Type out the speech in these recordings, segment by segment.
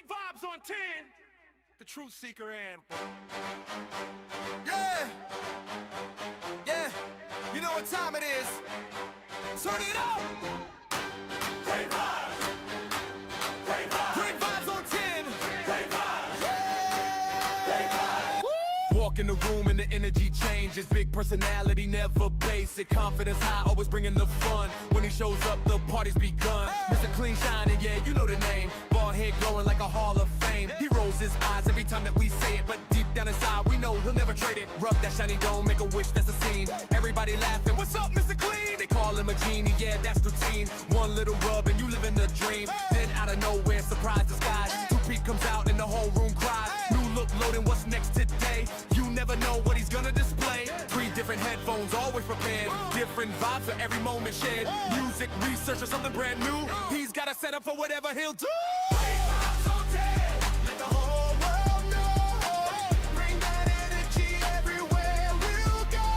Great vibes on 10. The Truth Seeker anthem. Yeah, yeah, you know what time it is. Turn it up. Great vibes. Great vibes. Great vibes on 10. Great vibes. Yeah. Great vibes. Walk in the room and the energy changes. Big personality, never basic. Confidence high, always bringing the fun. When he shows up, the party's begun. Mr. Clean Shining, yeah, you know the name. Bald head glowing like a Hall of Fame. He rolls his eyes every time that we say it, but deep down inside, we know he'll never trade it. Rub that shiny dome, make a wish, that's a scene. Everybody laughing, what's up, Mr. Clean? They call him a genie, yeah, that's routine. One little rub and you live in the dream. Then out of nowhere, surprise disguise. 2P comes out and the whole room cries. New look loading, what's next today? You never know what he's gonna display. 3 different headphones, always prepared. Different vibes for every moment shared. Music, research, or something brand new. He's got a setup for whatever he'll do. Great vibes on 10. Let the whole world know. Bring that energy everywhere we'll go.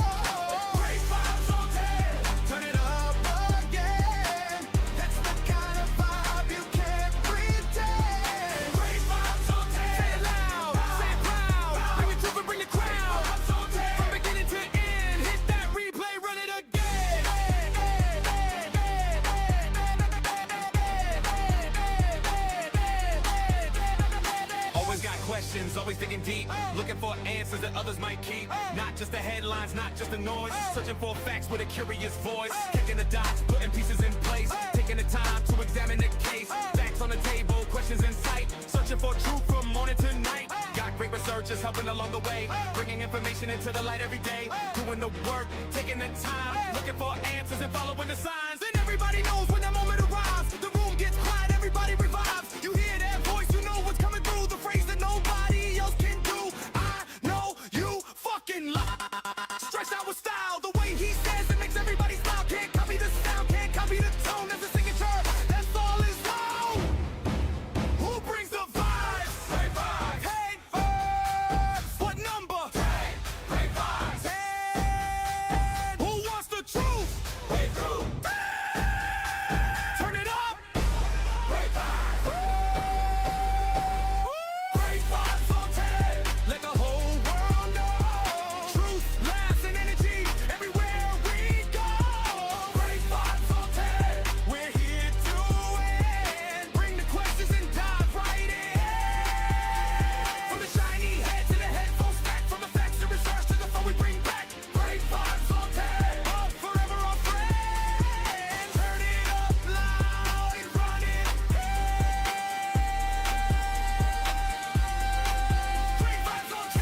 Great vibes on 10. Turn it up again. That's the kind of vibe you can't pretend. Great vibes on 10. Say it loud, say it proud. Bring the truth and bring the crowd. Vibes on 10. From beginning to end, hit that replay, run it again. Always got questions, always digging deep. Looking for answers that others might keep. Not just the headlines, not just the noise. Searching for facts with a curious voice. Kicking the dots, putting pieces in place. Taking the time to examine the case. Facts on the table, questions in sight. Searching for truth from morning to night. Got great researchers helping along the way. Bringing information into the light every day. Doing the work, taking the time. Looking for answers and following the signs. Then everybody knows when that moment arrives. The room gets quiet, everybody revives. You hear that voice, you know what's coming through. The phrase that nobody else can do. I know you fucking lie. Stretched out with style, the way he says it makes everybody smile. Can't copy the sound, can't copy the tone. That's a signature, that's all his own. Who brings the vibes? Great vibes. Hey, vibes. What number? Great vibes. And who wants the truth? Great truth. Turn it up. Great vibes. Great vibes on 10. Let the whole world know. Truth, laughs, and energy everywhere we go. Great vibes on 10. We're here to win. Bring the questions and dive right in. From the shiny head to the headphone stack. From the facts to research to the phone we bring back. Great vibes on 10. Up forever our friend. Turn it up loud and run it. Great vibes on 10.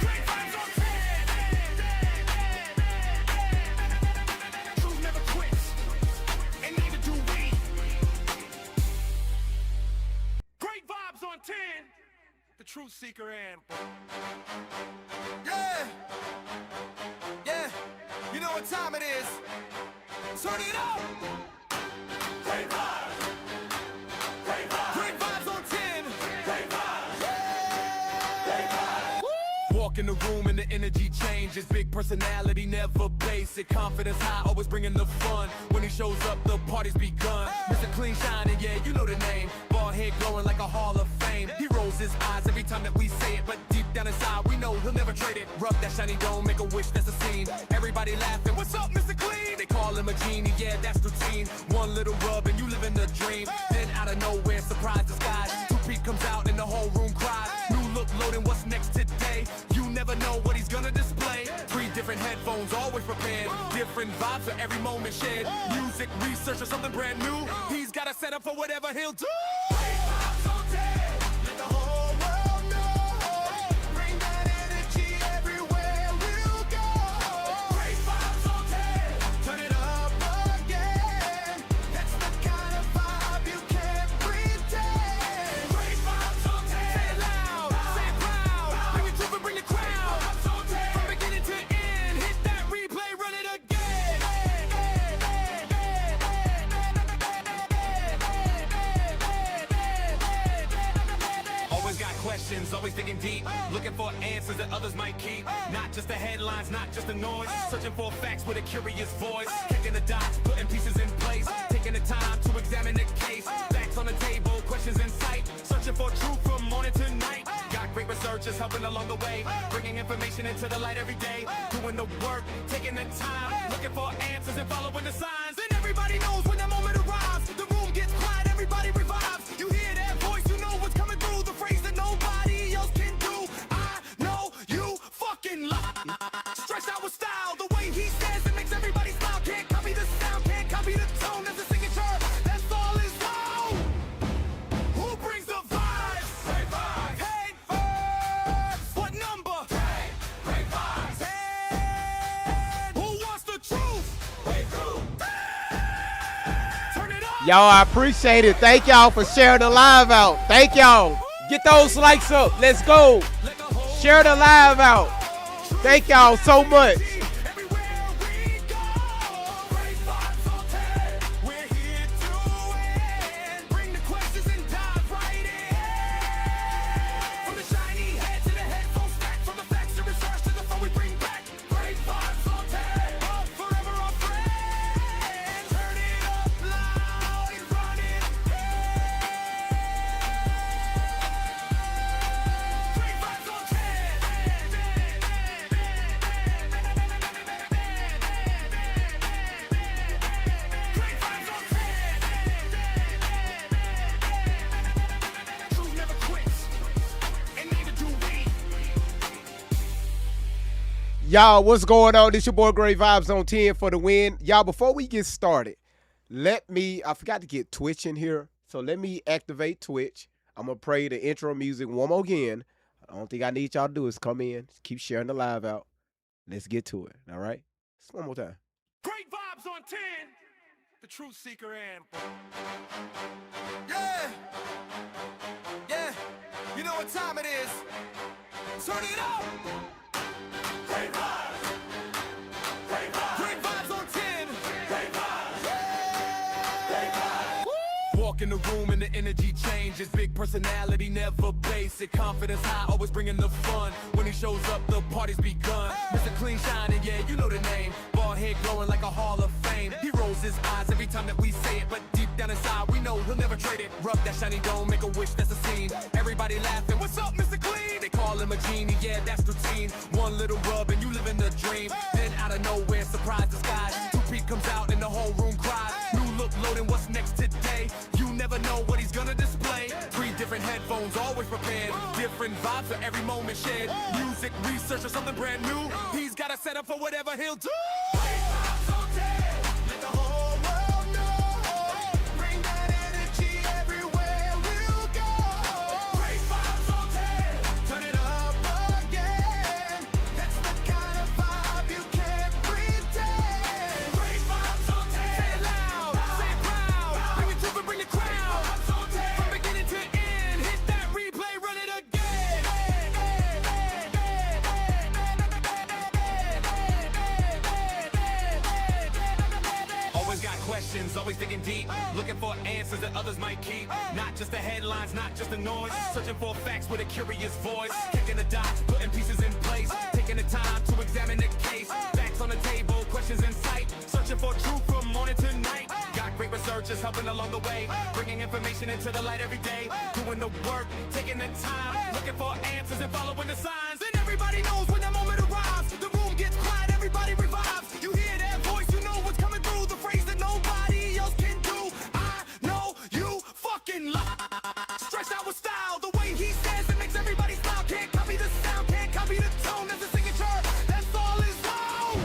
Great vibes on 10. Truth never quits, and neither do we. Great vibes on 10. The Truth Seeker anthem. Yeah, yeah, you know what time it is. Turn it up. Great vibes. Great vibes. Great vibes on 10. Great vibes. Walk in the room and the energy changes. Big personality, never basic. Confidence high, always bringing the fun. When he shows up, the party's begun. Mr. Clean Shining, yeah, you know the name. Bald head glowing like a Hall of Fame. He rolls his eyes every time that we say it, but deep down inside, we know he'll never trade it. Rub that shiny dome, make a wish, that's a scene. Everybody laughing, what's up, Mr. Clean? They call him a genie, yeah, that's routine. One little rub and you live in the dream. Then out of nowhere, surprise disguise. 2P comes out and the whole room cries. New look loading, what's next today? You never know what he's gonna display. 3 different headphones, always prepared. Different vibes for every moment shared. Music, research, or something brand new. He's got a setup for whatever he'll do. Great vibes on 10. Let the whole world know. Bring that energy everywhere we'll go. Great vibes on 10. Turn it up again. That's the kind of vibe you can't pretend. Great vibes on 10. Say it loud, say it proud. Bring the truth and bring the crowd. Vibes on 10. From beginning to end, hit that replay, run it again. questions, always digging deep. Looking for answers that others might keep. Not just the headlines, not just the noise. Searching for facts with a curious voice. Connecting the dots, putting pieces in place. Taking the time to examine the case. Facts on the table, questions in sight. Searching for truth from morning to night. Got great researchers helping along the way. Bringing information into the light every day. Doing the work, taking the time. Looking for answers and following the signs. And everybody knows when that moment arrives. The room gets quiet, everybody revives. You hear that voice, you know what's coming through. The phrase that nobody else can do. I know you fucking lie. Stretched out with style, the way he says it makes everybody smile. Can't copy the sound, can't copy the tone. That's a signature, that's all his own. Who brings the vibes? Great vibes. Hey, what number? Great vibes. And who wants the truth? Wait, through. Turn it up. Y'all, I appreciate it. Thank y'all for sharing the live out. Thank y'all. Get those likes up. Let's go. Share the live out. Thank y'all so much. Everywhere we go, great vibes on 10. We're here to win. Bring the questions and dive right in. From the shiny head to the headphone stack, from the facts to research to the phone we bring back. Great vibes on 10. Oh, forever our friend. Turn it up loud and run it. Great vibes on 10. Great vibes on 10. Truth never quits, and neither do we. Y'all, what's going on? This your boy Great Vibes on 10 for the win. Y'all, before we get started, I forgot to get Twitch in here, so let me activate Twitch. I'm going to play the intro music one more again. The only thing I need y'all to do is come in, keep sharing the live out. Let's get to it, all right? Just one more time. Great vibes on 10. The truth seeker and Yeah. Yeah. You know what time it is. Turn it up. great vibes. Great vibes. Great vibes on 10. Great vibes. Yeah. Great vibes. Walk in the room and the energy changes. Big personality, never basic. Confidence high, always bringing the fun. When he shows up, the party's begun. Mr. Clean shining, yeah, you know the name. Bald head glowing like a hall of fame. He rolls his eyes every time that we say it, but deep down inside, we know he'll never trade it. Rub that shiny dome, make a wish, that's a scene. Everybody laughing, what's up, Mr. Clean? They call him a genie, yeah, that's routine. One little rub and you live in the dream. Then out of nowhere, surprise disguise. Two-peat comes out and the whole room cries. New look loading, what's next today? You never know what he's gonna display. 3 different headphones, always prepared. Different vibes for every moment shared. Music, research, or something brand new. He's got a setup for whatever he'll do. Let the whole world know. Bring that energy everywhere we'll go. Great vibes on 10. Turn it up again. That's the kind of vibe you can't pretend. Great vibes on 10. Say it loud, say it proud. Bring it to and bring the crowd. Vibes on 10. From beginning to end, hit that replay, run it again. Always got questions, always digging deep. Looking for answers that others might keep. Not just the headlines, not just the noise. Searching for facts with a curious voice. Connecting the dots, putting pieces in place. Taking the time to examine the case. Facts on the table, questions in sight. Searching for truth from morning to night. Got great researchers helping along the way. Bringing information into the light every day. Doing the work, taking the time. Looking for answers and following the signs. And everybody knows when that moment arrives. The room gets quiet, everybody revives. You hear that voice, you know what's coming through. The phrase that nobody else can do. I know you fucking lie. Stretched out with style, the way he says it makes everybody smile. Can't copy the sound, can't copy the tone. That's a signature, that's all his own.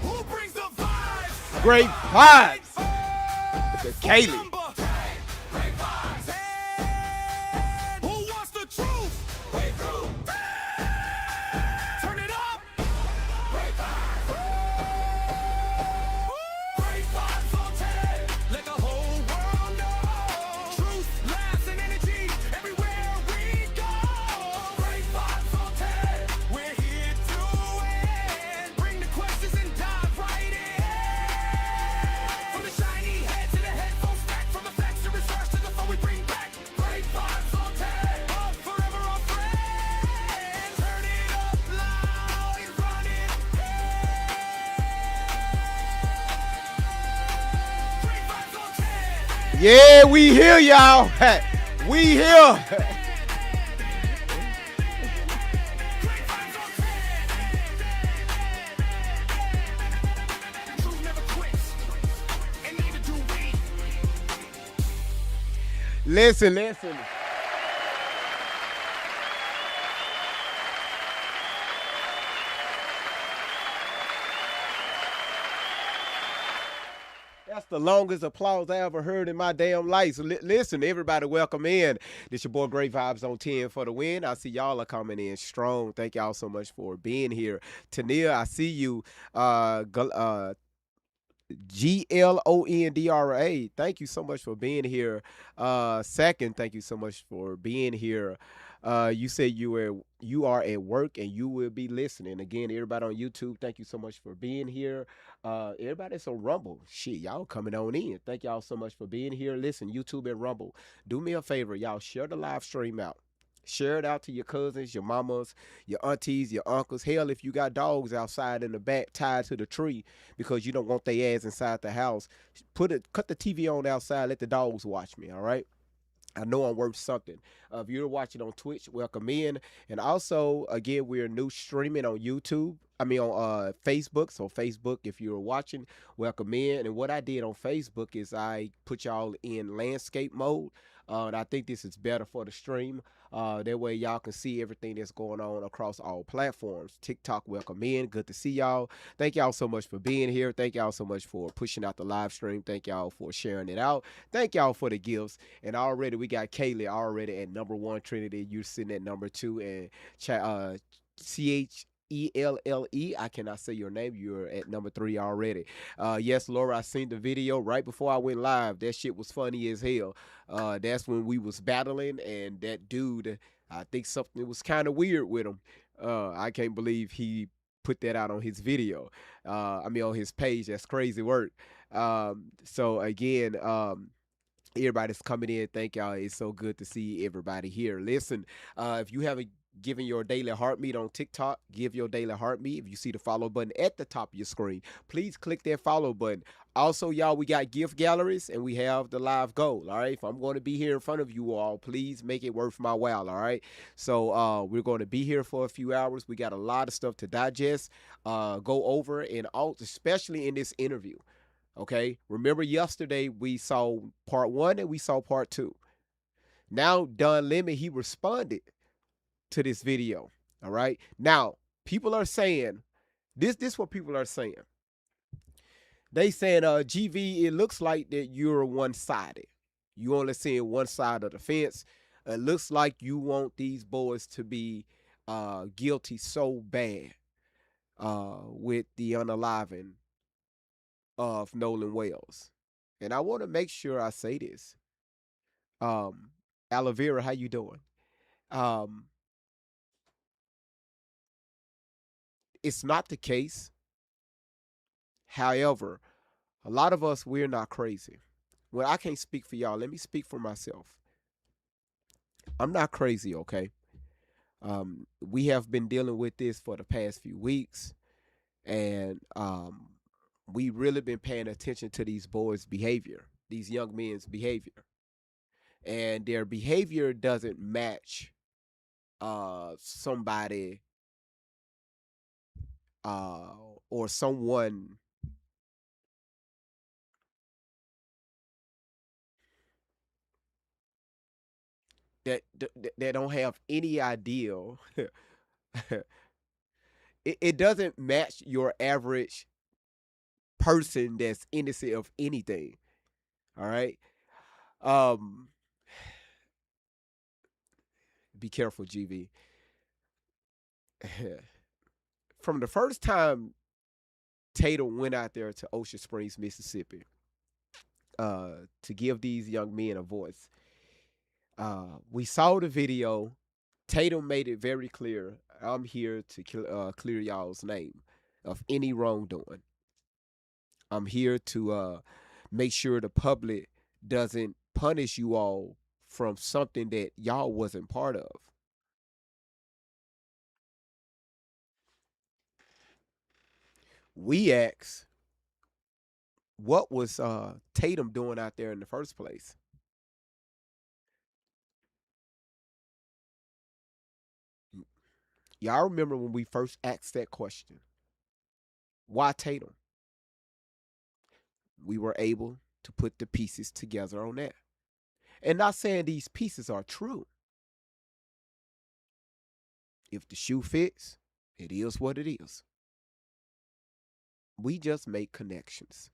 Who brings the vibes? Great vibes. The Kaylee. Number. Great vibes. And who wants the truth? Way through. Turn it up. Great vibes. Great vibes on 10. Let the whole world know. Truth, laughs, and energy everywhere we go. Great vibes on 10. We're here to win. Bring the questions and dive right in. From the shiny head to the headphone stack, from Yeah, we here, y'all. We here. Truth never quits, and neither do we. Listen. That's the longest applause I ever heard in my damn life. So listen, everybody, welcome in. This your boy Great Vibes on 10 for the win. I see y'all are coming in strong. Thank y'all so much for being here. Tania, I see you. Glondra. Thank you so much for being here. Second, thank you so much for being here. You said you are at work and you will be listening. Again, everybody on YouTube, thank you so much for being here. Everybody that's on Rumble, shit, y'all coming on in. Thank y'all so much for being here. Listen, YouTube and Rumble, do me a favor, y'all share the live stream out. Share it out to your cousins, your mamas, your aunties, your uncles. Hell, if you got dogs outside in the back tied to the tree, because you don't want their ass inside the house. Cut the TV on outside. Let the dogs watch me. All right. I know I'm worth something. If you're watching on Twitch, welcome in. And also, again, we're new streaming on YouTube. I mean, on Facebook. So, Facebook, if you're watching, welcome in. And what I did on Facebook is I put y'all in landscape mode. And I think this is better for the stream. That way, y'all can see everything that's going on across all platforms. TikTok, welcome in. Good to see y'all. Thank y'all so much for being here. Thank y'all so much for pushing out the live stream. Thank y'all for sharing it out. Thank y'all for the gifts. And already we got Kaylee already at number one. Trinity, you're sitting at number two. And CHELLE. I cannot say your name. You're at number three already. Yes, Laura, I seen the video right before I went live. That shit was funny as hell. That's when we was battling, and that dude, I think something was kind of weird with him. I can't believe he put that out on his video. I mean, on his page. That's crazy work. So again, everybody's coming in. Thank y'all. It's so good to see everybody here. Listen, if you haven't given your daily heartbeat on TikTok, give your daily heartbeat. If you see the follow button at the top of your screen, please click that follow button. Also, y'all, we got gift galleries and we have the live goal. All right. If I'm going to be here in front of you all, please make it worth my while. All right. So we're going to be here for a few hours. We got a lot of stuff to digest, go over, and all, especially in this interview. Okay. Remember yesterday we saw part one and we saw part two. Now Don Lemon, he responded to this video. All right. Now, people are saying this what people are saying. They saying GV, it looks like that you're one-sided. You only seeing one side of the fence. It looks like you want these boys to be guilty so bad with the unaliving of Nolan Wells. And I want to make sure I say this. Um, Aloe Vera, how you doing? Um, it's not the case. However, a lot of us, we're not crazy. Well, I can't speak for y'all. Let me speak for myself. I'm not crazy, okay? We have been dealing with this for the past few weeks, and we really been paying attention to these boys' behavior, these young men's behavior, and their behavior doesn't match somebody uh, or someone that don't have any idea. It doesn't match your average person that's innocent of anything. All right. Um, be careful, GV. From the first time Tatum went out there to Ocean Springs, Mississippi, to give these young men a voice, we saw the video. Tatum made it very clear. I'm here to clear y'all's name of any wrongdoing. I'm here to make sure the public doesn't punish you all from something that y'all wasn't part of. We ask, what was Tatum doing out there in the first place? Y'all remember when we first asked that question? Why Tatum? We were able to put the pieces together on that. And not saying these pieces are true. If the shoe fits, it is what it is. We just make connections.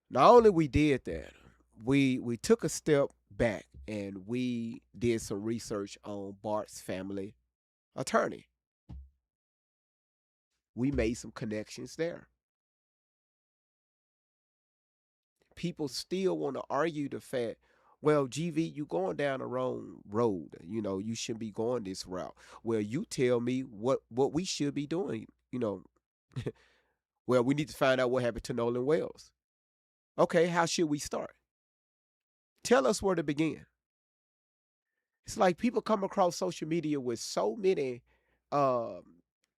Not only we did that, we took a step back and we did some research on Bart's family attorney. We made some connections there. People still want to argue the fact, well, GV, you going down the wrong road. You know, you shouldn't be going this route. Well, you tell me what we should be doing. You know, well, we need to find out what happened to Nolan Wells. Okay, how should we start? Tell us where to begin. It's like people come across social media with so many um,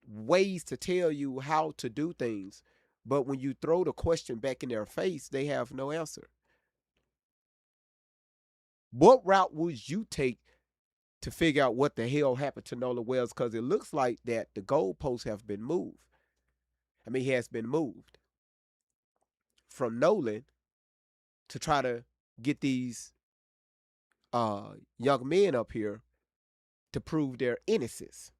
ways to tell you how to do things, but when you throw the question back in their face, they have no answer. What route would you take to figure out what the hell happened to Nolan Wells? Because it looks like that the goalposts have been moved. I mean, he has been moved from Nolan to try to get these young men up here to prove their innocence.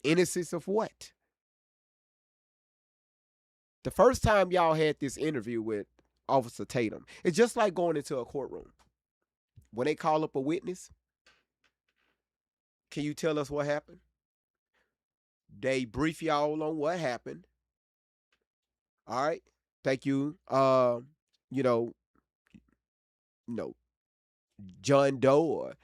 Innocence of what? The first time y'all had this interview with Officer Tatum, it's just like going into a courtroom. When they call up a witness, can you tell us what happened? They brief y'all on what happened. All right. Thank you. You know, you know, John Doe or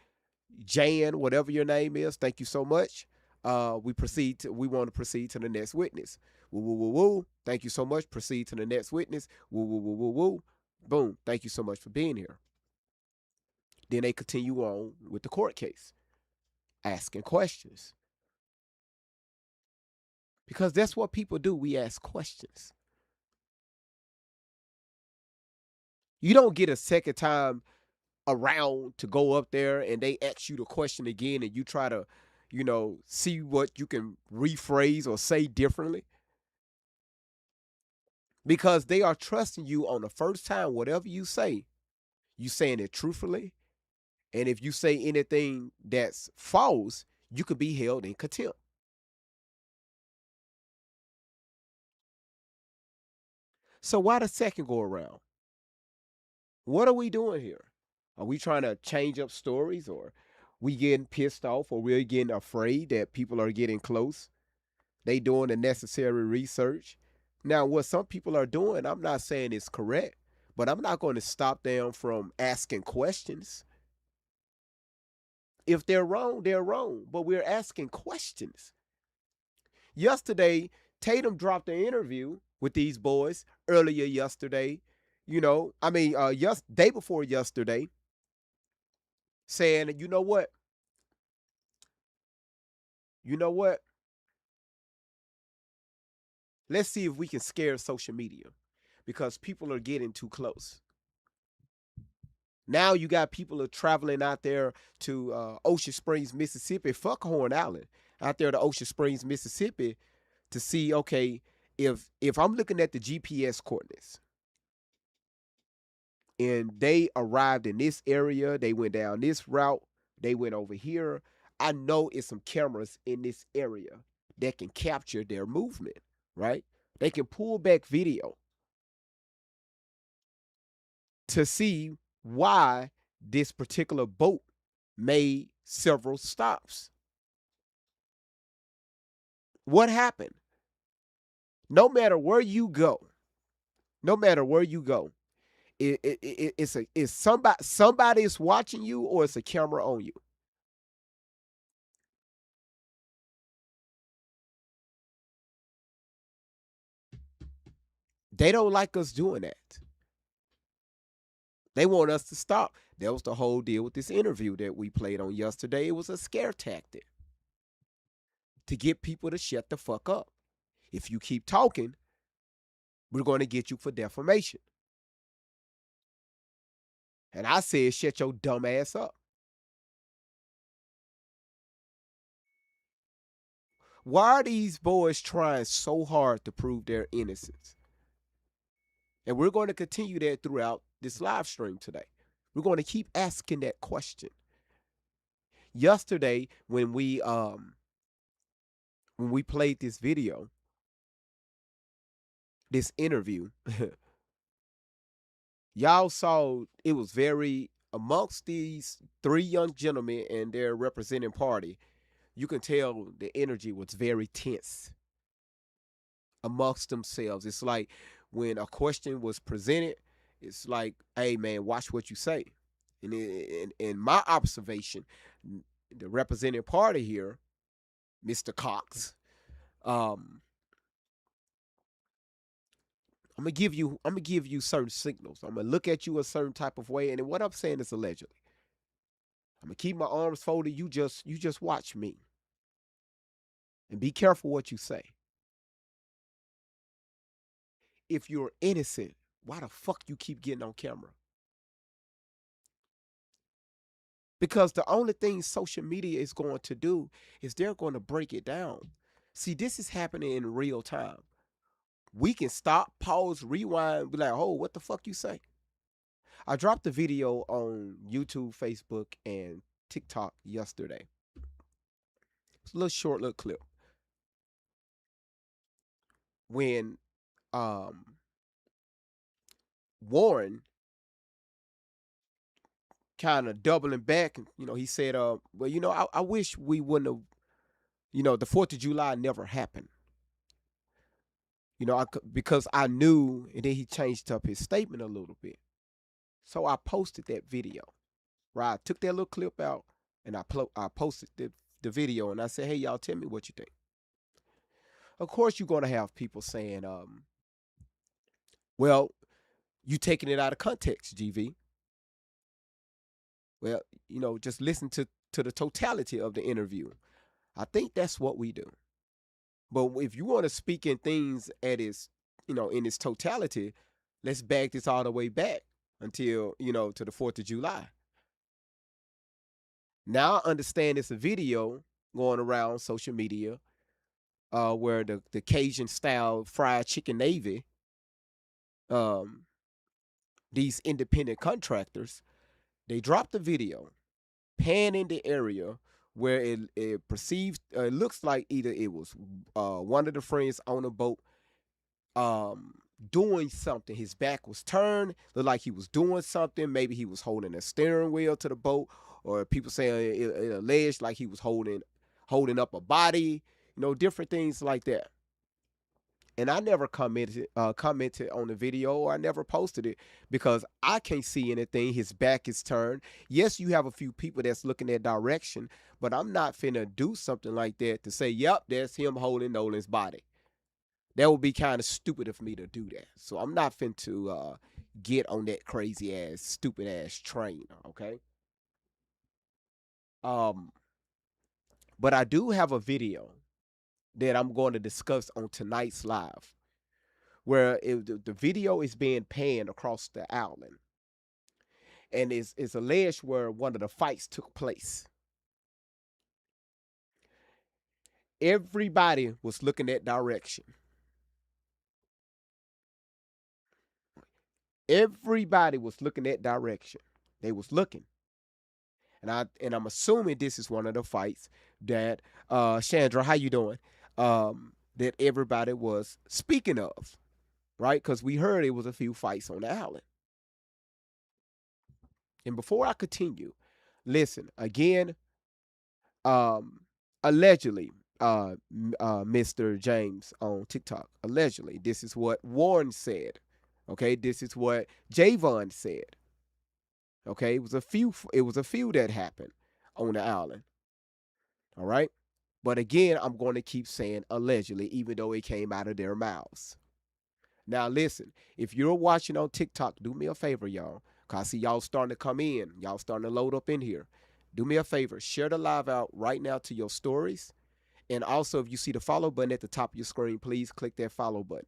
Jan, whatever your name is. Thank you so much. We want to proceed to the next witness. Woo woo woo woo. Thank you so much. Proceed to the next witness. Woo woo woo woo woo. Boom. Thank you so much for being here. Then they continue on with the court case, asking questions. Because that's what people do. We ask questions. You don't get a second time around to go up there and they ask you the question again and you try to, see what you can rephrase or say differently. Because they are trusting you on the first time, whatever you say, you saying it truthfully. And if you say anything that's false, you could be held in contempt. So why the second go around? What are we doing here? Are we trying to change up stories, or we getting pissed off, or we're getting afraid that people are getting close? They doing the necessary research. Now, what some people are doing, I'm not saying it's correct, but I'm not going to stop them from asking questions. If they're wrong, they're wrong, but we're asking questions. Yesterday, Tatum dropped an interview with these boys earlier yesterday. Day before yesterday, saying, you know what? You know what? Let's see if we can scare social media because people are getting too close. Now you got people are traveling out there to Ocean Springs, Mississippi. Fuck Horn Island, out there to Ocean Springs, Mississippi, to see, okay, if I'm looking at the GPS coordinates and they arrived in this area, they went down this route, they went over here, I know it's some cameras in this area that can capture their movement, right? They can pull back video to see why this particular boat made several stops. What happened? No matter where you go, it's somebody is watching you, or it's a camera on you. They don't like us doing that. They want us to stop. That was the whole deal with this interview that we played on yesterday. It was a scare tactic to get people to shut the fuck up. If you keep talking, we're going to get you for defamation. And I said, shut your dumb ass up. Why are these boys trying so hard to prove their innocence? And we're going to continue that throughout this live stream today. We're going to keep asking that question. Yesterday, when we played this video, this interview, y'all saw it was very amongst these three young gentlemen and their representing party. You can tell the energy was very tense amongst themselves. It's like when a question was presented, it's like, hey man, watch what you say. And in my observation, the representing party here, Mr. Cox, I'm gonna give you certain signals. I'm gonna look at you a certain type of way, and what I'm saying is allegedly. I'm gonna keep my arms folded. You just watch me, and be careful what you say. If you're innocent, why the fuck you keep getting on camera? Because the only thing social media is going to do is they're going to break it down. See, this is happening in real time. We can stop, pause, rewind, be like, oh, what the fuck you say? I dropped the video on YouTube, Facebook, and TikTok yesterday. It's a little short little clip. When Warren kind of doubling back, he said, well, I wish we wouldn't have, the 4th of July never happened. Because I knew, and then he changed up his statement a little bit. So I posted that video, right? I took that little clip out and I posted the video, and I said, hey, y'all, tell me what you think. Of course, you're going to have people saying, well, you taking it out of context, GV. Well, just listen to the totality of the interview. I think that's what we do. But if you want to speak in things at its, in its totality, let's back this all the way back until, to the 4th of July. Now I understand it's a video going around social media where the Cajun style fried chicken Navy, these independent contractors, they dropped the video, pan in the area where it perceives, it looks like either it was one of the friends on a boat doing something. His back was turned, looked like he was doing something. Maybe he was holding a steering wheel to the boat, or people saying it alleged like he was holding up a body, different things like that. And I never commented on the video, or I never posted it because I can't see anything. His back is turned. Yes, you have a few people that's looking that direction, but I'm not finna do something like that to say, yep, that's him holding Nolan's body. That would be kind of stupid of me to do that. So I'm not finna to get on that crazy ass, stupid ass train, okay? But I do have a video that I'm going to discuss on tonight's live, where the video is being panned across the island, and it's alleged where one of the fights took place. Everybody was looking that direction. Everybody was looking that direction. They was looking. And I'm assuming this is one of the fights that Chandra, how you doing? That everybody was speaking of, right? Because we heard it was a few fights on the island. And before I continue, listen again. Allegedly, Mr. James on TikTok. Allegedly, this is what Warren said. Okay, this is what Javon said. Okay, it was a few that happened on the island. All right. But again, I'm going to keep saying allegedly, even though it came out of their mouths. Now, listen, if you're watching on TikTok, do me a favor, y'all. Because I see y'all starting to come in. Y'all starting to load up in here. Do me a favor. Share the live out right now to your stories And also, if you see the follow button at the top of your screen, please click that follow button.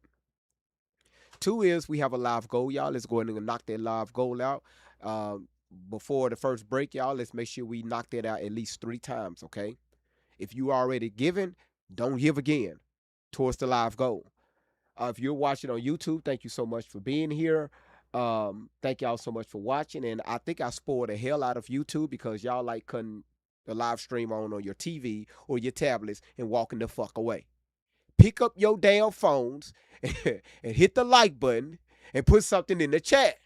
2 is we have a live goal, y'all. Let's go ahead and knock that live goal out. Before the first break, y'all, let's make sure we knock that out at least 3 times, okay? If you already given, don't give again towards the live goal. If you're watching on YouTube, thank you so much for being here. Thank y'all so much for watching. And I think I spoiled the hell out of YouTube because y'all like cutting the live stream on your TV or your tablets and walking the fuck away. Pick up your damn phones and hit the like button and put something in the chat.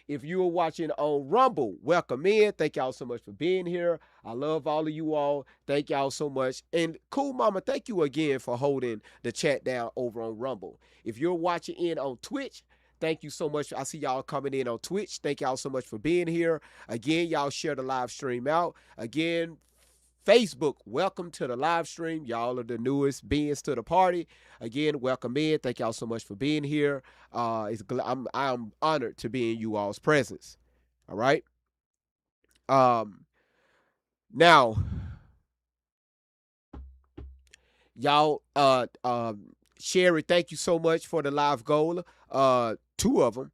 If you are watching on Rumble, welcome in. Thank y'all so much for being here. I love all of you all. Thank y'all so much. And Cool Mama, thank you again for holding the chat down over on Rumble. If you're watching in on Twitch, thank you so much. I see y'all coming in on Twitch. Thank y'all so much for being here. Again, y'all share the live stream out. Again, Facebook, welcome to the live stream. Y'all are the newest beings to the party. Again, welcome in. Thank y'all so much for being here. I'm honored to be in you all's presence. All right. Now, y'all, Sherry, thank you so much for the live goal. 2 of them.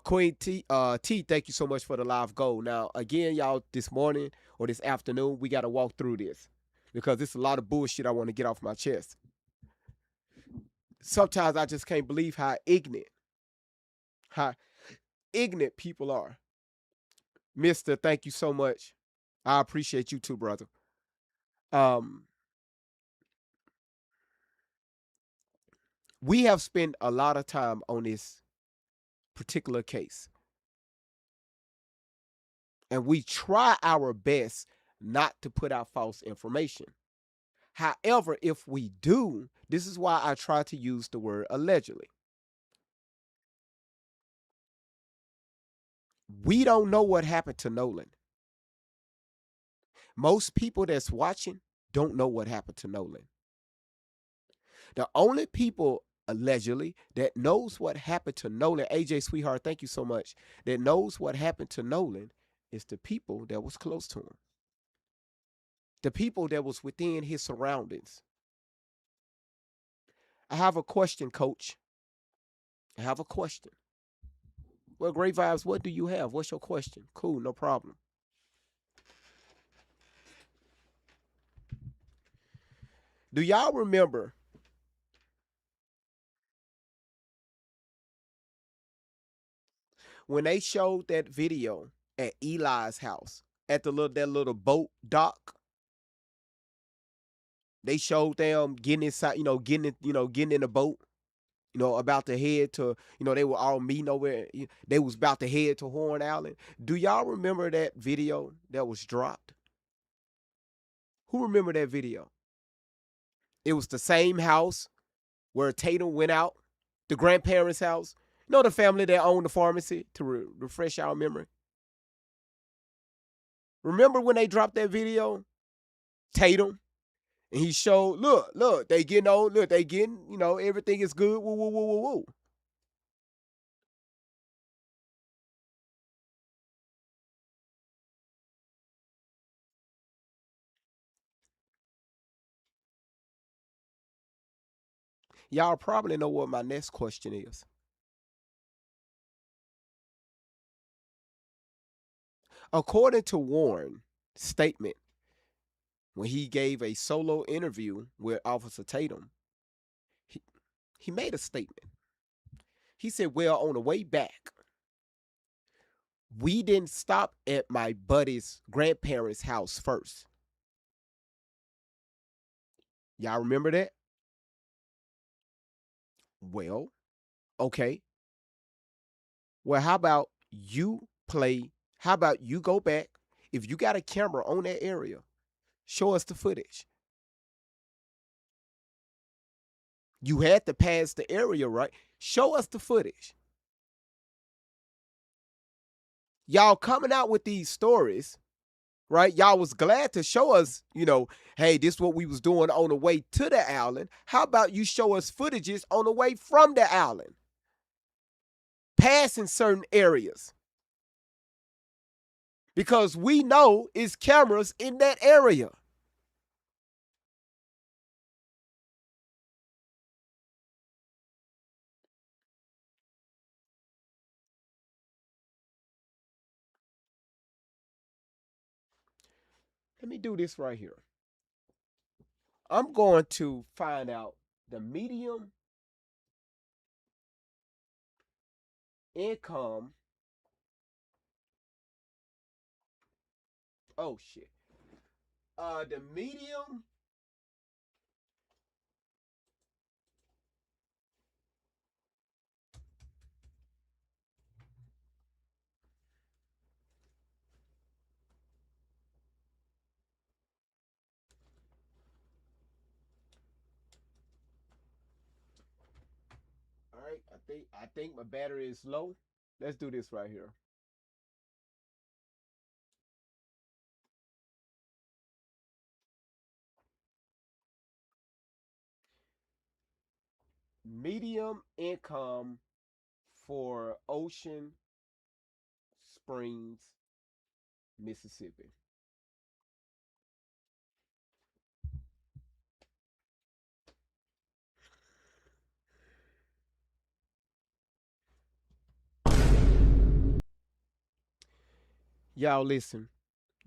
Queen T, thank you so much for the live goal. Now, again, y'all, this morning or this afternoon, we got to walk through this because it's a lot of bullshit I want to get off my chest. Sometimes I just can't believe how ignorant people are. Mister, thank you so much. I appreciate you too, brother. We have spent a lot of time on this particular case. And we try our best not to put out false information. However, if we do, this is why I try to use the word allegedly. We don't know what happened to Nolan. Most people that's watching don't know what happened to Nolan. The only people allegedly that knows what happened to Nolan, AJ Sweetheart, thank you so much, that knows what happened to Nolan is the people that was close to him. The people that was within his surroundings. I have a question, Coach. I have a question. Well, Great Vibes, what do you have? What's your question? Cool, no problem. Do y'all remember when they showed that video at Eli's house at that little boat dock? They showed them getting inside, getting in the boat, about to head to, they were all meeting over. They was about to head to Horn Island. Do y'all remember that video that was dropped? Who remember that video? It was the same house where Tatum went out, the grandparents' house. The family that owned the pharmacy, to refresh our memory. Remember when they dropped that video? Tatum. And he showed, look, they getting on, they getting, everything is good, woo, woo, woo, woo, woo. Y'all probably know what my next question is. According to Warren's statement, when he gave a solo interview with Officer Tatum, he made a statement. He said, well, on the way back, we didn't stop at my buddy's grandparents' house first. Y'all remember that? Well, okay. Well, how about you go back? If you got a camera on that area, show us the footage. You had to pass the area, right? Show us the footage. Y'all coming out with these stories, right? Y'all was glad to show us, hey, this is what we was doing on the way to the island. How about you show us footages on the way from the island? Passing certain areas. Because we know it's cameras in that area. let me do this right here. I'm going to find out the medium income. Oh shit. The medium. All right. I think my battery is low. Let's do this right here. Medium income for Ocean Springs, Mississippi. Y'all listen.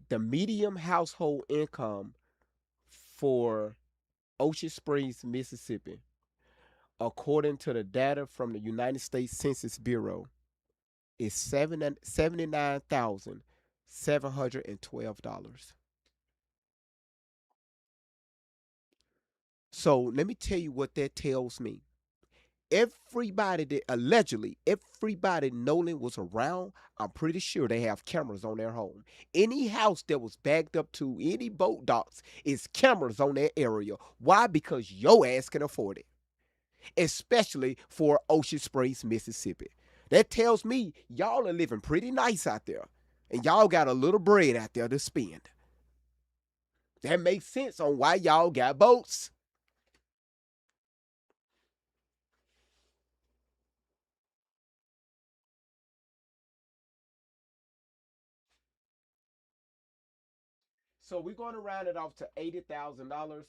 The medium household income for Ocean Springs, Mississippi, according to the data from the United States Census Bureau, is $79,712. So let me tell you what that tells me. Everybody that allegedly everybody Nolan was around, I'm pretty sure they have cameras on their home. Any house that was backed up to any boat docks is cameras on that area. Why? Because your ass can afford it, especially for Ocean Springs, Mississippi. That tells me y'all are living pretty nice out there, and y'all got a little bread out there to spend. That makes sense on why y'all got boats. So we're going to round it off to $80,000.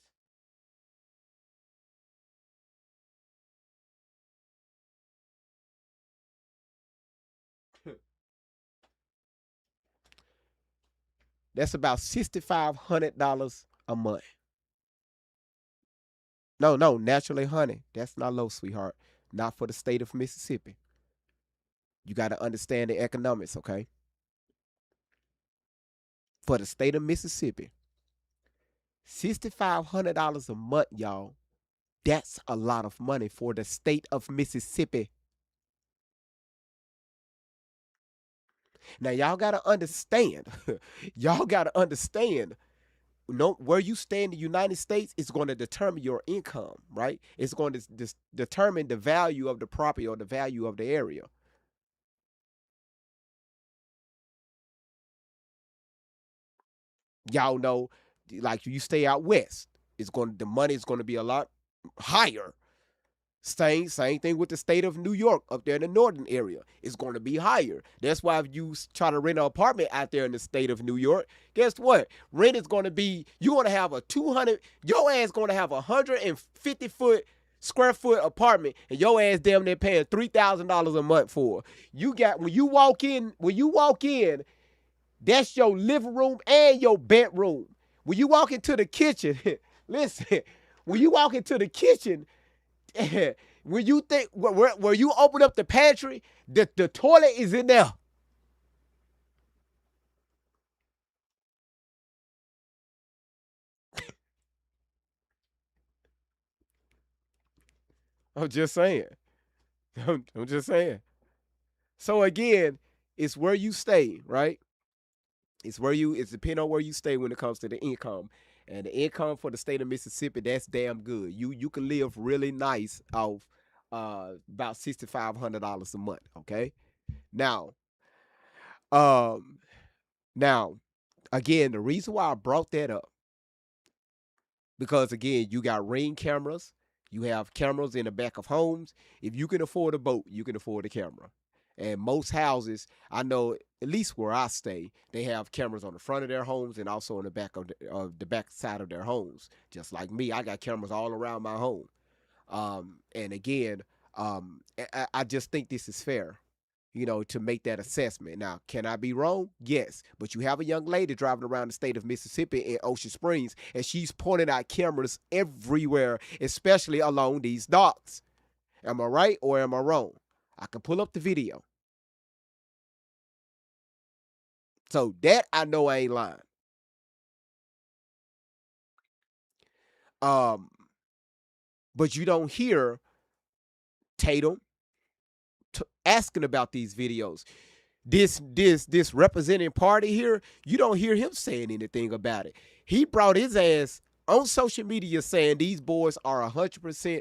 That's about $6,500 a month. No, no, naturally, honey. That's not low, sweetheart. Not for the state of Mississippi. You got to understand the economics, okay? For the state of Mississippi, $6,500 a month, y'all. That's a lot of money for the state of Mississippi. Now, y'all got to understand. Y'all got to understand. No, where you stay in the United States is going to determine your income, right? It's going to determine the value of the property or the value of the area. Y'all know, like you stay out west, the money is going to be a lot higher. Same thing with the state of New York up there in the northern area. It's going to be higher. That's why if you try to rent an apartment out there in the state of New York, guess what? Rent is going to be, you're going to have a 200, your ass going to have a 150 square foot apartment, and your ass damn near paying $3,000 a month for. You got, when you walk in, that's your living room and your bedroom. When you walk into the kitchen, listen, when you walk into the kitchen, when you think where you open up the pantry, the toilet is in there. I'm just saying. I'm just saying. So again, it's where you stay, right? It's depending on where you stay when it comes to the income. And the income for the state of Mississippi, that's damn good. You can live really nice off about $6,500 a month. Okay. Now, um, now again, the reason why I brought that up, because again, you got ring cameras, you have cameras in the back of homes. If you can afford a boat, you can afford a camera. And most houses, I know, at least where I stay, they have cameras on the front of their homes and also on the back of the back side of their homes. Just like me, I got cameras all around my home. And again, I just think this is fair. to make that assessment. Now, can I be wrong? Yes. But you have a young lady driving around the state of Mississippi in Ocean Springs, and she's pointing out cameras everywhere, especially along these docks. Am I right or am I wrong? I can pull up the video. So that I know I ain't lying. Um, but you don't hear Tatum asking about these videos. This representing party here, you don't hear him saying anything about it. He brought his ass on social media saying these boys are 100%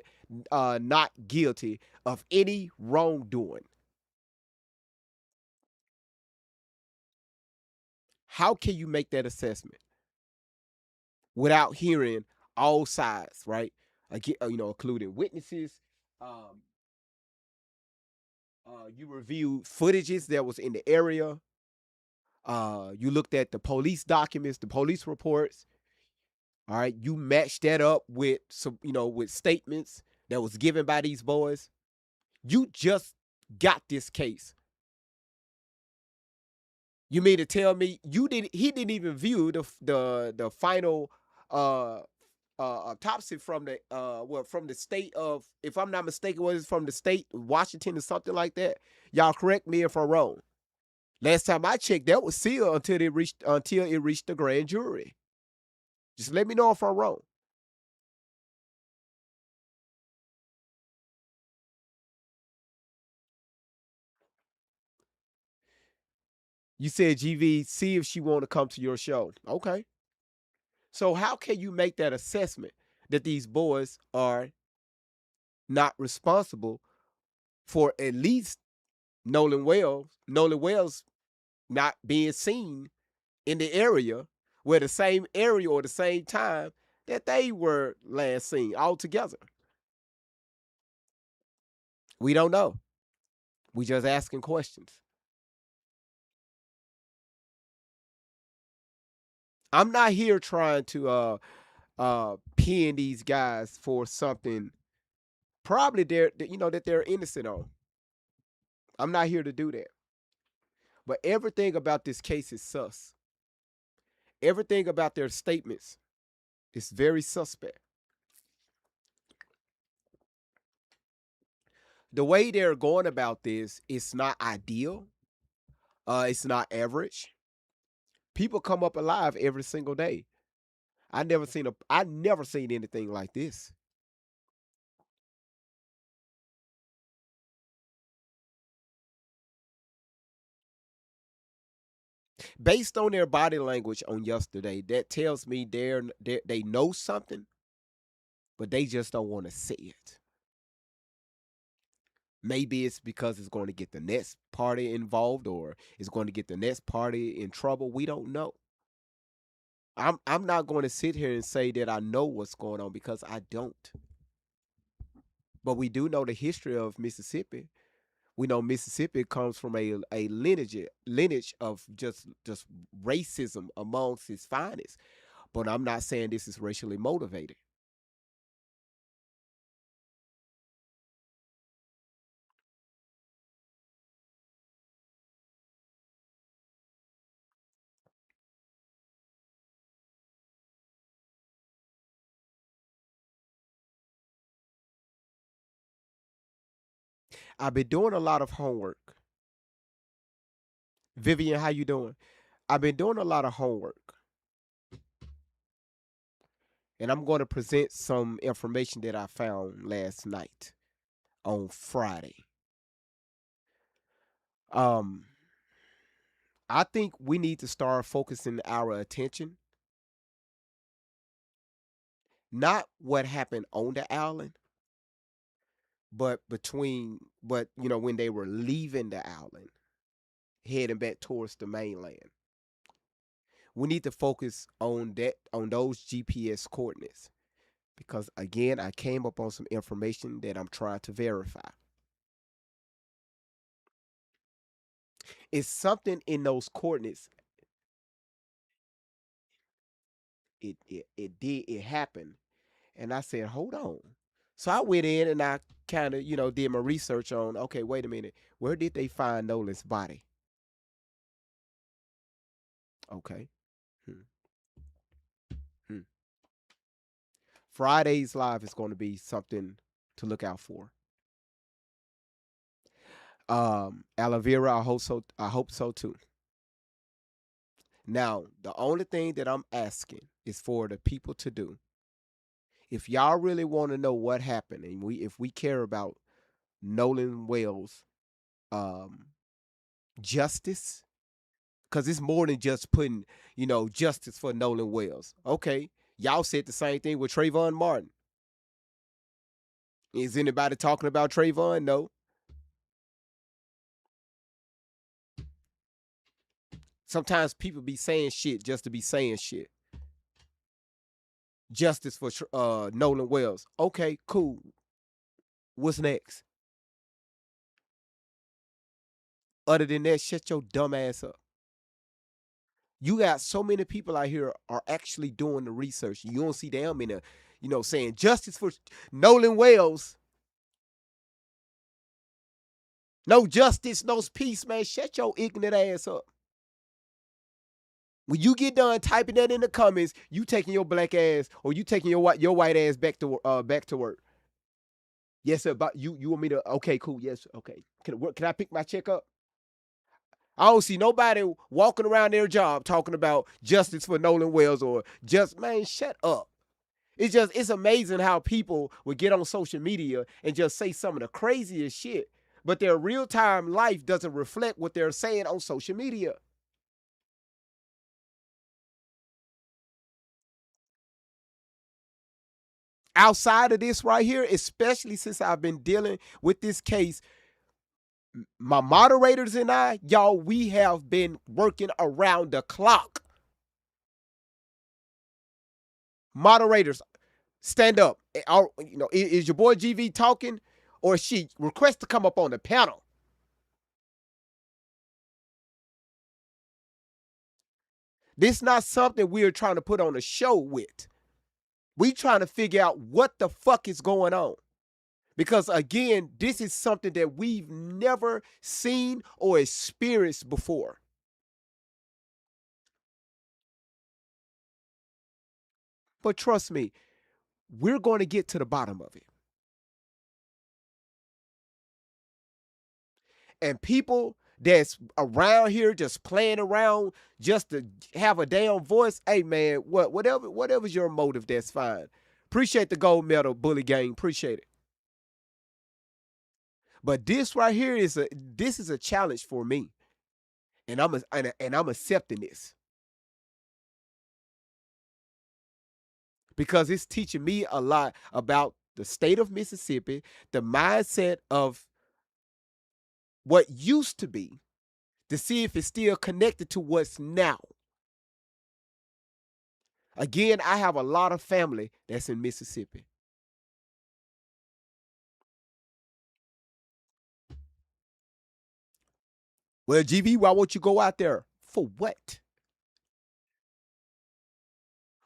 not guilty of any wrongdoing. How can you make that assessment without hearing all sides, right? Including witnesses. Um, you reviewed footages that was in the area. You looked at the police documents, the police reports. All right, you matched that up with with statements that was given by these boys. You just got this case. You mean to tell me he didn't even view the final uh autopsy from the state of, if I'm not mistaken, was it from the state of Washington or something like that? Y'all correct me if I'm wrong. Last time I checked, that was sealed until it reached the grand jury. Just let me know if I'm wrong. You said GV, see if she want to come to your show. Okay. So how can you make that assessment that these boys are not responsible for at least Nolan Wells not being seen in the area, where the same area or the same time that they were last seen altogether? We don't know. We just asking questions. I'm not here trying to pin these guys for something probably that they're innocent on. I'm not here to do that. But everything about this case is sus. Everything about their statements is very suspect. The way they're going about this is not ideal. It's not average. People come up alive every single day. I never seen anything like this. Based on their body language on yesterday, that tells me they know something, but they just don't want to say it. Maybe it's because it's going to get the next party involved, or it's going to get the next party in trouble. We don't know. I'm not going to sit here and say that I know what's going on, because I don't. But we do know the history of Mississippi. We know Mississippi comes from a lineage of just racism amongst its finest. But I'm not saying this is racially motivated. I've been doing a lot of homework. Vivian, how you doing? I've been doing a lot of homework, and I'm going to present some information that I found last night on Friday. Um, I think we need to start focusing our attention not what happened on the island, but when they were leaving the island, heading back towards the mainland. We need to focus on those GPS coordinates, because again, I came up on some information that I'm trying to verify. It's something in those coordinates. It happened, and I said, hold on. So I went in and I kind of, you know, did my research on, okay, wait a minute, where did they find Nolan's body? Okay. Hmm. Hmm. Friday's live is going to be something to look out for. Aloe vera, I hope so too. Now, the only thing that I'm asking is for the people to do. If y'all really want to know what happened, and if we care about Nolan Wells' um, justice, because it's more than just putting, you know, justice for Nolan Wells. Okay, y'all said the same thing with Trayvon Martin. Is anybody talking about Trayvon? No. Sometimes people be saying shit just to be saying shit. Justice for Nolan Wells. Okay, cool. What's next? Other than that, shut your dumb ass up. You got so many people out here are actually doing the research. You don't see them in a, you know, saying justice for Nolan Wells. No justice, no peace, man. Shut your ignorant ass up. When you get done typing that in the comments, you taking your black ass or you taking your white ass back to work. Yes, sir. But you want me to? Okay, cool. Yes, okay. Can I pick my check up? I don't see nobody walking around their job talking about justice for Nolan Wells or just, man, shut up. It's amazing how people would get on social media and just say some of the craziest shit, but their real time life doesn't reflect what they're saying on social media. Outside of this right here, especially since I've been dealing with this case, my moderators and I, y'all, we have been working around the clock. Moderators, stand up. You know, is your boy GV talking, or is she request to come up on the panel? This is not something we're trying to put on a show with. We trying to figure out what the fuck is going on. Because again, this is something that we've never seen or experienced before. But trust me, we're going to get to the bottom of it. And people that's around here just playing around just to have a damn voice, hey man, whatever's your motive, that's fine. Appreciate the gold medal, Bully Gang. Appreciate it. But this right here is a challenge for me. And I'm accepting this. Because it's teaching me a lot about the state of Mississippi, the mindset of what used to be, to see if it's still connected to what's now. Again, I have a lot of family that's in Mississippi. Well, GV, why won't you go out there? For what?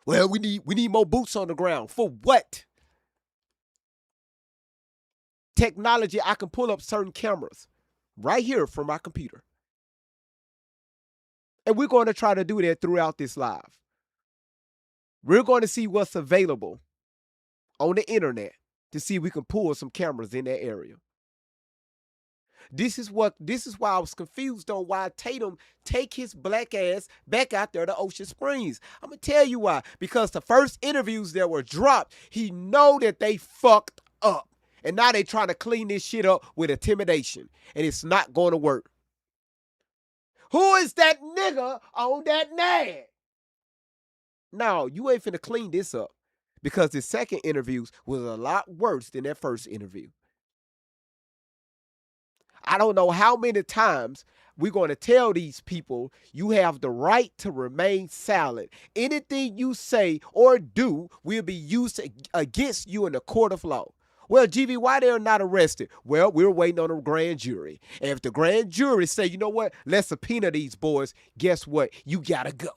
Well, we need more boots on the ground. For what? Technology, I can pull up certain cameras right here from my computer. And we're going to try to do that throughout this live. We're going to see what's available on the internet to see if we can pull some cameras in that area. This is why I was confused on why Tatum take his black ass back out there to Ocean Springs. I'm gonna tell you why. Because the first interviews that were dropped, he know that they fucked up. And now they trying to clean this shit up with intimidation. And it's not going to work. Who is that nigga on that nag? No, you ain't finna clean this up. Because the second interviews was a lot worse than that first interview. I don't know how many times we're going to tell these people you have the right to remain silent. Anything you say or do will be used against you in the court of law. Well, GV, why they're not arrested? Well, we're waiting on a grand jury. And if the grand jury say, you know what, let's subpoena these boys, guess what? You got to go.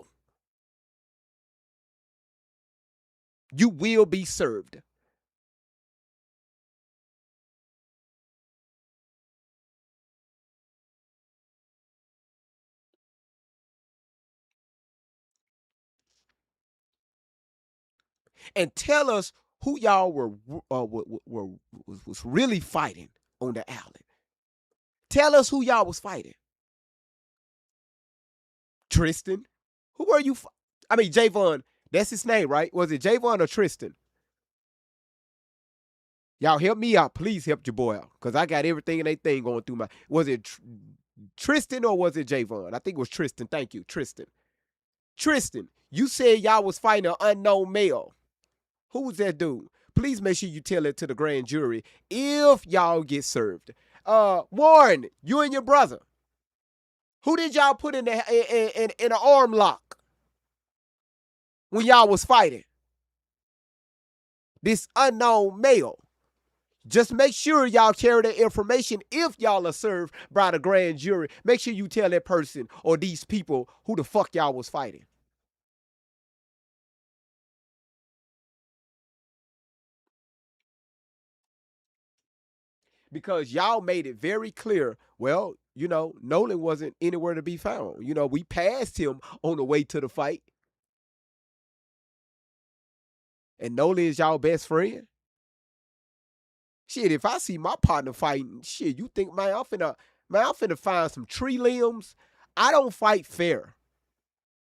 You will be served. and tell us who y'all was really fighting on the island. Tell us who y'all was fighting. Tristan, who were you? I mean, Javon. That's his name, right? Was it Javon or Tristan? Y'all help me out. Please help your boy out. Because I got everything and everything going through my. Was it Tristan or was it Javon? I think it was Tristan. Thank you, Tristan. Tristan, you said y'all was fighting an unknown male. Who was that dude? Please make sure you tell it to the grand jury if y'all get served. Warren, you and your brother. Who did y'all put in an arm lock when y'all was fighting? This unknown male. Just make sure y'all carry that information if y'all are served by the grand jury. Make sure you tell that person or these people who the fuck y'all was fighting. Because y'all made it very clear, well, Nolan wasn't anywhere to be found. We passed him on the way to the fight. And Nolan is y'all best friend? Shit, if I see my partner fighting, shit, you think, man, I'm finna find some tree limbs? I don't fight fair.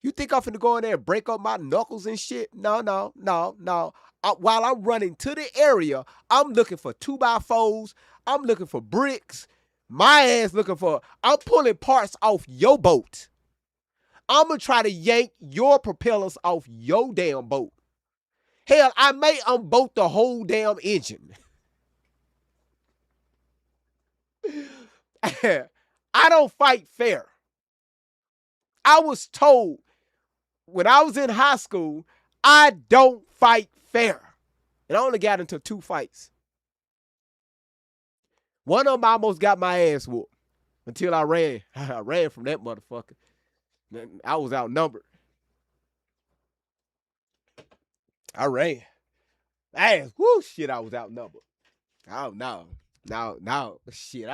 You think I'm finna go in there and break up my knuckles and shit? No. While I'm running to the area, I'm looking for 2x4s. I'm looking for bricks. My ass I'm pulling parts off your boat. I'm gonna try to yank your propellers off your damn boat. Hell, I may unbolt the whole damn engine. I don't fight fair. I was told when I was in high school, I don't fight fair. And I only got into 2 fights. One of them almost got my ass whooped until I ran. I ran from that motherfucker. I was outnumbered. I ran. Shit, I was outnumbered. Oh, no. No, shit,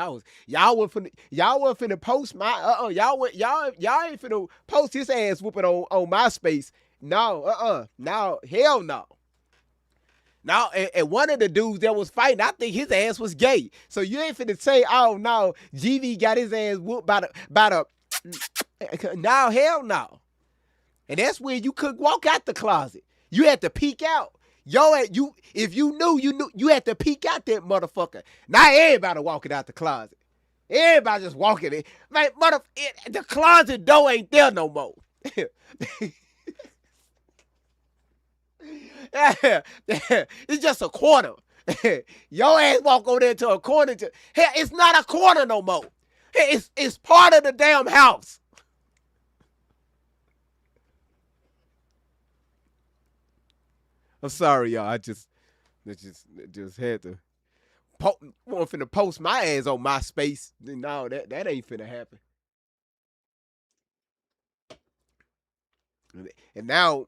y'all wasn't finna post my, y'all ain't finna post his ass whooping on MySpace. No, hell no. Now, and one of the dudes that was fighting, I think his ass was gay. So you ain't finna say, oh no, GV got his ass whooped by the, no, hell no. And that's when you couldn't walk out the closet. You had to peek out. If you knew, you had to peek out that motherfucker. Not everybody walking out the closet. Everybody just walking in. Man, the closet door ain't there no more. It's just a corner. Your ass walk over there to a corner. Hell, it's not a corner no more. It's part of the damn house. I'm sorry, y'all. I just had to. Want finna post my ass on MySpace. No, that ain't finna happen. And now,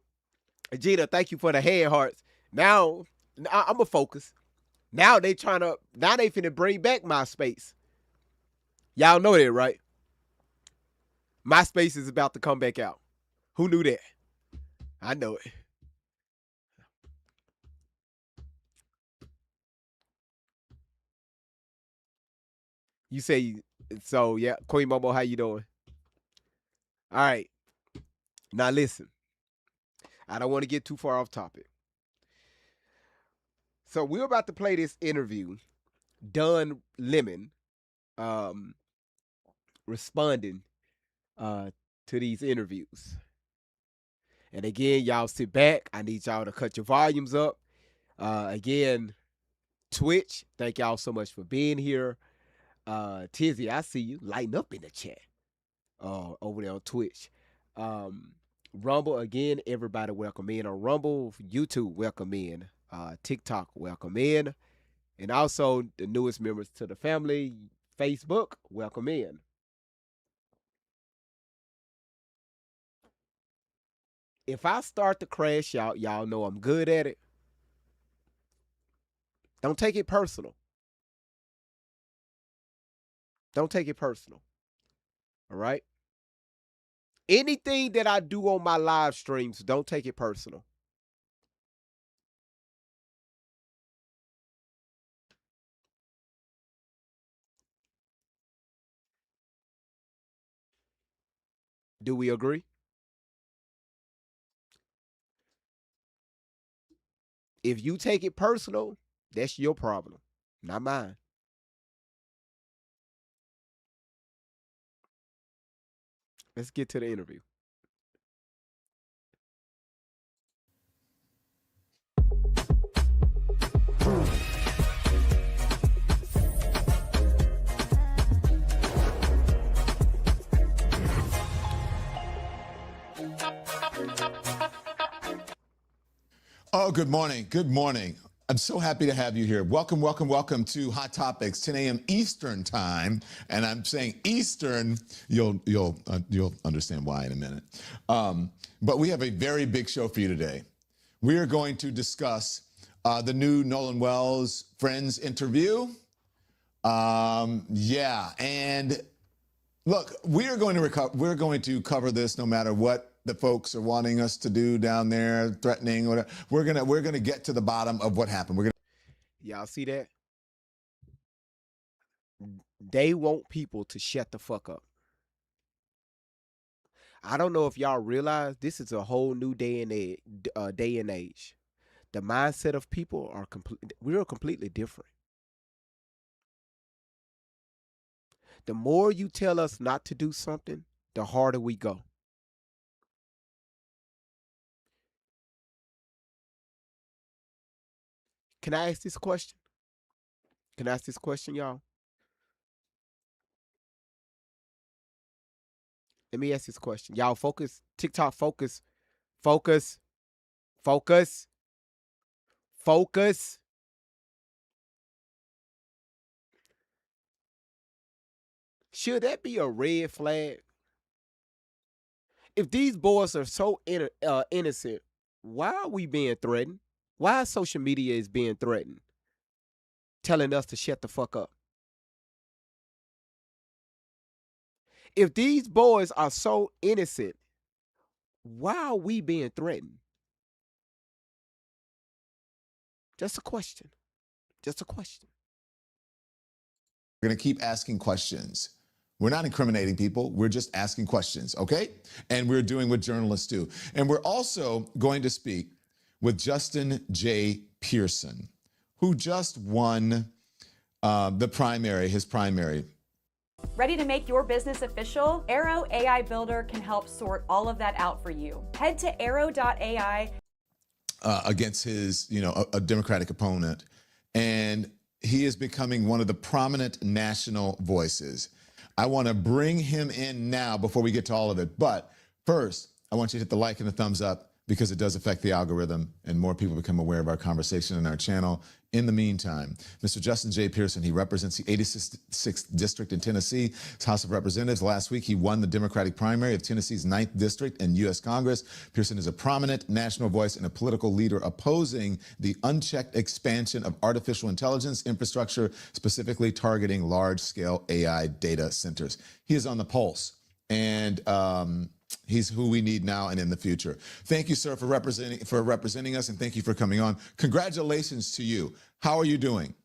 Gina, thank you for the hand hearts. Now, I'm a focus. Now they finna bring back MySpace. Y'all know that, right? MySpace is about to come back out. Who knew that? I know it. You say so, yeah. Queen Momo, how you doing? All right. Now listen. I don't want to get too far off topic. So we're about to play this interview. Don Lemon responding to these interviews. And again, y'all sit back. I need y'all to cut your volumes up. Again, Twitch, thank y'all so much for being here. Tizzy, I see you lighting up in the chat over there on Twitch. Rumble, again, everybody welcome in on Rumble. YouTube, welcome in. TikTok, welcome in. And also the newest members to the family, Facebook, welcome in. If I start to crash, y'all know I'm good at it. Don't take it personal. Don't take it personal. All right? Anything that I do on my live streams, don't take it personal. Do we agree? If you take it personal, that's your problem, not mine. Let's get to the interview. Oh, good morning. Good morning. I'm so happy to have you here. Welcome, welcome, welcome to Hot Topics, 10 a.m. Eastern time. And I'm saying Eastern, you'll understand why in a minute. But we have a very big show for you today. We are going to discuss the new Nolan Wells Friends interview. Yeah, and look, we're going to cover this no matter what the folks are wanting us to do down there, threatening, whatever. We're gonna get to the bottom of what happened. Y'all see that? They want people to shut the fuck up. I don't know if y'all realize this is a whole new day and age. The mindset of people are we're completely different. The more you tell us not to do something, the harder we go. Can I ask this question? Can I ask this question, y'all? Let me ask this question. Y'all focus. TikTok focus. Focus. Focus. Focus. Should that be a red flag? If these boys are so innocent, why are we being threatened? Why social media is being threatened? Telling us to shut the fuck up. If these boys are so innocent, why are we being threatened? Just a question. Just a question. We're gonna keep asking questions. We're not incriminating people. We're just asking questions, okay? And we're doing what journalists do. And we're also going to speak with Justin J. Pearson, who just won his primary. Ready to make your business official? Arrow AI Builder can help sort all of that out for you. Head to arrow.ai. Against his, a Democratic opponent. And he is becoming one of the prominent national voices. I want to bring him in now before we get to all of it. But first, I want you to hit the like and the thumbs up because it does affect the algorithm and more people become aware of our conversation in our channel. In the meantime, Mr. Justin J. Pearson, he represents the 86th District in Tennessee, House of Representatives. Last week, he won the Democratic primary of Tennessee's 9th District in U.S. Congress. Pearson is a prominent national voice and a political leader opposing the unchecked expansion of artificial intelligence infrastructure, specifically targeting large-scale AI data centers. He is on the pulse, and he's who we need now and in the future. Thank you, sir, for representing us, and thank you for coming on. Congratulations to you. How are you doing?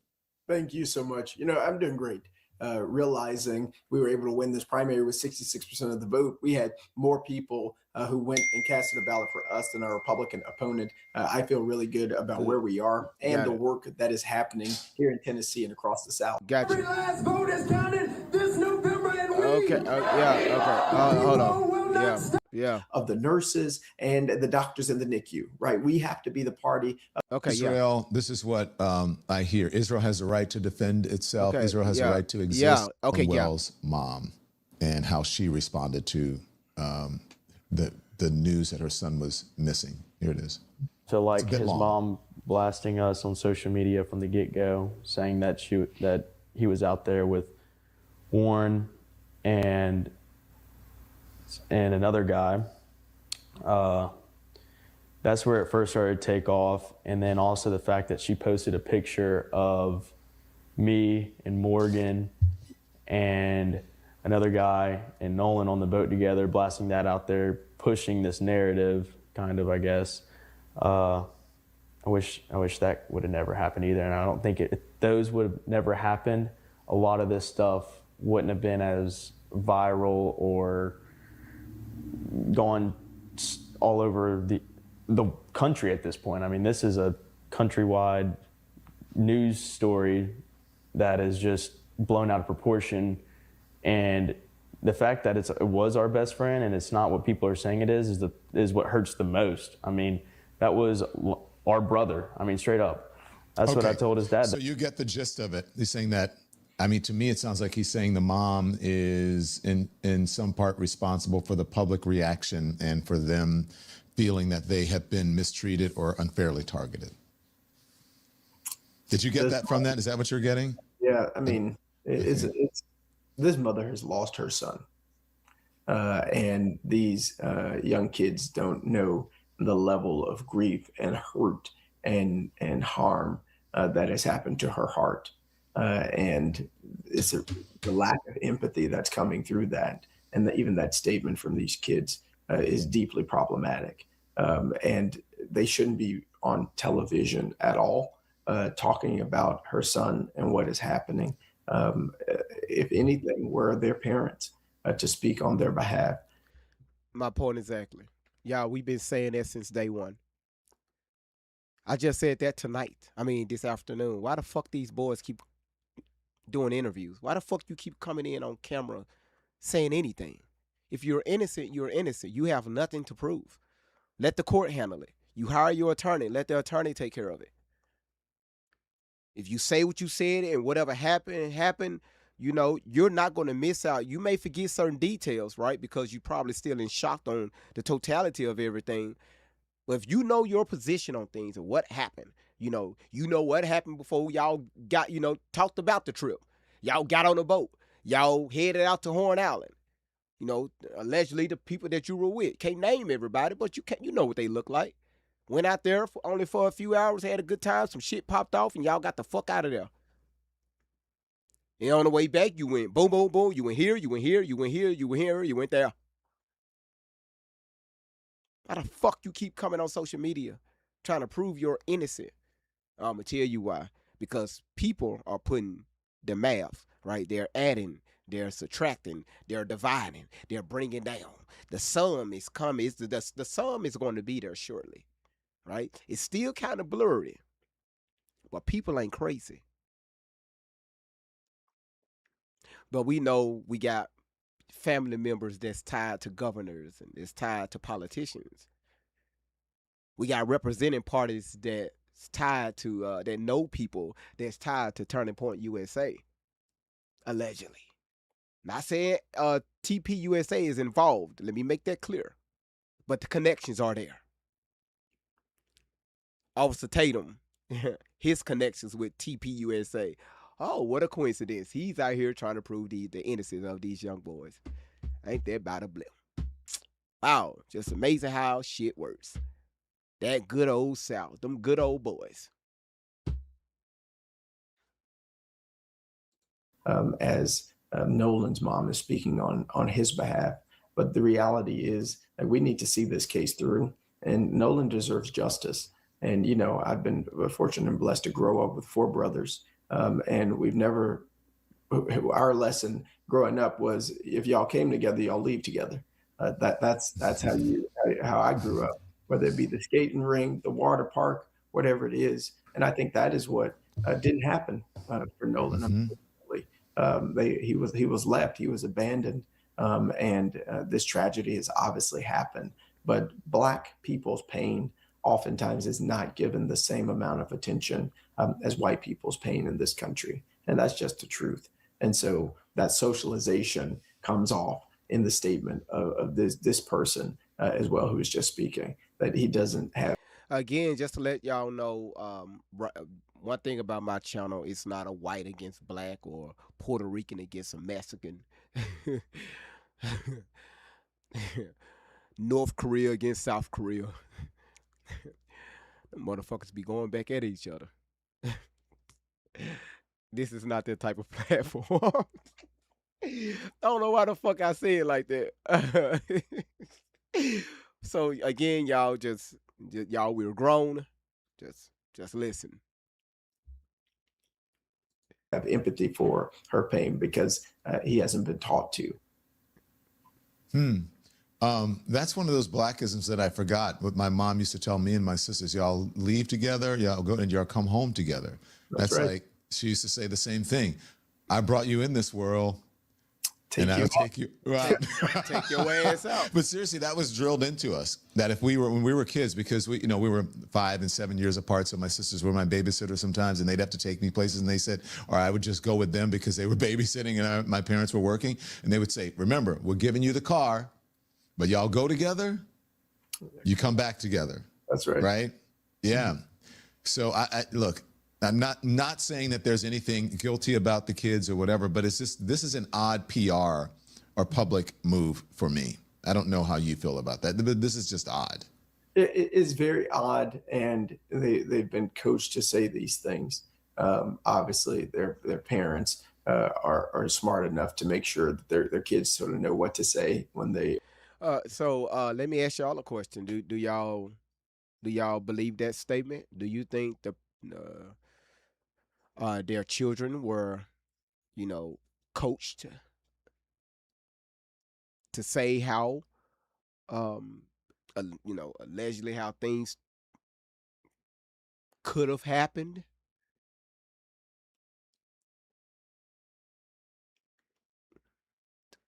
Thank you so much. I'm doing great. Realizing we were able to win this primary with 66% of the vote, we had more people who went and casted a ballot for us than our Republican opponent. I feel really good about where we are and the work that is happening here in Tennessee and across the South. Gotcha. Every last vote is counted this November, and we Okay. Hold on. Yeah. Of the nurses and the doctors in the NICU, right? We have to be the party. Okay. Israel, this is what I hear. Israel has the right to defend itself. Okay, Israel has the right to exist. Yeah. Okay. Wells' mom and how she responded to the news that her son was missing. Here it is. So like It's a bit his long. mom blasting us on social media from the get-go, saying that he was out there with Warren and another guy. That's where it first started to take off. And then also the fact that she posted a picture of me and Morgan and another guy and Nolan on the boat together, blasting that out there, pushing this narrative, kind of, I guess. I wish that would have never happened either. And I don't think if those would have never happened, a lot of this stuff wouldn't have been as viral or gone all over the country at this point. I mean, this is a countrywide news story that is just blown out of proportion, and the fact that it was our best friend and it's not what people are saying it is what hurts the most. I mean, that was our brother. I mean, straight up. That's what I told his dad. So you get the gist of it. He's saying that, I mean, to me, it sounds like he's saying the mom is in some part responsible for the public reaction and for them feeling that they have been mistreated or unfairly targeted. Did you get that from that? Is that what you're getting? Yeah, I mean, it's this mother has lost her son, and these young kids don't know the level of grief and hurt and harm that has happened to her heart, and it's the lack of empathy that's coming through that, and even that statement from these kids is deeply problematic, and they shouldn't be on television at all talking about her son and what is happening. If anything, where are their parents to speak on their behalf? My point exactly. Y'all, we've been saying that since day one. I just said that tonight. I mean, this afternoon. Why the fuck these boys keep doing interviews? Why the fuck you keep coming in on camera saying anything? If you're innocent, you're innocent. You have nothing to prove. Let the court handle it. You hire your attorney. Let the attorney take care of it. If you say what you said and whatever happened, you know, you're not going to miss out. You may forget certain details, right? Because you're probably still in shock on the totality of everything. But if you know your position on things and what happened, you know what happened before y'all got, talked about the trip. Y'all got on a boat. Y'all headed out to Horn Island. You know, allegedly the people that you were with. Can't name everybody, but you know what they look like. Went out there only for a few hours, had a good time, some shit popped off, and y'all got the fuck out of there. And on the way back, you went boom, boom, boom. You went here, you went here, you went here, you went here, you went there. Why the fuck you keep coming on social media trying to prove you're innocent? I'm going to tell you why. Because people are putting the math, right? They're adding, they're subtracting, they're dividing, they're bringing down. The sum is coming. The sum is going to be there shortly, right? It's still kind of blurry, but people ain't crazy. But we know we got family members that's tied to governors and it's tied to politicians. We got representing parties that's tied to that know people that's tied to Turning Point USA, allegedly. Not saying TPUSA is involved. Let me make that clear. But the connections are there. Officer Tatum, his connections with TPUSA. Oh, what a coincidence. He's out here trying to prove the innocence of these young boys. Ain't that about a blip? Wow, just amazing how shit works. That good old South, them good old boys. As Nolan's mom is speaking on his behalf. But the reality is that we need to see this case through, and Nolan deserves justice. And, I've been fortunate and blessed to grow up with four brothers. And we've never, our lesson growing up was if y'all came together, y'all leave together. That's how I grew up, whether it be the skating rink, the water park, whatever it is. And I think that is what didn't happen for Nolan. Unfortunately, he was left, he was abandoned, and this tragedy has obviously happened. But Black people's pain oftentimes is not given the same amount of attention as white people's pain in this country, and that's just the truth. And so that socialization comes off in the statement of this person as well, who is just speaking, that he doesn't have. Again, just to let y'all know, one thing about my channel, it's not a white against black or Puerto Rican against a Mexican. North Korea against South Korea. Motherfuckers be going back at each other. This is not that type of platform. I don't know why the fuck I say it like that. So again, y'all y'all, we're grown. Just listen. Have empathy for her pain because he hasn't been taught to. That's one of those blackisms that I forgot. What my mom used to tell me and my sisters: y'all leave together, y'all go, and y'all come home together. That's right. Like she used to say the same thing. I brought you in this world, and I'll take you right. Take your ass out. But seriously, that was drilled into us. That if when we were kids, because we were 5 and 7 years apart, so my sisters were my babysitter sometimes, and they'd have to take me places, and they said, or I would just go with them because they were babysitting and my parents were working, and they would say, "Remember, we're giving you the car, but y'all go together, you come back together." That's right. Right? Yeah. So I look. I'm not saying that there's anything guilty about the kids or whatever, but it's just this is an odd PR or public move for me. I don't know how you feel about that, but this is just odd. It is very odd, and they've been coached to say these things. Obviously, their parents are smart enough to make sure that their kids sort of know what to say when they. So let me ask y'all a question. Do y'all believe that statement? Do you think their children were, coached to say how, allegedly how things could have happened?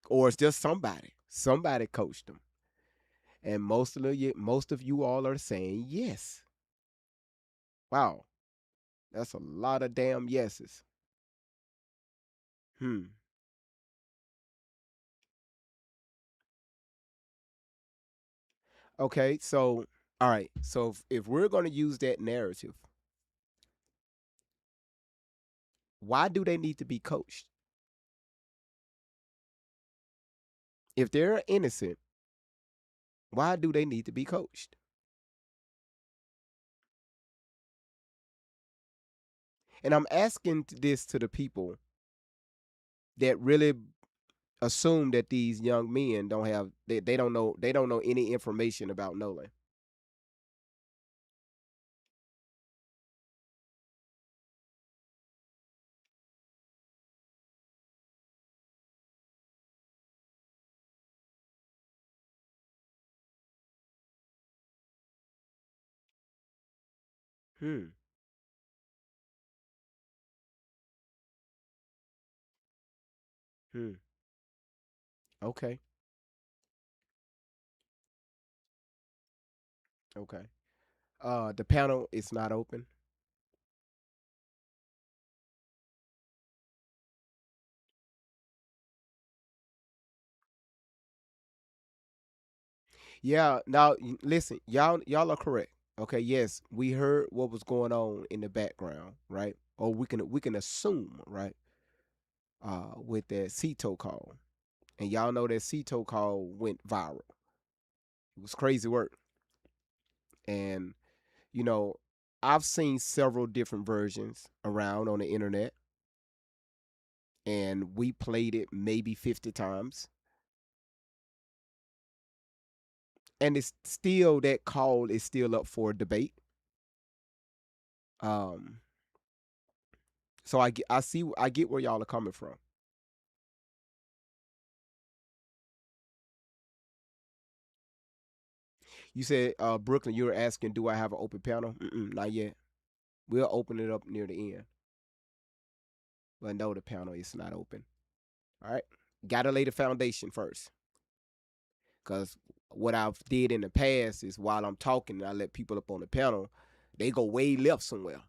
Or it's just somebody coached them, and most of you all are saying yes. Wow, that's a lot of damn yeses. Hmm. Okay, so all right, so if we're going to use that narrative, why do they need to be coached? If they're innocent, why do they need to be coached? And I'm asking this to the people that really assume that these young men don't have they don't know any information about Nolan. Hmm. Hmm. Okay. Okay. The panel is not open. Yeah. Now, listen, y'all are correct. Okay. Yes, we heard what was going on in the background, right? Or we can assume, right? With that Ceto call, and y'all know that Ceto call went viral. It was crazy work, and you know, I've seen several different versions around on the internet, and we played it maybe 50 times, and it's still that call is still up for debate. Um, so I get where y'all are coming from. You said, Brooklyn, you were asking, do I have an open panel? Not yet. We'll open it up near the end. But no, the panel is not open. All right. Gotta lay the foundation first. Because what I've did in the past is while I'm talking, I let people up on the panel, they go way left somewhere.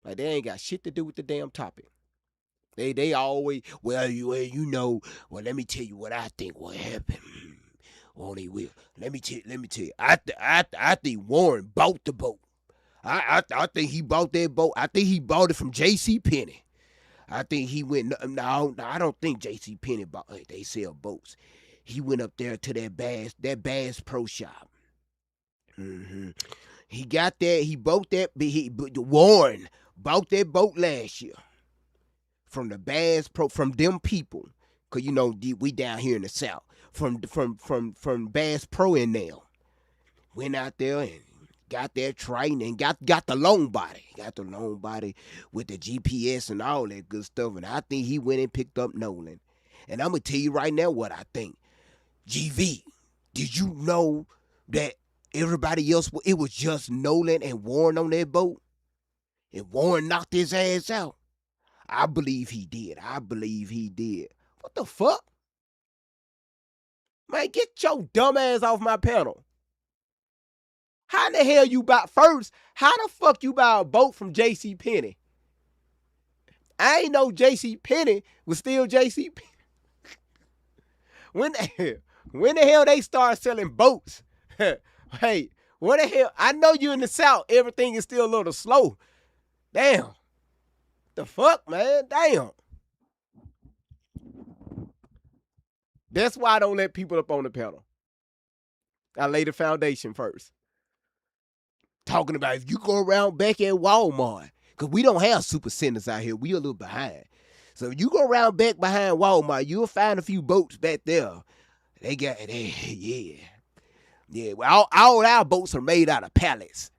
Like they ain't got shit to do with the damn topic. They always, well, let me tell you what I think what happened. Only will. Let me tell you. I think Warren bought the boat. I think he bought that boat. I think he bought it from J.C. Penney. I think he went. No, I don't think J.C. Penney bought. They sell boats. He went up there to that Bass Pro Shop. hmm He got that. He bought that. Warren bought that boat last year from the Bass Pro from them people. Cause we down here in the South from Bass Pro in there. Went out there and got that train and got the long body. Got the long body with the GPS and all that good stuff. And I think he went and picked up Nolan. And I'm gonna tell you right now what I think. GV, did you know that everybody else, it was just Nolan and Warren on that boat? And Warren knocked his ass out. I believe he did. I believe he did. What the fuck? Man, get your dumb ass off my panel. How in the hell you buy, first, how the fuck you buy a boat from J.C. Penney? I ain't know J.C. Penney was still J.C. Penney. When the hell they start selling boats? Hey, what the hell? I know you in the South, everything is still a little slow. Damn. The fuck, man? Damn. That's why I don't let people up on the panel. I lay the foundation first. Talking about if you go around back at Walmart, because we don't have super centers out here. We a little behind. So if you go around back behind Walmart, you'll find a few boats back there. Yeah. Well, all our boats are made out of pallets.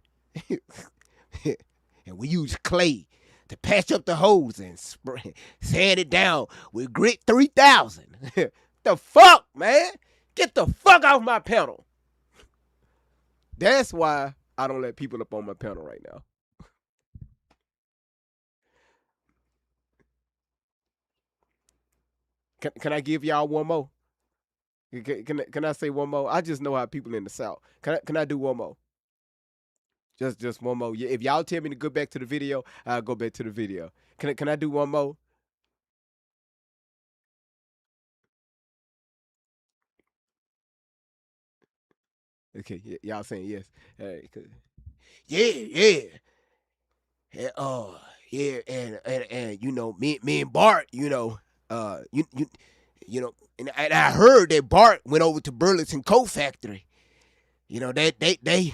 And we use clay to patch up the holes and sand it down with Grit 3000. The fuck, man? Get the fuck off my panel. That's why I don't let people up on my panel right now. Can I give y'all one more? Can I say one more? I just know how people in the South. Can I do one more? Just one more. If y'all tell me to go back to the video, I'll go back to the video. Can I do one more? Okay, y'all saying yes. Hey, yeah. And you know, me and Bart, you know, you know, and I heard that Bart went over to Burlington Coat Factory. You know, they put a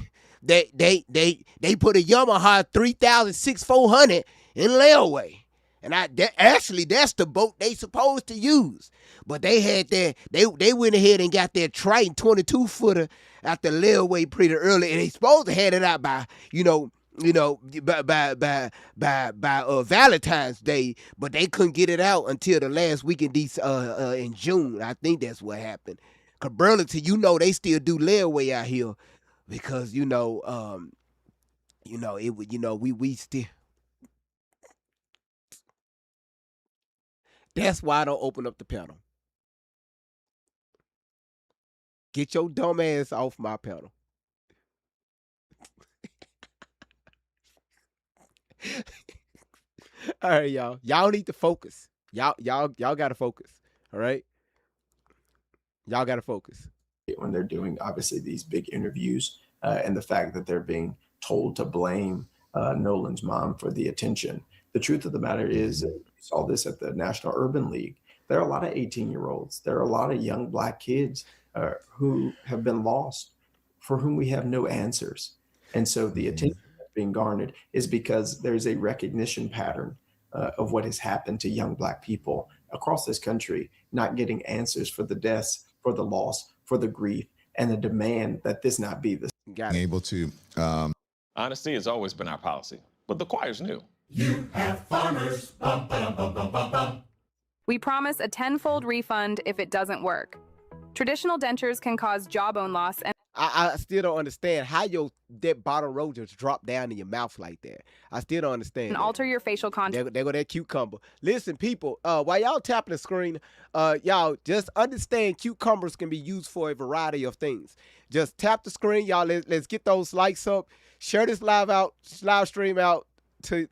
Yamaha 3000-6400 in layaway. And that's the boat they supposed to use. But they had they went ahead and got their Triton 22-footer out the layaway pretty early, and they supposed to have it out by, by Valentine's Day, but they couldn't get it out until the last week in June. I think that's what happened. Cause Burlington, they still do layaway out here, because we still. That's why I don't open up the panel. Get your dumb ass off my panel. All right, y'all. Y'all need to focus. Y'all gotta focus. All right? Y'all gotta focus. When they're doing, obviously, these big interviews, and the fact that they're being told to blame Nolan's mom for the attention. The truth of the matter is, we saw this at the National Urban League. There are a lot of 18-year-olds. There are a lot of young Black kids who have been lost, for whom we have no answers. And so the attention that's being garnered is because there's a recognition pattern of what has happened to young Black people across this country, not getting answers for the deaths, for the loss, for the grief, and the demand that this not be the able to. Honesty has always been our policy, but the choir's new. You have farmers. Bum, ba-dum, bum, bum, bum, bum. We promise a 10-fold refund if it doesn't work. Traditional dentures can cause jawbone loss and I still don't understand how that bottle roll just drop down in your mouth like that. I still don't understand. alter your facial contour. There go that cucumber. Listen, people, while y'all tapping the screen, y'all just understand cucumbers can be used for a variety of things. Just tap the screen, y'all. Let's get those likes up. Share this live stream out to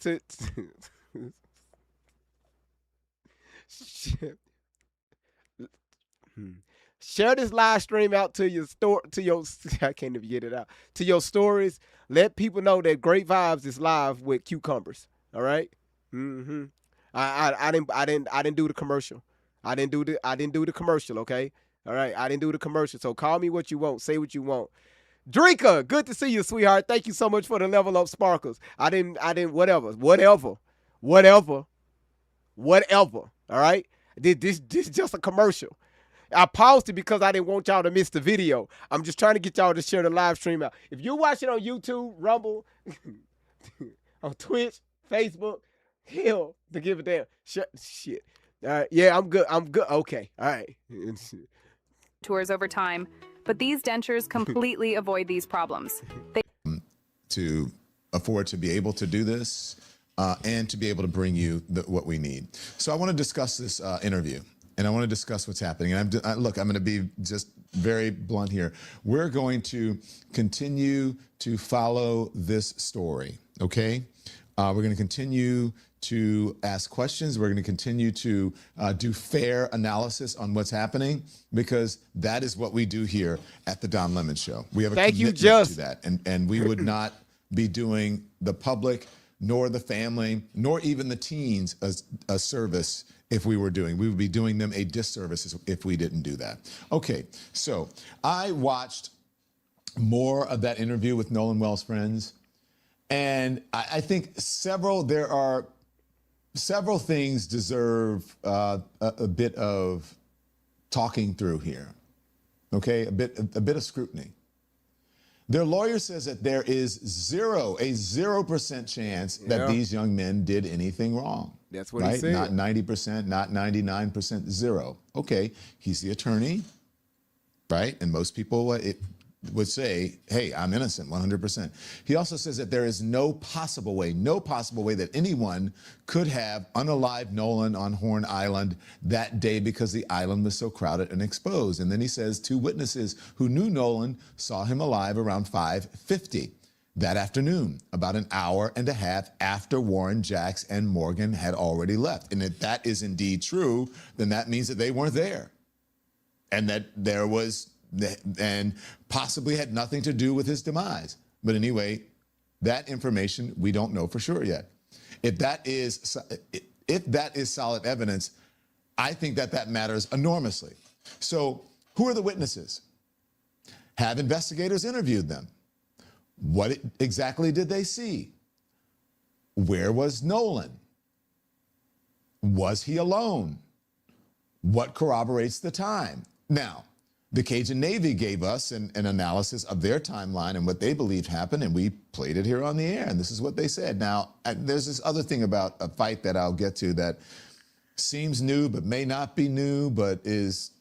Share this live stream out to your I can't even get it out, to your stories. Let people know that Great Vibes is live with cucumbers. All right. I didn't do the commercial. I didn't do the commercial. Okay. All right. I didn't do the commercial. So call me what you want. Say what you want. Drinker, good to see you, sweetheart. Thank you so much for the level up sparkles. I didn't whatever. All right. This is just a commercial. I paused it because I didn't want y'all to miss the video. I'm just trying to get y'all to share the live stream out. If you're watching on YouTube, Rumble, on Twitch, Facebook, hell, to give a damn. Shit. All right. Yeah, I'm good. Okay. All right. tours over time, but these dentures completely avoid these problems. They to afford to be able to do this and to be able to bring you what we need. So I want to discuss this interview, and I want to discuss what's happening. And look, I'm going to be just very blunt here. We're going to continue to follow this story, okay? We're going to continue to ask questions. We're going to continue to do fair analysis on what's happening, because that is what we do here at the Don Lemon Show. We have a commitment to that, and we would not be doing the public, nor the family, nor even the teens a service if we were doing. We would be doing them a disservice if we didn't do that. Okay, so I watched more of that interview with Nolan Wells' friends, and I think there are several things deserve a bit of talking through here. Okay, a bit of scrutiny. Their lawyer says that there is a 0% chance that these young men did anything wrong. That's what he said. Not 90%, not 99%, zero. Okay, he's the attorney, right? And most people would say, hey, I'm innocent, 100%. He also says that there is no possible way that anyone could have unalived Nolan on Horn Island that day because the island was so crowded and exposed. And then he says 2 witnesses who knew Nolan saw him alive around 5:50 that afternoon, about an hour and a half after Warren, Jax, and Morgan had already left. And if that is indeed true, then that means that they weren't there, and that there was, and possibly had nothing to do with his demise. But anyway, that information we don't know for sure yet. If that is solid evidence, I think that matters enormously. So who are the witnesses? Have investigators interviewed them? What exactly did they see? Where was Nolan? Was he alone? What corroborates the time? Now, the Cajun Navy gave us an analysis of their timeline and what they believed happened, and we played it here on the air, and this is what they said. Now, there's this other thing about a fight that I'll get to that seems new but may not be new, but is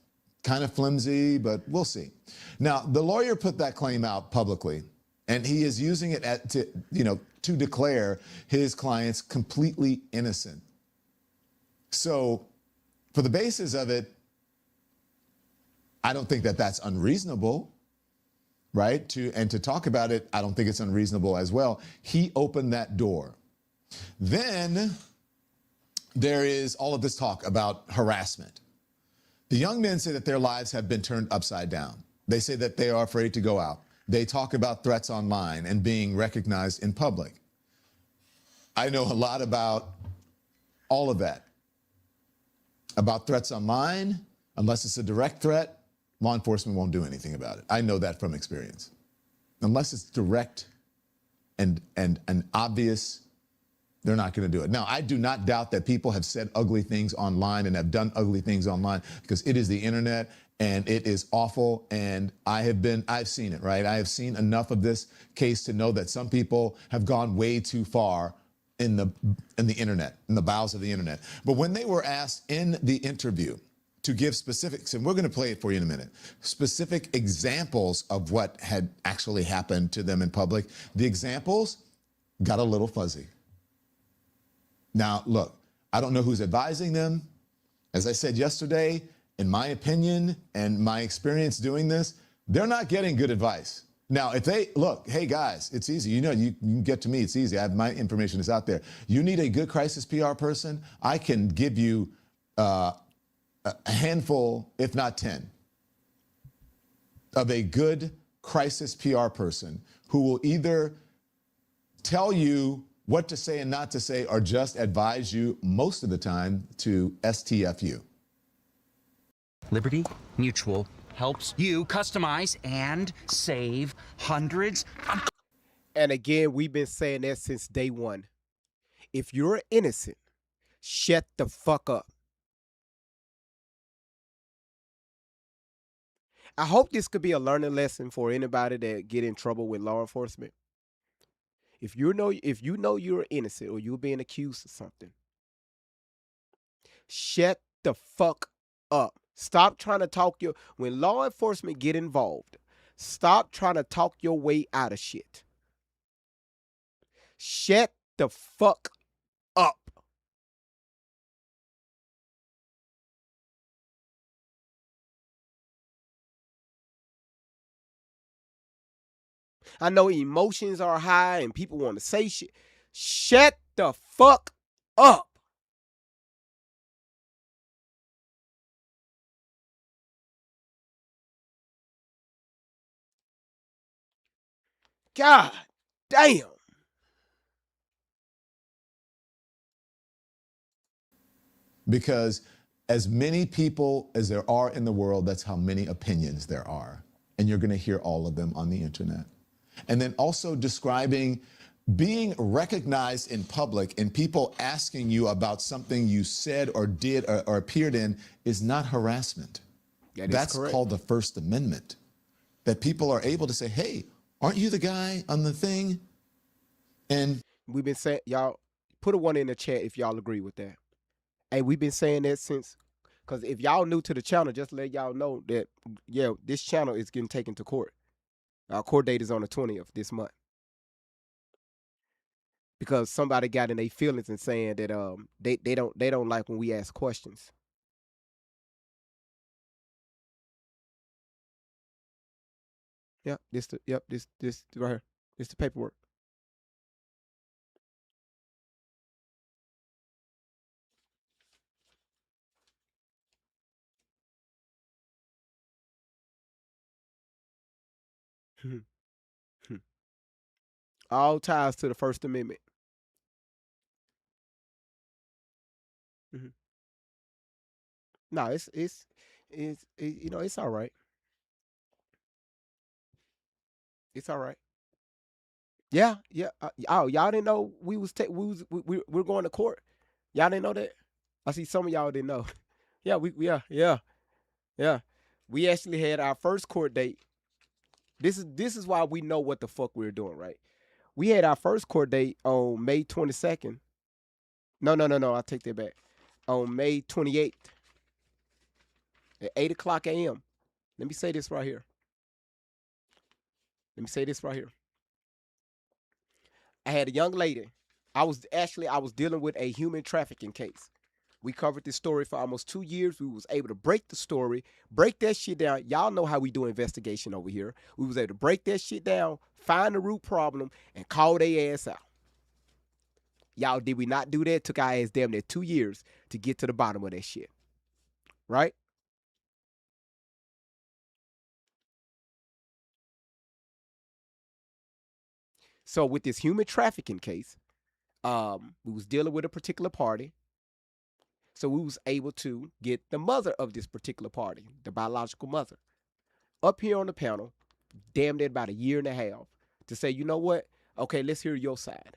kind of flimsy, but we'll see. Now, the lawyer put that claim out publicly, and he is using it to declare his clients completely innocent. So, for the basis of it, I don't think that that's unreasonable, right? To talk about it, I don't think it's unreasonable as well. He opened that door. Then there is all of this talk about harassment. The young men say that their lives have been turned upside down. They say that they are afraid to go out. They talk about threats online and being recognized in public. I know a lot about all of that. About threats online, unless it's a direct threat, law enforcement won't do anything about it. I know that from experience. Unless it's direct and obvious, they're not going to do it. Now, I do not doubt that people have said ugly things online and have done ugly things online, because it is the internet and it is awful. And I've seen it, right? I have seen enough of this case to know that some people have gone way too far in the internet, in the bowels of the internet. But when they were asked in the interview to give specifics, and we're going to play it for you in a minute, specific examples of what had actually happened to them in public, the examples got a little fuzzy. Now, look, I don't know who's advising them. As I said yesterday, in my opinion and my experience doing this, they're not getting good advice. Now, if they, look, hey guys, it's easy. You can get to me, it's easy. My information is out there. You need a good crisis PR person, I can give you a handful, if not 10, of a good crisis PR person who will either tell you what to say and not to say, or just advise you most of the time to STFU. Liberty Mutual helps you customize and save hundreds. And again, we've been saying that since day one. If you're innocent, shut the fuck up. I hope this could be a learning lesson for anybody that get in trouble with law enforcement. If you know you're innocent or you're being accused of something, shut the fuck up. Stop trying to talk when law enforcement get involved, stop trying to talk your way out of shit. Shut the fuck up. I know emotions are high and people want to say shit. Shut the fuck up. God damn. Because as many people as there are in the world, that's how many opinions there are. And you're going to hear all of them on the internet. And then also describing being recognized in public and people asking you about something you said or did or appeared in is not harassment. That's correct. called the First Amendment. That people are able to say, hey, aren't you the guy on the thing? And we've been saying, y'all, put a one in the chat if y'all agree with that. Hey, we've been saying that since, because if y'all new to the channel, just let y'all know that, yeah, this channel is getting taken to court. Our court date is on the 20th this month. Because somebody got in their feelings and saying that they don't like when we ask questions. Yep, this right here. This the paperwork. All ties to the First Amendment. Mm-hmm. No, it's you know, it's all right. It's all right. Yeah, yeah. Oh, y'all didn't know we're going to court. Y'all didn't know that. I see some of y'all didn't know. Yeah, yeah. We actually had our first court date. This is why we know what the fuck we're doing, right? We had our first court date on May 22nd. No. I take that back. On May 28th at 8:00 a.m. Let me say this right here. I had a young lady. I was dealing with a human trafficking case. We covered this story for almost 2 years. We was able to break the story, break that shit down. Y'all know how we do investigation over here. We was able to break that shit down, find the root problem, and call their ass out. Y'all, did we not do that? Took our ass damn near 2 years to get to the bottom of that shit. Right? So with this human trafficking case, we was dealing with a particular party. So we was able to get the mother of this particular party, the biological mother, up here on the panel, damn near about a year and a half, to say, you know what? Okay, let's hear your side.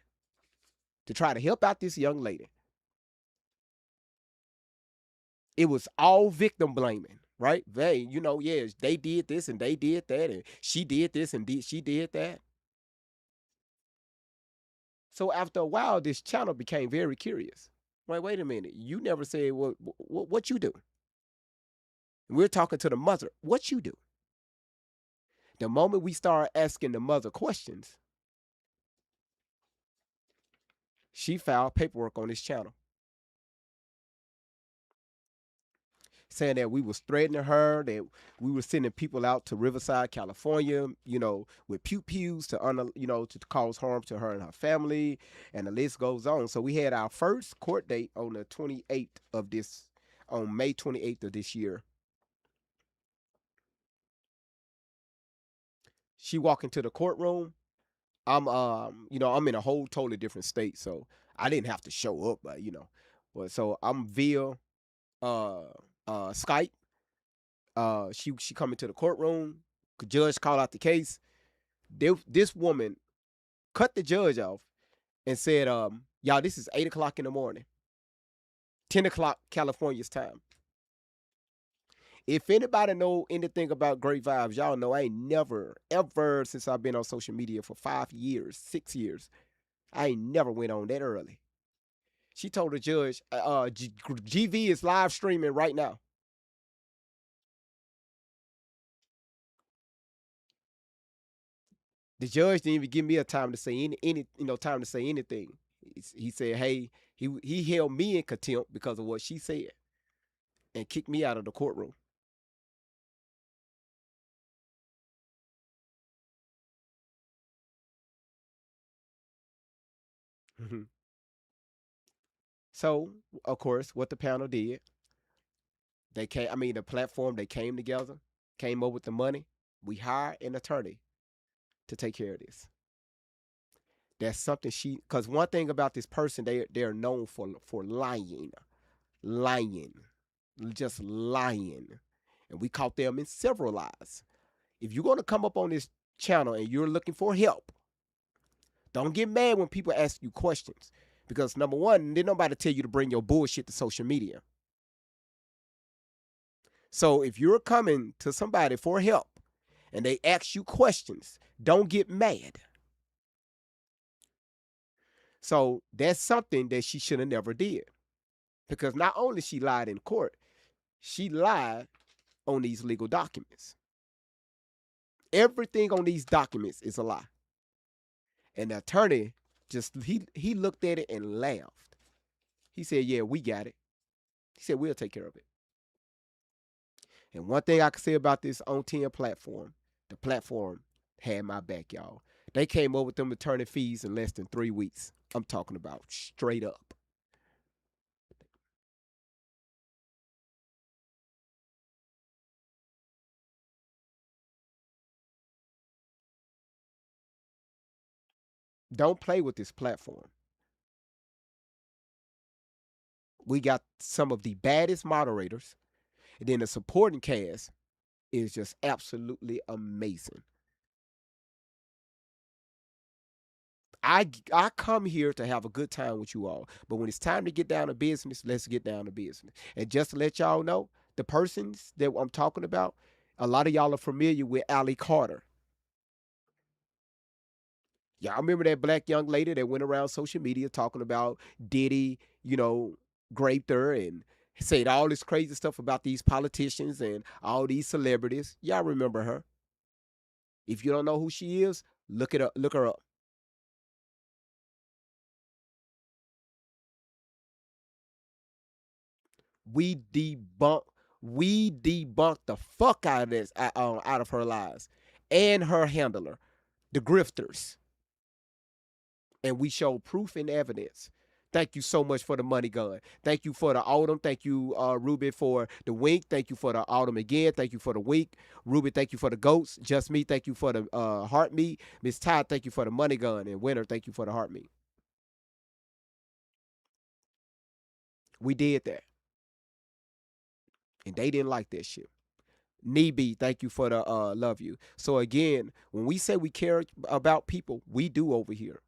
To try to help out this young lady. It was all victim blaming, right? They, you know, yeah, they did this and they did that, and she did this and she did that. So after a while, this channel became very curious. Wait a minute. You never said what you do. We're talking to the mother. What you do? The moment we start asking the mother questions, she filed paperwork on this channel saying that we was threatening her, that we were sending people out to Riverside, California, you know, with pew-pews to, you know, to cause harm to her and her family, and the list goes on. So we had our first court date on the 28th of this, on May 28th of this year. She walked into the courtroom. I'm you know, I'm in a whole totally different state, so I didn't have to show up, but you know. But so I'm via Skype. She come into the courtroom. The judge called out the case. This woman cut the judge off and said, y'all, this is 8:00 in the morning. 10:00 California's time. If anybody know anything about Great Vibes, y'all know I ain't never, ever since I've been on social media for 5 years, 6 years, I ain't never went on that early. She told the judge, GV is live streaming right now. The judge didn't even give me a time to say time to say anything. He said, hey, he held me in contempt because of what she said and kicked me out of the courtroom. So, of course, what the panel did, the platform, they came together, came up with the money. We hired an attorney to take care of this. That's something because one thing about this person, they're known for lying, just lying. And we caught them in several lies. If you're going to come up on this channel and you're looking for help, don't get mad when people ask you questions. Because number one, didn't nobody tell you to bring your bullshit to social media. So if you're coming to somebody for help and they ask you questions, don't get mad. So that's something that she should have never did. Because not only she lied in court, she lied on these legal documents. Everything on these documents is a lie. And the attorney he looked at it and laughed. He said, yeah, we got it. He said, we'll take care of it. And one thing I can say about this On 10 platform, the platform had my back, y'all. They came up with them attorney fees in less than 3 weeks. I'm talking about straight up. Don't play with this platform. We got some of the baddest moderators, and then the supporting cast is just absolutely amazing. I come here to have a good time with you all, but when it's time to get down to business, let's get down to business. And just to let y'all know, the persons that I'm talking about, a lot of y'all are familiar with Allie Carter. Y'all remember that black young lady that went around social media talking about Diddy, raped her and said all this crazy stuff about these politicians and all these celebrities. Y'all remember her. If you don't know who she is, look her up. We debunked the fuck out of this, out of her lies and her handler, the grifters. And we showed proof and evidence. Thank you so much for the money gun. Thank you for the Autumn. Thank you, Ruby, for the wink. Thank you for the Autumn again. Thank you for the wink. Ruby, thank you for the goats. Just Me, thank you for the heart meat. Miss Todd, thank you for the money gun. And Winter, thank you for the heart meat. We did that. And they didn't like that shit. Neeby, thank you for the love you. So again, when we say we care about people, we do over here.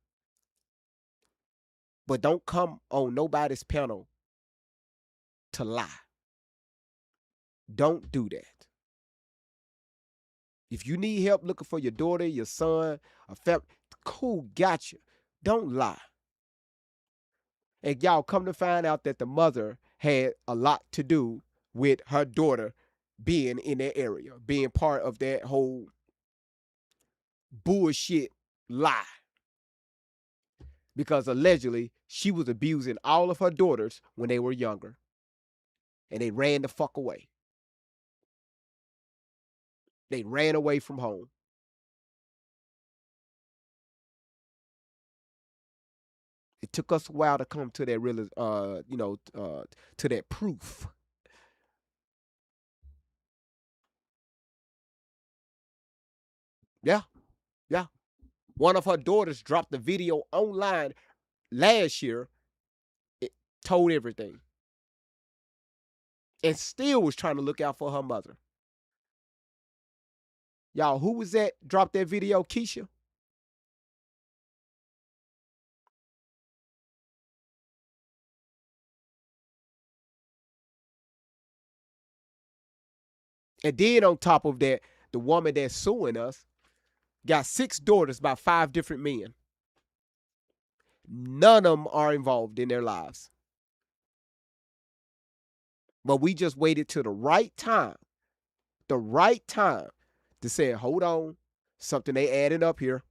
But don't come on nobody's panel to lie. Don't do that. If you need help looking for your daughter, your son, a family, cool, gotcha. Don't lie. And y'all come to find out that the mother had a lot to do with her daughter being in that area, being part of that whole bullshit lie. Because allegedly, she was abusing all of her daughters when they were younger. And they ran the fuck away. They ran away from home. It took us a while to come to that to that proof. Yeah. One of her daughters dropped the video online last year. It told everything. And still was trying to look out for her mother. Y'all, who was that dropped that video? Keisha? And then on top of that, the woman that's suing us got 6 daughters by 5 different men. None of them are involved in their lives. But we just waited till the right time to say, hold on, something they added up here.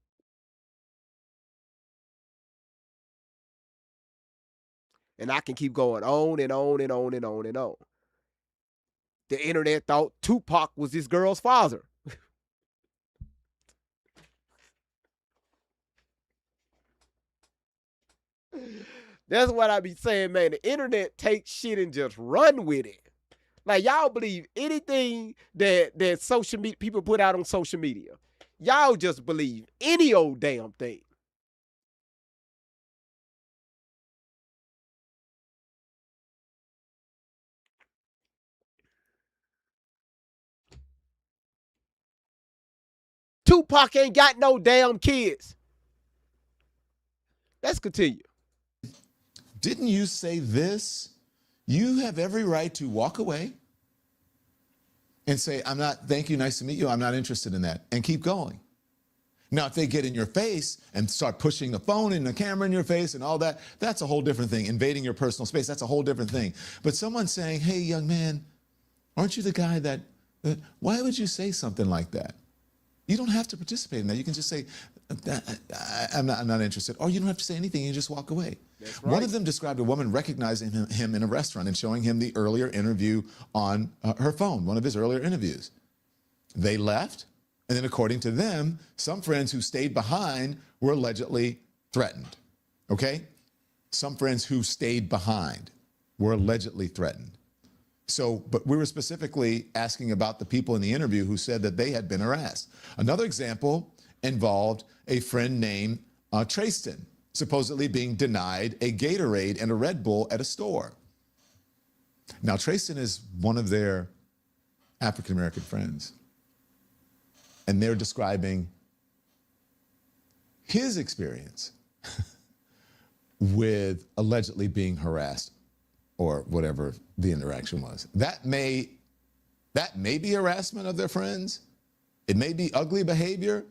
And I can keep going on and on and on and on and on. The internet thought Tupac was this girl's father. That's what I be saying, man. The internet takes shit and just run with it. Like, y'all believe anything that social media people put out on social media. Y'all just believe any old damn thing. Tupac ain't got no damn kids. Let's continue. Didn't you say this? You have every right to walk away and say, I'm not, thank you, nice to meet you, I'm not interested in that, and keep going. Now, if they get in your face and start pushing the phone and the camera in your face and all that, that's a whole different thing. Invading your personal space, that's a whole different thing. But someone saying, hey, young man, aren't you the guy that, why would you say something like that? You don't have to participate in that. You can just say, I'm not interested. Or you don't have to say anything, you just walk away. That's right. One of them described a woman recognizing him in a restaurant and showing him the earlier interview on her phone, one of his earlier interviews. They left, and then according to them, some friends who stayed behind were allegedly threatened, okay? Some friends who stayed behind were allegedly threatened. So, but we were specifically asking about the people in the interview who said that they had been harassed. Another example involved a friend named Trayston, supposedly being denied a Gatorade and a Red Bull at a store. Now, Trayston is one of their African-American friends, and they're describing his experience with allegedly being harassed or whatever the interaction was. That may be harassment of their friends. It may be ugly behavior,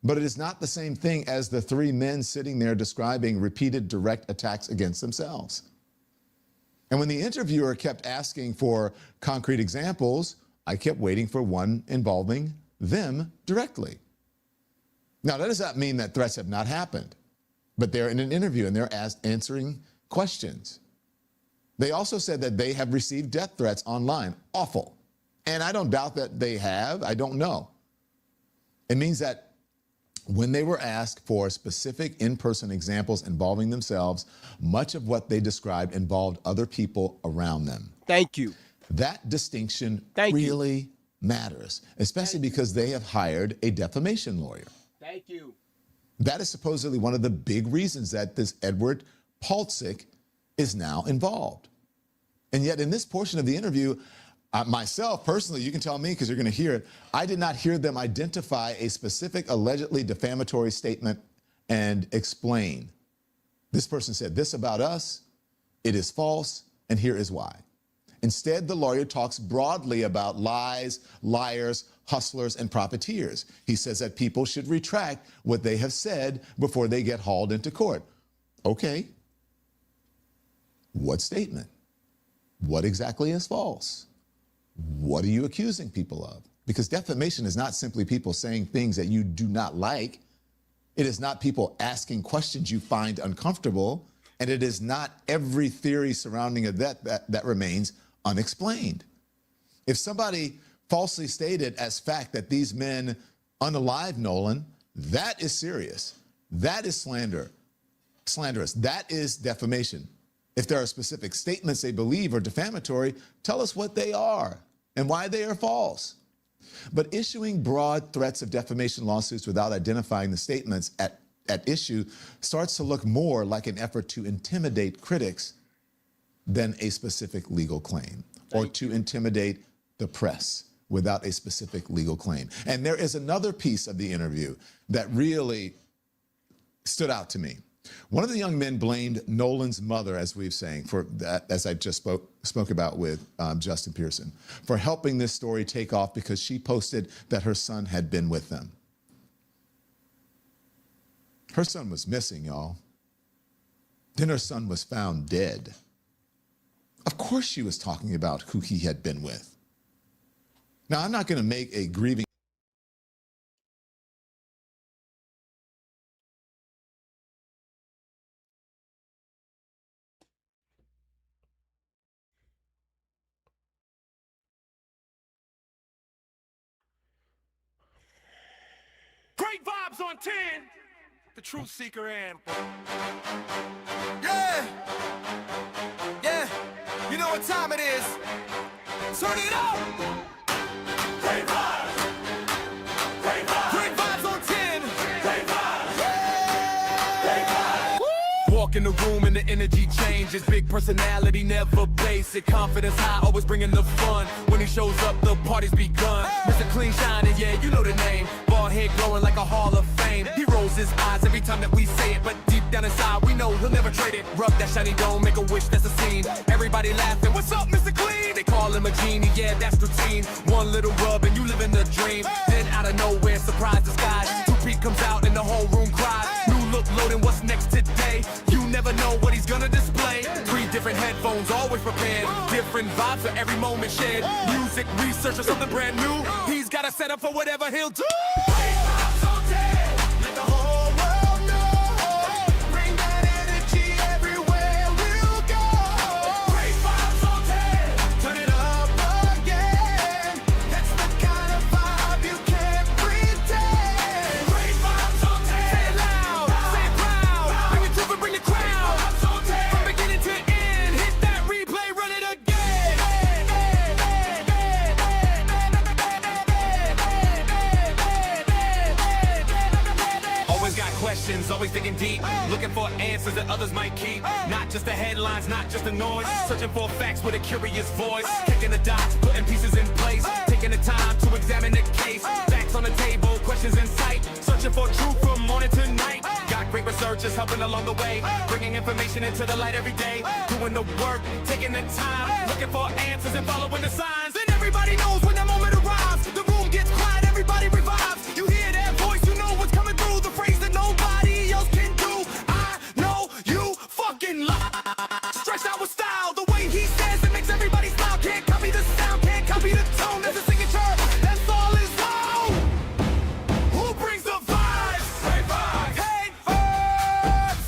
but it is not the same thing as the three men sitting there describing repeated direct attacks against themselves. And when the interviewer kept asking for concrete examples, I kept waiting for one involving them directly. Now, that does not mean that threats have not happened, but they're in an interview and they're answering questions. They also said that they have received death threats online. Awful. And I don't doubt that they have. I don't know. It means that when they were asked for specific in-person examples involving themselves, much of what they described involved other people around them. Thank you. That distinction really matters, especially because they have hired a defamation lawyer. Thank you. That is supposedly one of the big reasons that this Edward Paltzik is now involved. And yet in this portion of the interview, myself personally, you can tell me because you're going to hear it, I did not hear them identify a specific allegedly defamatory statement and explain. This person said this about us, it is false, and here is why. Instead, the lawyer talks broadly about lies, liars, hustlers, and profiteers. He says that people should retract what they have said before they get hauled into court. Okay. What statement? What exactly is false? What are you accusing people of? Because defamation is not simply people saying things that you do not like. It is not people asking questions you find uncomfortable. And it is not every theory surrounding a death that remains unexplained. If somebody falsely stated as fact that these men unalive Nolan, that is serious. That is slanderous. That is defamation. If there are specific statements they believe are defamatory, tell us what they are and why they are false. But issuing broad threats of defamation lawsuits without identifying the statements at issue starts to look more like an effort to intimidate critics than a specific legal claim, or to intimidate the press without a specific legal claim. And there is another piece of the interview that really stood out to me. One of the young men blamed Nolan's mother, as we've saying, for that, as I just spoke about with Justin Pearson, for helping this story take off because she posted that her son had been with them. Her son was missing, y'all. Then her son was found dead. Of course she was talking about who he had been with. Now, I'm not going to make a grieving Great vibes on 10. The Truth Seeker anthem. Yeah. Yeah. You know what time it is. Turn it up. Great vibes. Great vibes. Great vibes on 10. Great vibes. Great vibes. Walk in the room and the energy changes. Big personality, never basic. Confidence high, always bringing the fun. When he shows up, the party's begun. Mr. Clean Shining, yeah, you know the name. Bald head glowing like a Hall of Fame. He rolls his eyes every time that we say it, but deep down inside, we know he'll never trade it. Rub that shiny dome, make a wish, that's a scene. Everybody laughing, what's up, Mr. Clean? They call him a genie, yeah, that's routine. One little rub and you live in the dream. Then out of nowhere, surprise disguise. 2P comes out and the whole room cries. New look loading, what's next today? You never know what he's gonna display. 3 different headphones, always prepared. Different vibes for every moment shared. Music, research, or something brand new. He's got a setup for whatever he'll do. Let the whole world know. Bring that energy everywhere we'll go. Great vibes on 10. Turn it up again. That's the kind of vibe you can't pretend. Great vibes on 10. Say it loud, say it proud. Bring it to and bring the crowd. From beginning to end, hit that replay, run it again. Always got questions, always digging deep. Looking for answers that others might keep. Not just the headlines, not just the noise. Searching for facts with a curious voice. Kicking the dots, putting pieces in place. Taking the time to examine the case. Facts on the table, questions in sight. Searching for truth from morning to night. Got great researchers helping along the way. Bringing information into the light every day. Doing the work, taking the time. Looking for answers and following the signs. And everybody knows when that moment arrives. The room gets quiet, everybody revives. You hear that voice, you know what's coming through. The phrase that nobody else can do. I know you fucking lie. Stretched out with style, the way he says it makes everybody smile. Can't copy the sound, can't copy the tone. There's a signature, that's all his own. Who brings the vibes? Great vibes. Hey,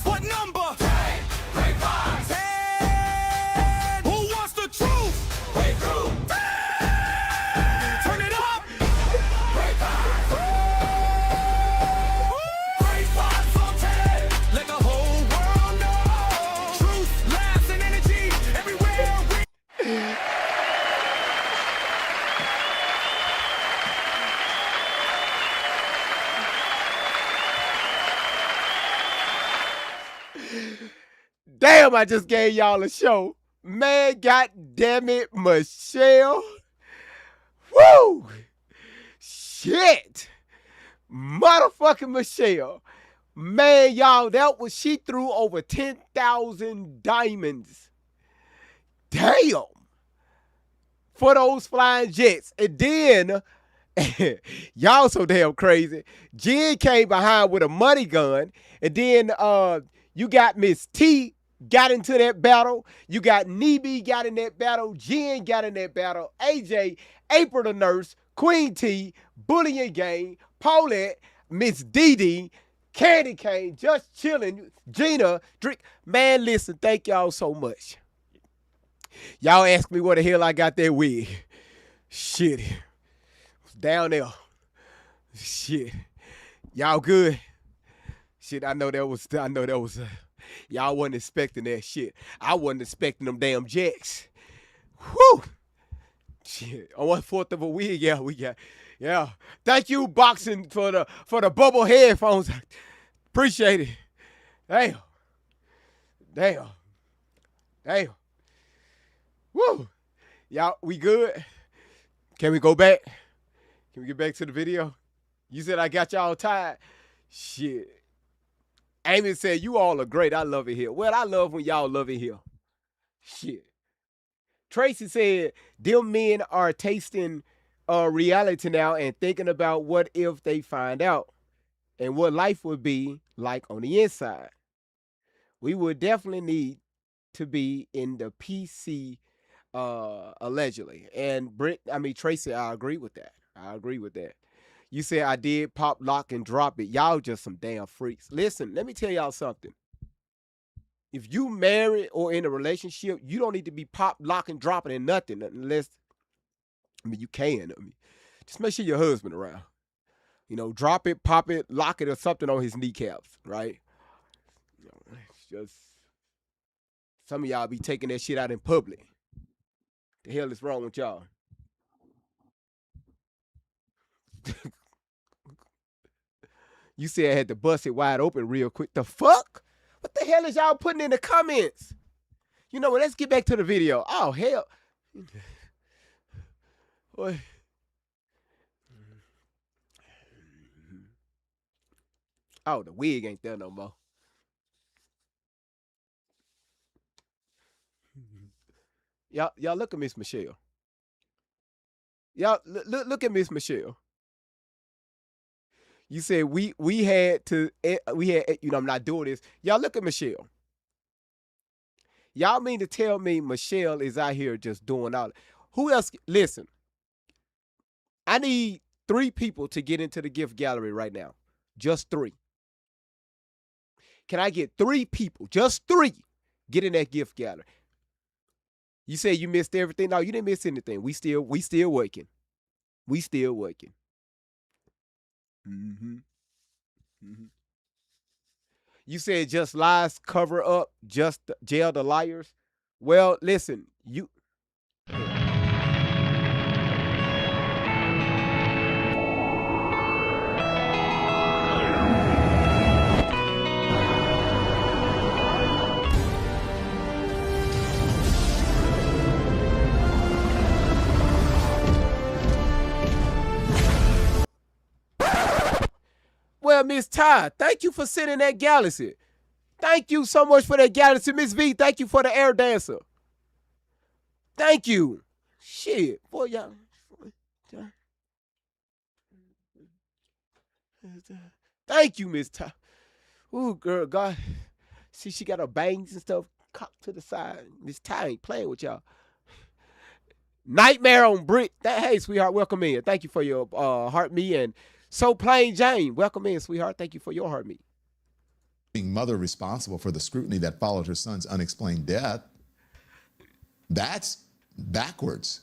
what number? 10. Great vibes. 10. Who wants the truth? Great truth. 10. Turn it up. Great vibes. Great vibes on 10. Let the whole world know. Truth, laughs, and energy everywhere we Damn, I just gave y'all a show. Man, god damn it, Michelle. Woo! Shit. Motherfucking Michelle. Man, y'all, she threw over 10,000 diamonds. Damn. For those flying jets. And then, y'all so damn crazy. Jen came behind with a money gun. And then you got Miss T got into that battle. You got Nebe got in that battle. Jen got in that battle. AJ, April the Nurse, Queen T, Bullying Gang, Paulette, Miss Dee, Candy Cane, Just Chilling, Gina, Drink. Man, listen, thank y'all so much. Y'all ask me where the hell I got that wig. Shit. It's down there. Shit. Y'all good? Shit, I know that was, y'all wasn't expecting that shit. I wasn't expecting them damn jacks. Whew. Shit, on 1/4 of a wig, yeah, we got, yeah. Thank you, Boxing, for the bubble headphones. Appreciate it. Damn. Woo. Y'all, we good? Can we go back? Can we get back to the video? You said I got y'all tired. Shit. Amy said, you all are great. I love it here. Well, I love when y'all love it here. Shit. Tracy said, them men are tasting reality now and thinking about what if they find out and what life would be like on the inside. We would definitely need to be in the PC allegedly. And Tracy, I agree with that. You said I did pop, lock, and drop it. Y'all just some damn freaks. Listen, let me tell y'all something. If you married or in a relationship, you don't need to be pop, lock, and dropping and nothing unless, you can. Just make sure your husband around. You know, drop it, pop it, lock it, or something on his kneecaps, right? You know, it's just some of y'all be taking that shit out in public. The hell is wrong with y'all? You said I had to bust it wide open real quick. The fuck? What the hell is y'all putting in the comments? You know what? Let's get back to the video. Oh, hell. Boy. Oh, the wig ain't there no more. Y'all look at Miss Michelle. Y'all look at Miss Michelle. You said we had, I'm not doing this. Y'all look at Michelle. Y'all mean to tell me Michelle is out here just doing all? Who else? Listen, I need 3 people to get into the gift gallery right now. Just 3. Can I get 3 people? Just 3. Get in that gift gallery. You say you missed everything. No, you didn't miss anything. We still working. We still working. You said just lies cover up, just jail the liars. Well, listen, you. Well, Miss Ty, thank you for sending that galaxy. Thank you so much for that galaxy. Miss V, thank you for the air dancer. Thank you. Shit, boy, y'all. Thank you, Miss Ty. Ooh, girl, God. See, she got her bangs and stuff cocked to the side. Miss Ty ain't playing with y'all. Nightmare on Brick. Hey, sweetheart, welcome in. Thank you for your heart me. And So Plain Jane, welcome in, sweetheart. Thank you for your heart me. Being mother responsible for the scrutiny that followed her son's unexplained death, that's backwards.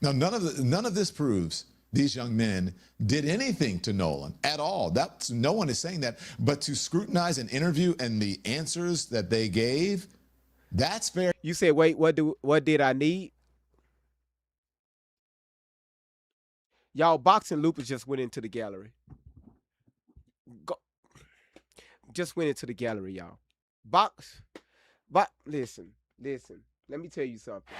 Now, none of this proves these young men did anything to Nolan at all. No one is saying that. But to scrutinize an interview and the answers that they gave, that's fair. You said, wait, what did I need? Y'all, Boxing Lupus just went into the gallery. Just went into the gallery, y'all. Listen. Let me tell you something.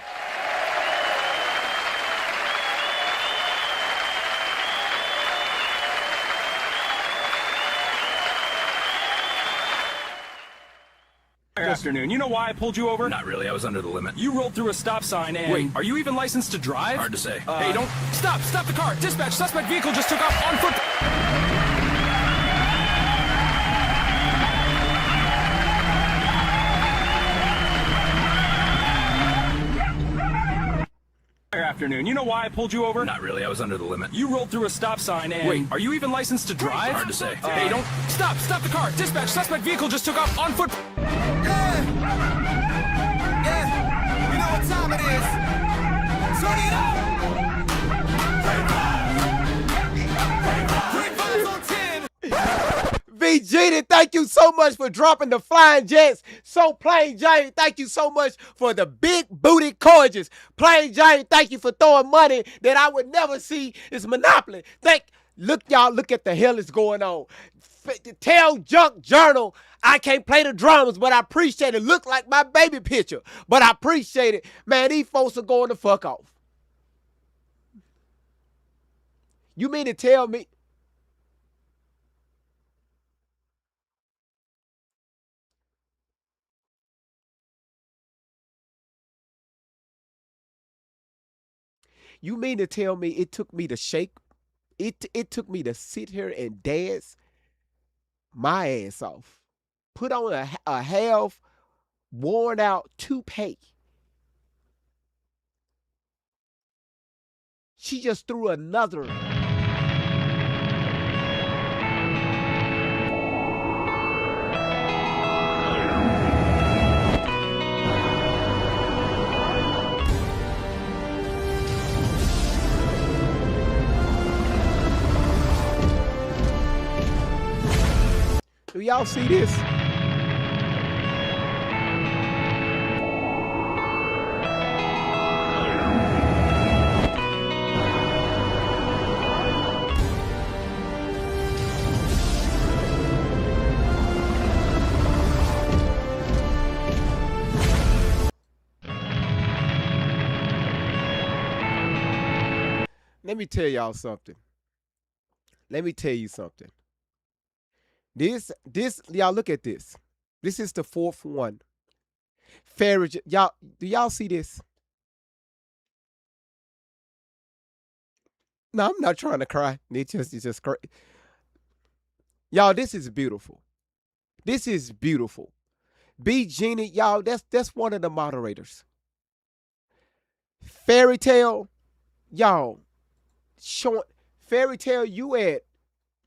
Good afternoon. You know why I pulled you over? Not really. I was under the limit. You rolled through a stop sign and... Wait. Are you even licensed to drive? Hard to say. Hey, don't... Stop the car! Dispatch, suspect vehicle just took off on foot... Good afternoon. You know why I pulled you over? Not really. I was under the limit. You rolled through a stop sign and... Wait. Are you even licensed to drive? Hard to say. Hey, don't... Stop the car! Dispatch, suspect vehicle just took off on foot... You know what time it is. Turn it up. 25 on 10. VG, thank you so much for dropping the flying jets. So Plain Jane, thank you so much for the big booty gorgeous. Plain Jane, thank you for throwing money that I would never see. It's Monopoly. Look at the hell is going on. Tell Junk Journal I can't play the drums, but I appreciate it. Look like my baby picture, but I appreciate it. Man, these folks are going the fuck off. You mean to tell me? You mean to tell me it took me to shake? It took me to sit here and dance my ass off. Put on a half worn out toupee. She just threw another. y'all see this? Let me tell y'all something. Let me tell you something. This, y'all look at this. This is the fourth one. Y'all, do y'all see this? No, I'm not trying to cry. It's just crazy. Y'all, this is beautiful. This is beautiful. B Genie, y'all, that's one of the moderators. Fairy Tale, y'all, showing Fairy Tale, you at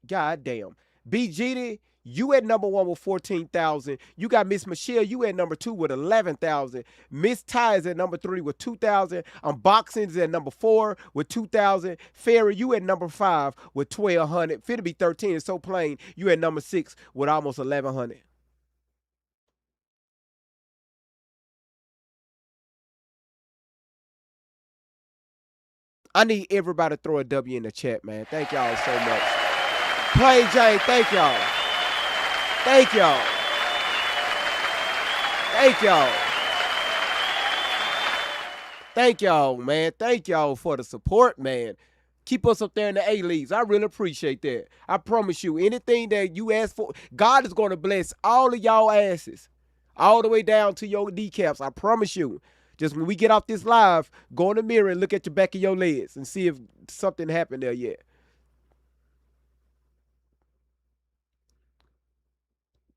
goddamn. B Genie, you at number 1 with 14,000. You got Miss Michelle, you at number 2 with 11,000. Miss Ty is at number 3 with 2,000. Unboxing is at number 4 with 2,000. Fairy, you at number 5 with 1,200. Fit to be 13. It's so plain. You at number 6 with almost 1,100. I need everybody to throw a W in the chat, man. Thank y'all so much. Plain Jane, thank y'all. Thank y'all. Thank y'all. Thank y'all, man. Thank y'all for the support, man. Keep us up there in the A-Leagues. I really appreciate that. I promise you, anything that you ask for, God is going to bless all of y'all asses. All the way down to your kneecaps. I promise you. Just when we get off this live, go in the mirror and look at your back of your legs and see if something happened there yet.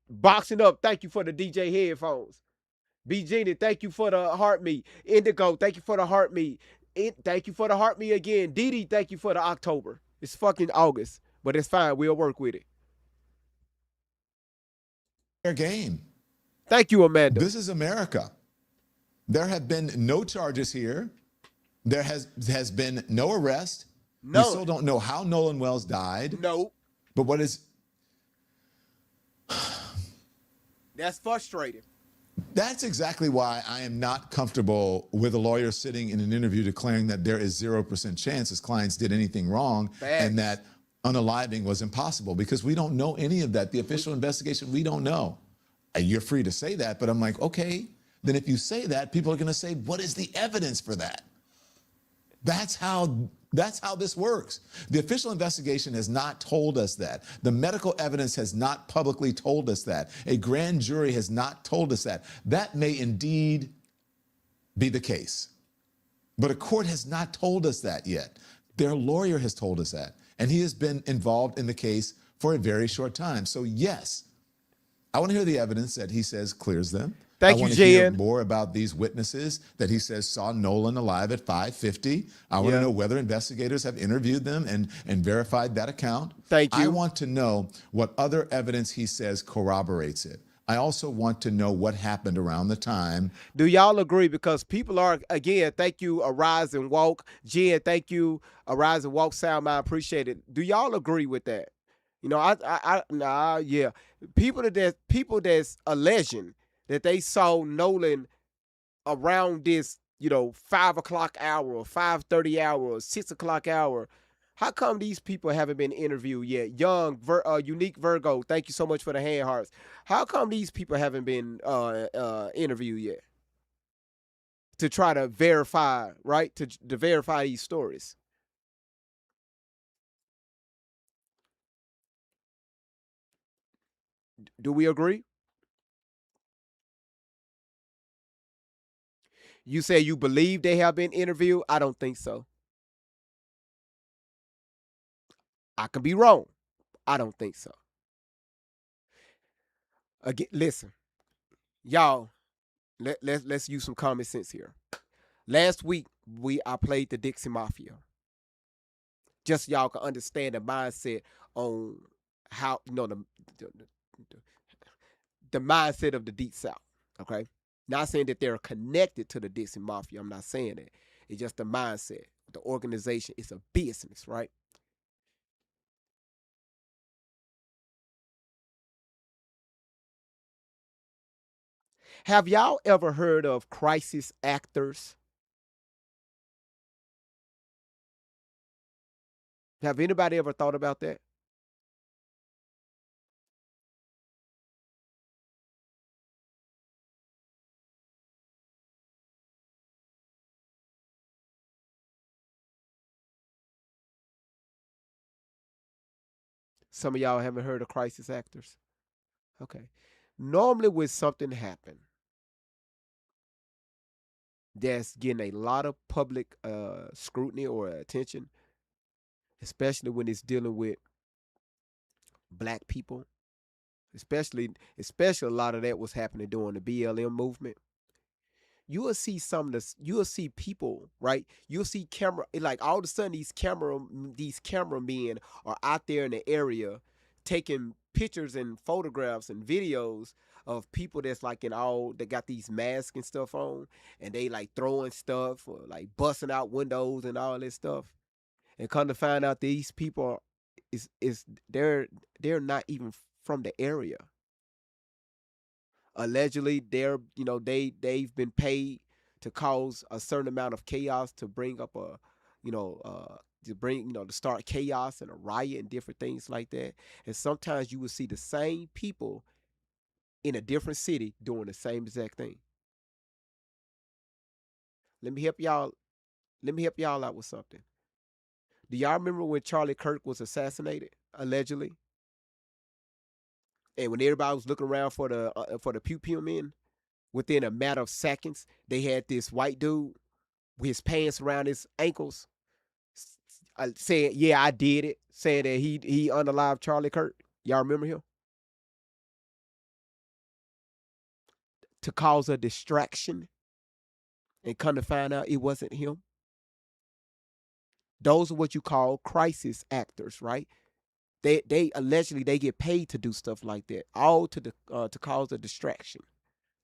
Boxing Up, thank you for the DJ headphones. B Genie, thank you for the heart me. Indigo, thank you for the heart me. Thank you for the heart me again. Didi, thank you for the October. It's fucking August, but it's fine. We'll work with it. Fair game. Thank you, Amanda. This is America. There have been no charges here. There has been no arrest. No. We still don't know how Nolan Wells died. No. But what is... That's frustrating. That's exactly why I am not comfortable with a lawyer sitting in an interview declaring that there is 0% chance his clients did anything wrong and that unaliving was impossible, because we don't know any of that. The official investigation, we don't know. You're free to say that, but I'm like, okay, then if you say that, people are going to say, what is the evidence for that? That's how this works. The official investigation has not told us that. The medical evidence has not publicly told us that. A grand jury has not told us that. That may indeed be the case. But a court has not told us that yet. Their lawyer has told us that. And he has been involved in the case for a very short time. So yes, I want to hear the evidence that he says clears them. Thank you, I want to hear Jen. more about these witnesses that he says saw Nolan alive at 5:50. I want to know whether investigators have interviewed them and verified that account. Thank you. I want to know what other evidence he says corroborates it. I also want to know what happened around the time. Do y'all agree? Because people are, again, thank you, Arise and Walk. Jen, thank you, Arise and Walk, Sound Mind, appreciate it. Do y'all agree with that? You know, yeah. People that's alleging that they saw Nolan around this, 5 o'clock hour or 5:30 hour or 6 o'clock hour. How come these people haven't been interviewed yet? Unique Virgo, thank you so much for the hand hearts. How come these people haven't been interviewed yet? To try to verify, right? To verify these stories. Do we agree? You say you believe they have been interviewed? I don't think so. I could be wrong. I don't think so. Again, listen, y'all, let's use some common sense here. Last week, I played the Dixie Mafia. Just so y'all can understand the mindset on how, the mindset of the Deep South, okay? Not saying that they're connected to the Dixie Mafia. I'm not saying that. It's just the mindset. The organization is a business, right? Have y'all ever heard of crisis actors? Have anybody ever thought about that? Some of y'all haven't heard of crisis actors? Okay. Normally when something happens that's getting a lot of public scrutiny or attention, especially when it's dealing with black people, especially a lot of that was happening during the BLM movement. You will see you will see people, right? You'll see like all of a sudden these cameramen are out there in the area taking pictures and photographs and videos of people that's like that got these masks and stuff on, and they like throwing stuff or like busting out windows and all this stuff. And come to find out these people they're not even from the area. Allegedly, they've been paid to cause a certain amount of chaos, to bring up to start chaos and a riot and different things like that. And sometimes you will see the same people in a different city doing the same exact thing. Let me help y'all out with something. Do y'all remember when Charlie Kirk was assassinated, allegedly? And when everybody was looking around for the pew men, within a matter of seconds, they had this white dude with his pants around his ankles saying, "Yeah, I did it," saying that he unalived Charlie Kirk. Y'all remember him? To cause a distraction, and come to find out it wasn't him. Those are what you call crisis actors, right? They allegedly they get paid to do stuff like that, all to cause a distraction.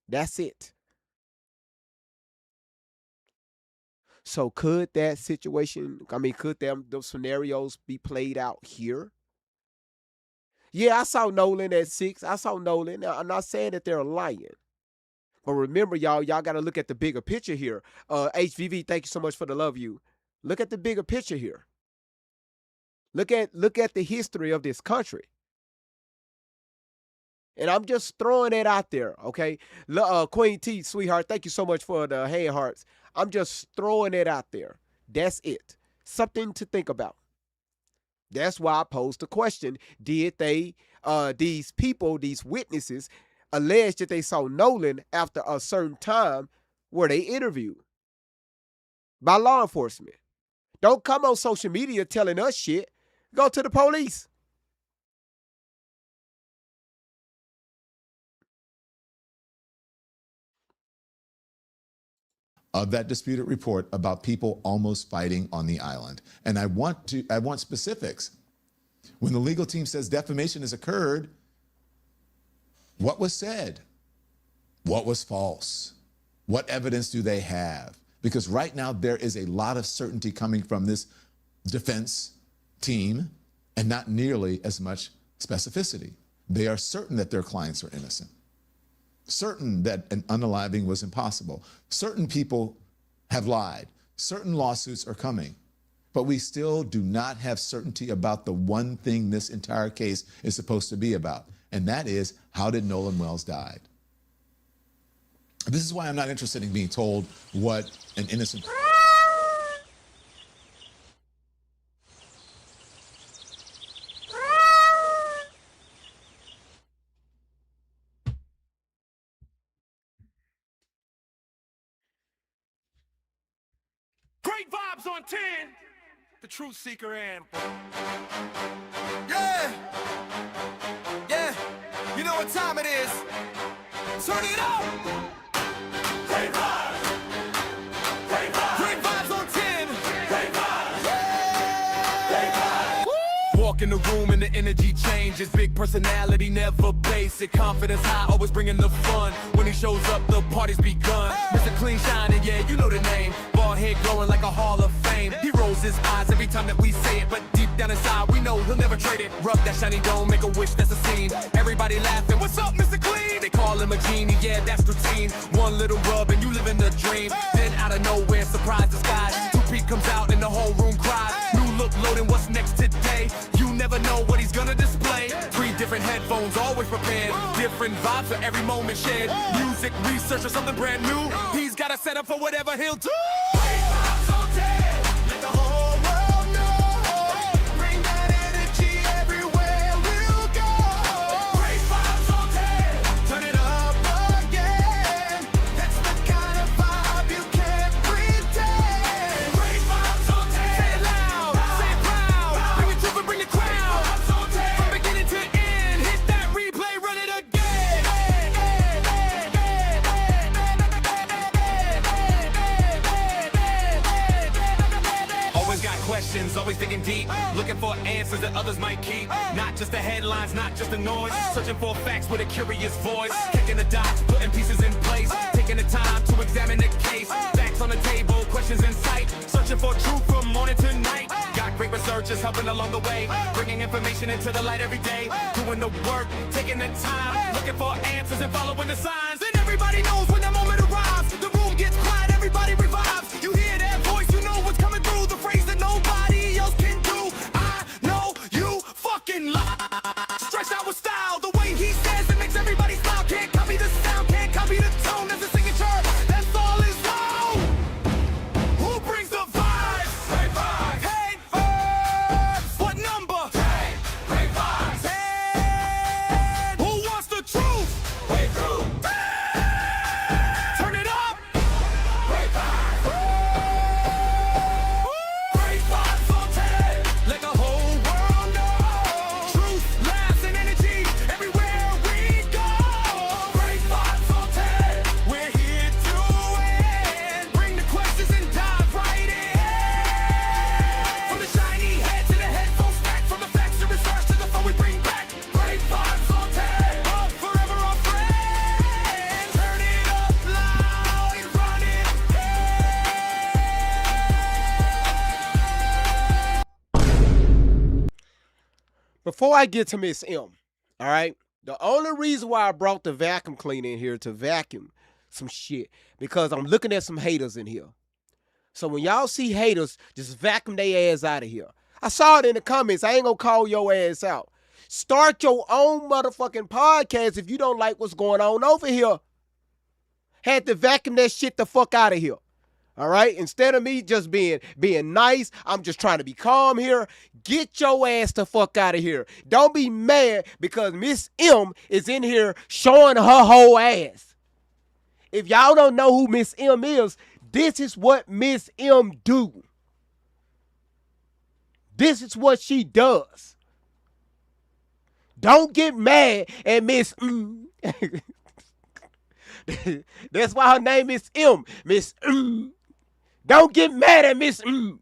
That's it. So could that situation, could those scenarios be played out here? Yeah, I saw Nolan at 6. I saw Nolan. Now, I'm not saying that they're lying. But remember, y'all got to look at the bigger picture here. HVV, thank you so much for the love you. Look at the bigger picture here. Look at the history of this country. And I'm just throwing it out there, okay? Queen T, sweetheart, thank you so much for the hand hearts. I'm just throwing it out there. That's it. Something to think about. That's why I posed the question. Did these people, these witnesses, allege that they saw Nolan after a certain time where they interviewed by law enforcement? Don't come on social media telling us shit. Go to the police. Of that disputed report about people almost fighting on the island. And I want specifics. When the legal team says defamation has occurred, what was said? What was false? What evidence do they have? Because right now there is a lot of certainty coming from this defense team and not nearly as much specificity. They are certain that their clients are innocent. Certain that an unaliving was impossible. Certain people have lied. Certain lawsuits are coming. But we still do not have certainty about the one thing this entire case is supposed to be about, and that is, how did Nolan Wells die? This is why I'm not interested in being told what an innocent... Great vibes on 10. The Truth Seeker anthem. Yeah. You know what time it is. Turn it up. Great vibes. Great vibes. Great vibes on 10. Great vibes. Great vibes. Walk in the room and the energy changes. Big personality, never basic. Confidence high, always bringing the fun. When he shows up, the party's begun. Mr. Clean shining, yeah, you know the name. Bald head glowing like a Hall of Fame. He rolls close his eyes every time that we say it, but deep down inside we know he'll never trade it. Rub that shiny dome, make a wish, that's a scene. Everybody laughing, what's up, Mr. Clean? They call him a genie, yeah, that's routine. One little rub and you live in the dream. Then out of nowhere, surprise disguise. 2P comes out and the whole room cries. New look loading, what's next today? You never know what he's gonna display. 3 different headphones, always prepared. Different vibes for every moment shared. Music research or something brand new. He's got a setup for whatever he'll do. Let the whole world know. Bring that energy everywhere we'll go. Great vibes on 10. Turn it up again. That's the kind of vibe you can't pretend. Great vibes on 10. Say it loud, say it proud. Bring it to and bring the crowd. From beginning to end, hit that replay, run it again. Always got questions, always digging deep. Looking for answers that others might keep. Not just the headlines, not just the noise. Searching for facts with a curious voice. Kicking the dots, putting pieces in place. Taking the time to examine the case. Facts on the table, questions in sight. Searching for truth from morning to night. Got great researchers helping along the way. Bringing information into the light every day. Doing the work, taking the time. Looking for answers and following the signs. And everybody knows when that moment arrives. The room gets quiet, everybody revives. You hear that voice, you know what's coming through. The phrase that nobody else can do. I know you fucking lie. Stretched out with style, the way he says it makes everybody smile. Can't copy the sound, can't copy the tone. That's a signature, that's all his own. Who brings the vibes? Great vibes. Hey, vibes. What number? Great vibes. Hey, who wants the truth? Wait, truth. Turn it up. Great vibes. Great vibes on 10. Let the whole world know. Truth, laughs, and energy everywhere we go. Great vibes on 10. We're here to win. Bring the questions and dive right in. From the shiny head to the headphone stack. From the facts to research to the phone we bring back. Great vibes on 10. Up forever our friends. Turn it up loud and run it. Before I get to Miss M, all right, the only reason why I brought the vacuum cleaner in here to vacuum some shit, because I'm looking at some haters in here. So when y'all see haters, just vacuum their ass out of here. I saw it in the comments. I ain't gonna call your ass out. Start your own motherfucking podcast if you don't like what's going on over here. Had to vacuum that shit the fuck out of here. All right? Instead of me just being nice, I'm just trying to be calm here. Get your ass the fuck out of here. Don't be mad because Miss M is in here showing her whole ass. If y'all don't know who Miss M is, this is what Miss M do. This is what she does. Don't get mad at Miss M. That's why her name is M. Miss M. Don't get mad at Miss M.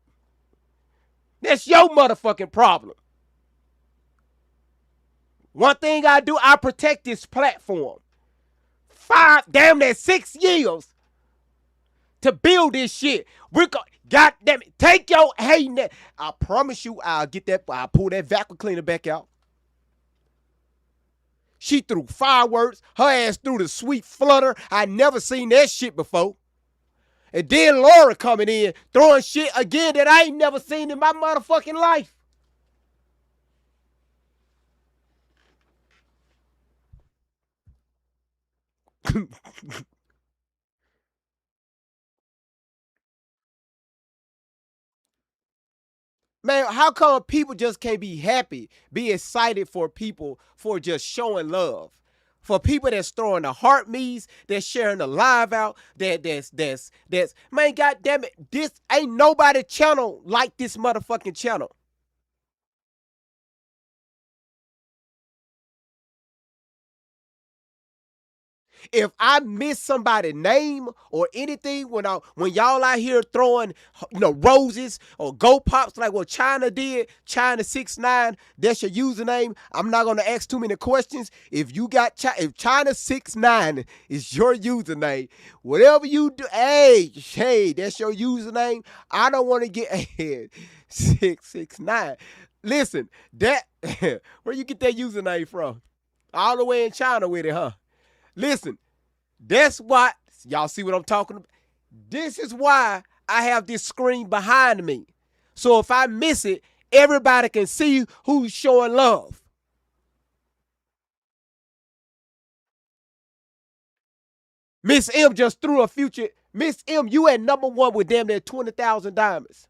That's your motherfucking problem. One thing I do, I protect this platform. 6 years to build this shit. We're going, goddamn it, take your hating. I promise you, I'll pull that vacuum cleaner back out. She threw fireworks. Her ass threw the sweet flutter. I never seen that shit before. And then Laura coming in, throwing shit again that I ain't never seen in my motherfucking life. Man, how come people just can't be happy, be excited for people for just showing love? For people that's throwing the heart me's, that's sharing the live out, that's man, goddamn it, this ain't nobody channel like this motherfucking channel. If I miss somebody's name or anything when y'all out here throwing, roses or go pops like what China did, China 69, that's your username. I'm not gonna ask too many questions. If if China 69 is your username, whatever you do, hey, that's your username. I don't want to get 669. Listen, that where you get that username from? All the way in China with it, huh? Listen, that's why, y'all see what I'm talking about? This is why I have this screen behind me. So if I miss it, everybody can see who's showing love. Miss M just threw a future. Miss M, you at number one with damn near 20,000 diamonds.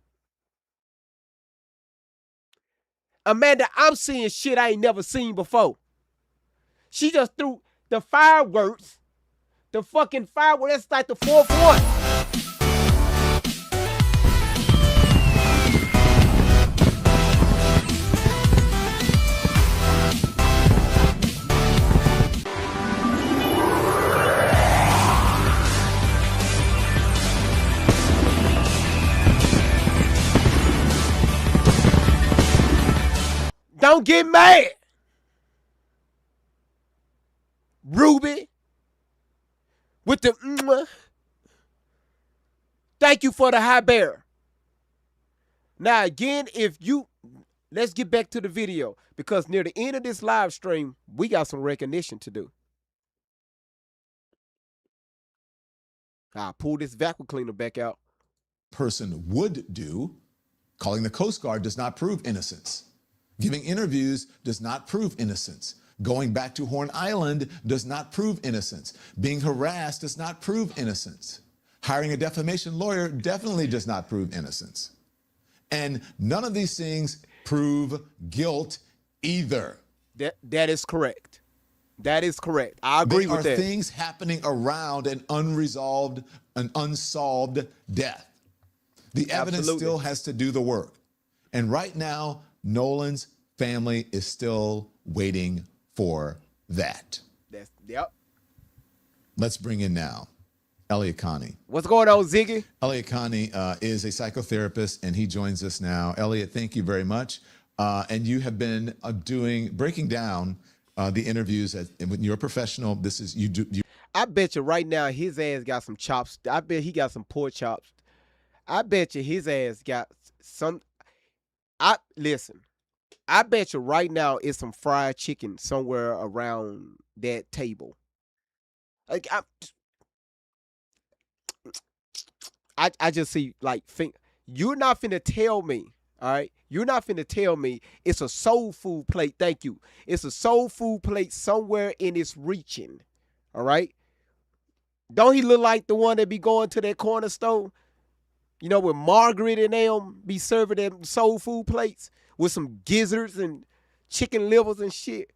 Amanda, I'm seeing shit I ain't never seen before. She just threw the fireworks. The fucking fireworks, that's like the fourth one. Don't get mad. Ruby. With the thank you for the high bear. Now again, let's get back to the video because near the end of this live stream, we got some recognition to do. I'll pull this vacuum cleaner back out. Person would do. Calling the Coast Guard does not prove innocence. Giving interviews does not prove innocence. Going back to Horn Island does not prove innocence. Being harassed does not prove innocence. Hiring a defamation lawyer definitely does not prove innocence. And none of these things prove guilt either. That is correct. That is correct. I agree with that. There are things happening around an unsolved death. The evidence still has to do the work. And right now, Nolan's family is still waiting for that. Yep. Let's bring in now Elliot Connie. What's going on, Ziggy? Elliot Connie is a psychotherapist, and he joins us now. Elliot, thank you very much. And you have been breaking down the interviews when you're a professional. This is you do. I bet you right now his ass got some chops. I bet he got some pork chops. I bet you his ass got some. Listen. I bet you right now it's some fried chicken somewhere around that table. Like I just see like you're not finna tell me, all right? You're not finna tell me it's a soul food plate. Thank you. It's a soul food plate somewhere in its reaching, all right? Don't he look like the one that be going to that corner store? You know, when Margaret and them be serving them soul food plates with some gizzards and chicken livers and shit.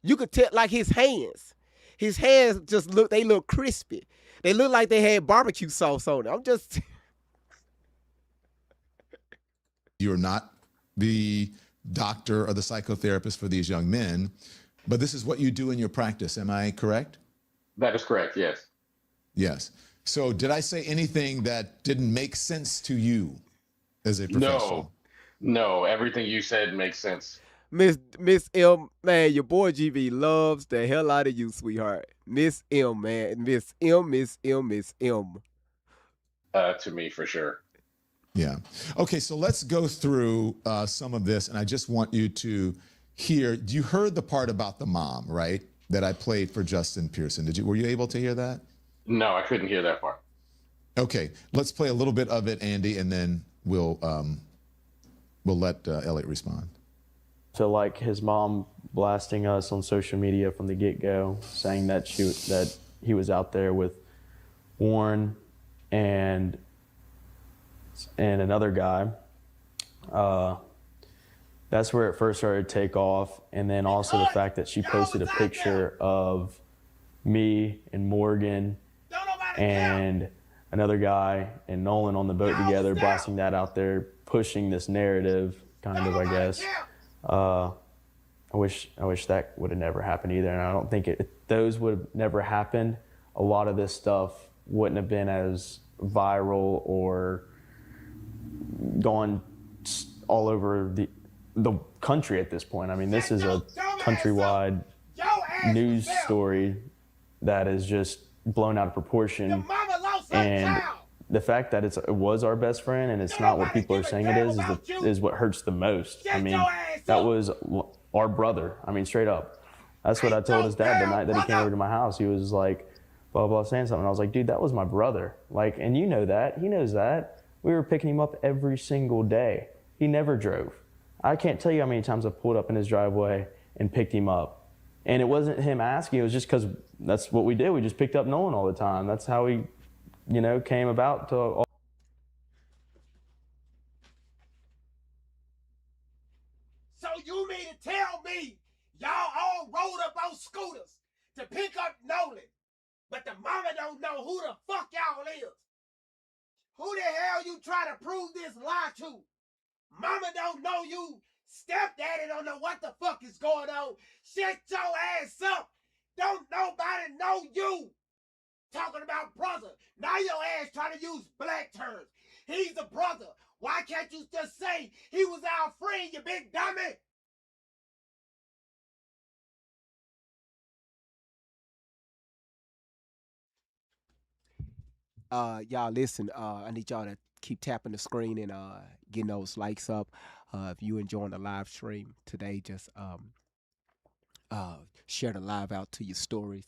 You could tell, like his hands just they look crispy. They look like they had barbecue sauce on it. I'm just. You're not the doctor or the psychotherapist for these young men, but this is what you do in your practice. Am I correct? That is correct, yes. Yes. So did I say anything that didn't make sense to you as a professional? No, everything you said makes sense. Miss M, man, your boy GB loves the hell out of you, sweetheart. Miss M, man. Miss M. To me, for sure. Yeah. Okay, so let's go through some of this, and I just want you to hear. You heard the part about the mom, right? That I played for Justin Pearson. Were you able to hear that? No, I couldn't hear that part. Okay, let's play a little bit of it, Andy, and then we'll let Elliot respond. So like his mom blasting us on social media from the get-go, saying that he was out there with Warren and another guy. That's where it first started to take off. And then also the fact that she posted a picture of me and Morgan and another guy and Nolan on the boat together, blasting that out there, pushing this narrative, kind of, I guess. I wish that would have never happened either. And I don't think if those would have never happened, a lot of this stuff wouldn't have been as viral or gone all over the country at this point. I mean, this is a countrywide news story that is just blown out of proportion. And the fact that it was our best friend and it's not what people are saying it is what hurts the most. I mean, that was our brother. I mean, straight up. That's what I told his dad the night that he came over to my house. He was like, blah, blah, saying something. I was like, dude, that was my brother. Like, and you know that. He knows that. We were picking him up every single day. He never drove. I can't tell you how many times I pulled up in his driveway and picked him up. And it wasn't him asking. It was just because that's what we did. We just picked up Nolan all the time. That's how he, came about to all. So you mean to tell me y'all all rode up on scooters to pick up Nolan, but the mama don't know who the fuck y'all is? Who the hell you try to prove this lie to? Mama don't know you. Stepdaddy don't know what the fuck is going on. Shut your ass up. Don't nobody know you. Talking about brother. Now your ass trying to use black terms. He's a brother. Why can't you just say he was our friend, you big dummy? Y'all listen, I need y'all to keep tapping the screen and getting those likes up. If you enjoying the live stream today, just share the live out to your stories.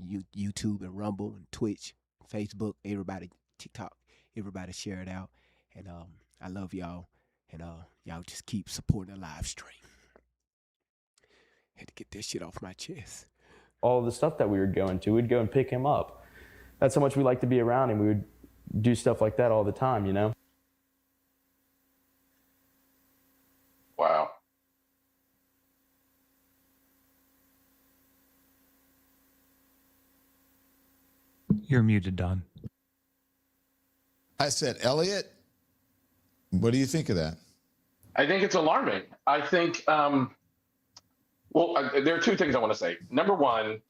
YouTube and Rumble and Twitch, Facebook, everybody, TikTok, everybody share it out. And I love y'all. And y'all just keep supporting the live stream. Had to get this shit off my chest. All the stuff that we were going to, we'd go and pick him up. That's how much we like to be around him. We would do stuff like that all the time, Wow. You're muted, Don. I said, Elliot, what do you think of that? I think it's alarming. I think, there are two things I want to say. Number one,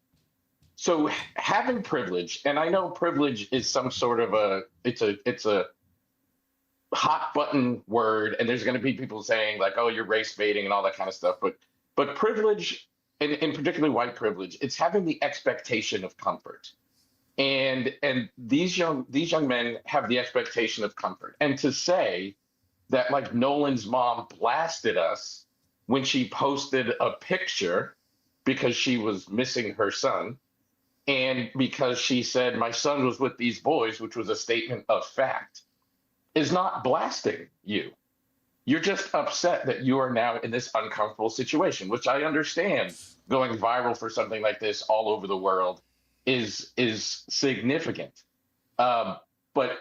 so having privilege, and I know privilege is some sort of it's a hot button word, and there's going to be people saying like, oh, you're race baiting and all that kind of stuff. But privilege, and particularly white privilege, it's having the expectation of comfort. And these young men have the expectation of comfort. And to say that like Nolan's mom blasted us when she posted a picture because she was missing her son, and because she said my son was with these boys, which was a statement of fact, is not blasting you. You're just upset that you are now in this uncomfortable situation, which I understand going viral for something like this all over the world is significant. But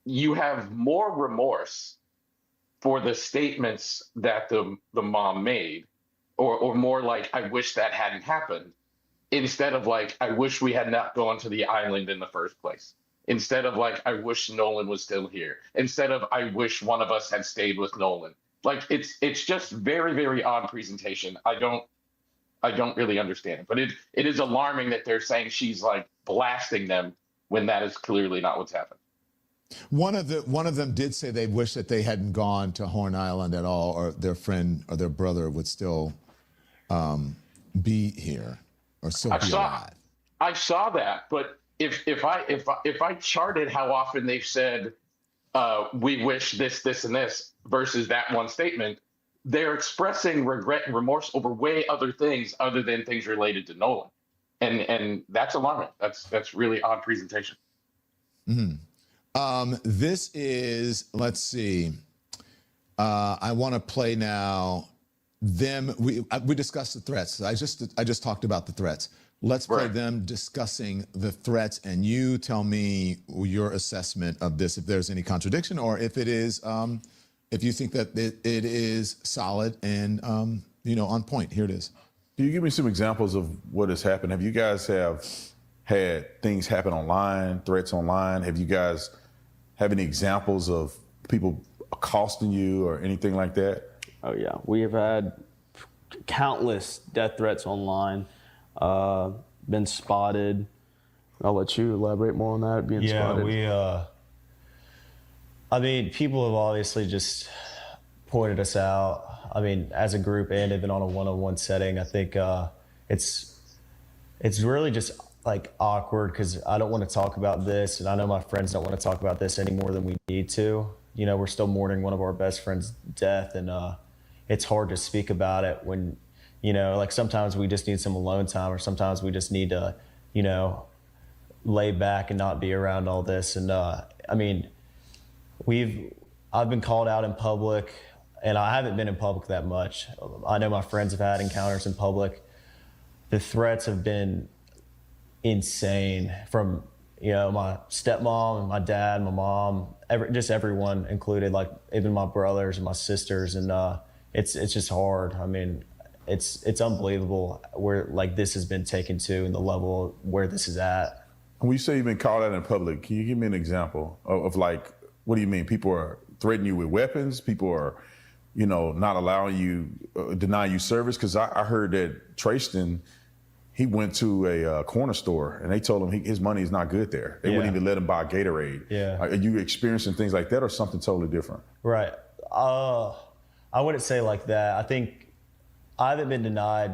you have more remorse for the statements that the mom made, or more like, I wish that hadn't happened, instead of like, I wish we had not gone to the island in the first place. Instead of like, I wish Nolan was still here. Instead of, I wish one of us had stayed with Nolan. Like, it's just very, very odd presentation. I don't really understand it, but it is alarming that they're saying she's like blasting them when that is clearly not what's happened. One of them did say they wish that they hadn't gone to Horn Island at all, or their friend or their brother would still be here or still be alive. I saw that, but if I charted how often they've said we wish this and this versus that one statement, they're expressing regret and remorse over way other things other than things related to Nolan, and that's alarming. That's really odd presentation. Mm-hmm. This is, let's see. I want to play now. We discussed the threats. I just talked about the threats. Let's play them discussing the threats, and you tell me your assessment of this, if there's any contradiction, or if it is, if you think that it is solid and on point. Here it is. Can you give me some examples of what has happened? Have you guys had things happen online, threats online? Have you guys have any examples of people accosting you or anything like that? Oh yeah, we have had countless death threats online. Been spotted. I'll let you elaborate more on that. Being spotted. I mean, people have obviously just pointed us out. I mean, as a group and even on a one-on-one setting, I think it's really just like awkward because I don't want to talk about this, and I know my friends don't want to talk about this any more than we need to. You know, we're still mourning one of our best friends' death, and it's hard to speak about it when, you know, like sometimes we just need some alone time, or sometimes we just need to, you know, lay back and not be around all this. And I mean, I've been called out in public, and I haven't been in public that much. I know my friends have had encounters in public. The threats have been insane from, you know, my stepmom and my dad, my mom, just everyone included, like even my brothers and my sisters. And it's just hard. I mean, it's unbelievable where like this has been taken to and the level where this is at. When you say you've been called out in public, can you give me an example of like, what do you mean? People are threatening you with weapons? People are, you know, not allowing you, denying you service? Because I heard that Trayston, he went to a corner store and they told him his money is not good there. They wouldn't even let him buy Gatorade. Yeah. Are you experiencing things like that or something totally different? Right. I wouldn't say like that. I think I haven't been denied,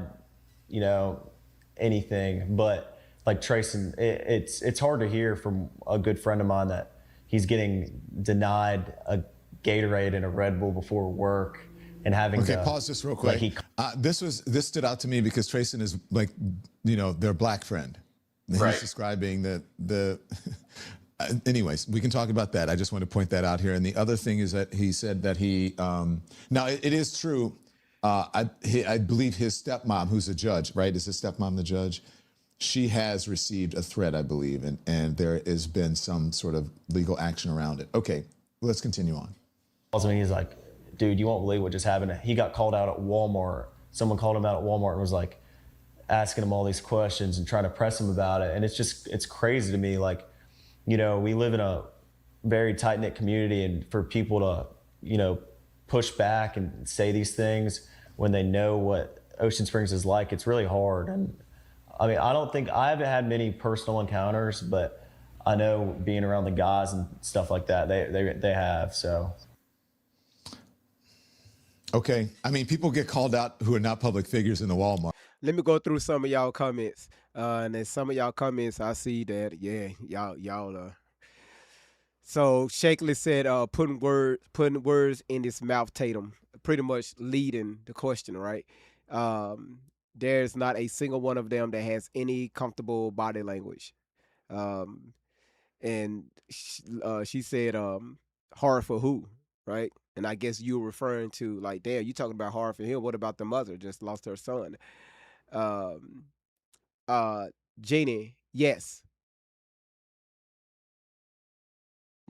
you know, anything, but like Trayston, it's hard to hear from a good friend of mine that he's getting denied a Gatorade and a Red Bull before work and having Okay, to pause this real quick. This stood out to me because Trayston is like, you know, their black friend. He's describing the anyways, we can talk about that. I just want to point that out here. And the other thing is that he said that he, now it is true. I believe his stepmom, who's a judge, right? Is his stepmom the judge? She has received a threat, I believe, and there has been some sort of legal action around it. Okay, let's continue on. He's like, dude, you won't believe what just happened. He got called out at Walmart. Someone called him out at Walmart and was like asking him all these questions and trying to press him about it. And it's crazy to me. Like, you know, we live in a very tight-knit community, and for people to, you know, push back and say these things when they know what Ocean Springs is like, it's really hard. And I mean, I haven't had many personal encounters, but I know being around the guys and stuff like that, they have, so. Okay, I mean, people get called out who are not public figures in the Walmart. Let me go through some of y'all comments. And in some of y'all comments, I see that, yeah, y'all So Shakely said, putting words in his mouth, Tatum, pretty much leading the question, right? There's not a single one of them that has any comfortable body language. And she said, hard for who, right? And I guess you were referring to like, damn, you talking about hard for him. What about the mother just lost her son? Jeannie, yes.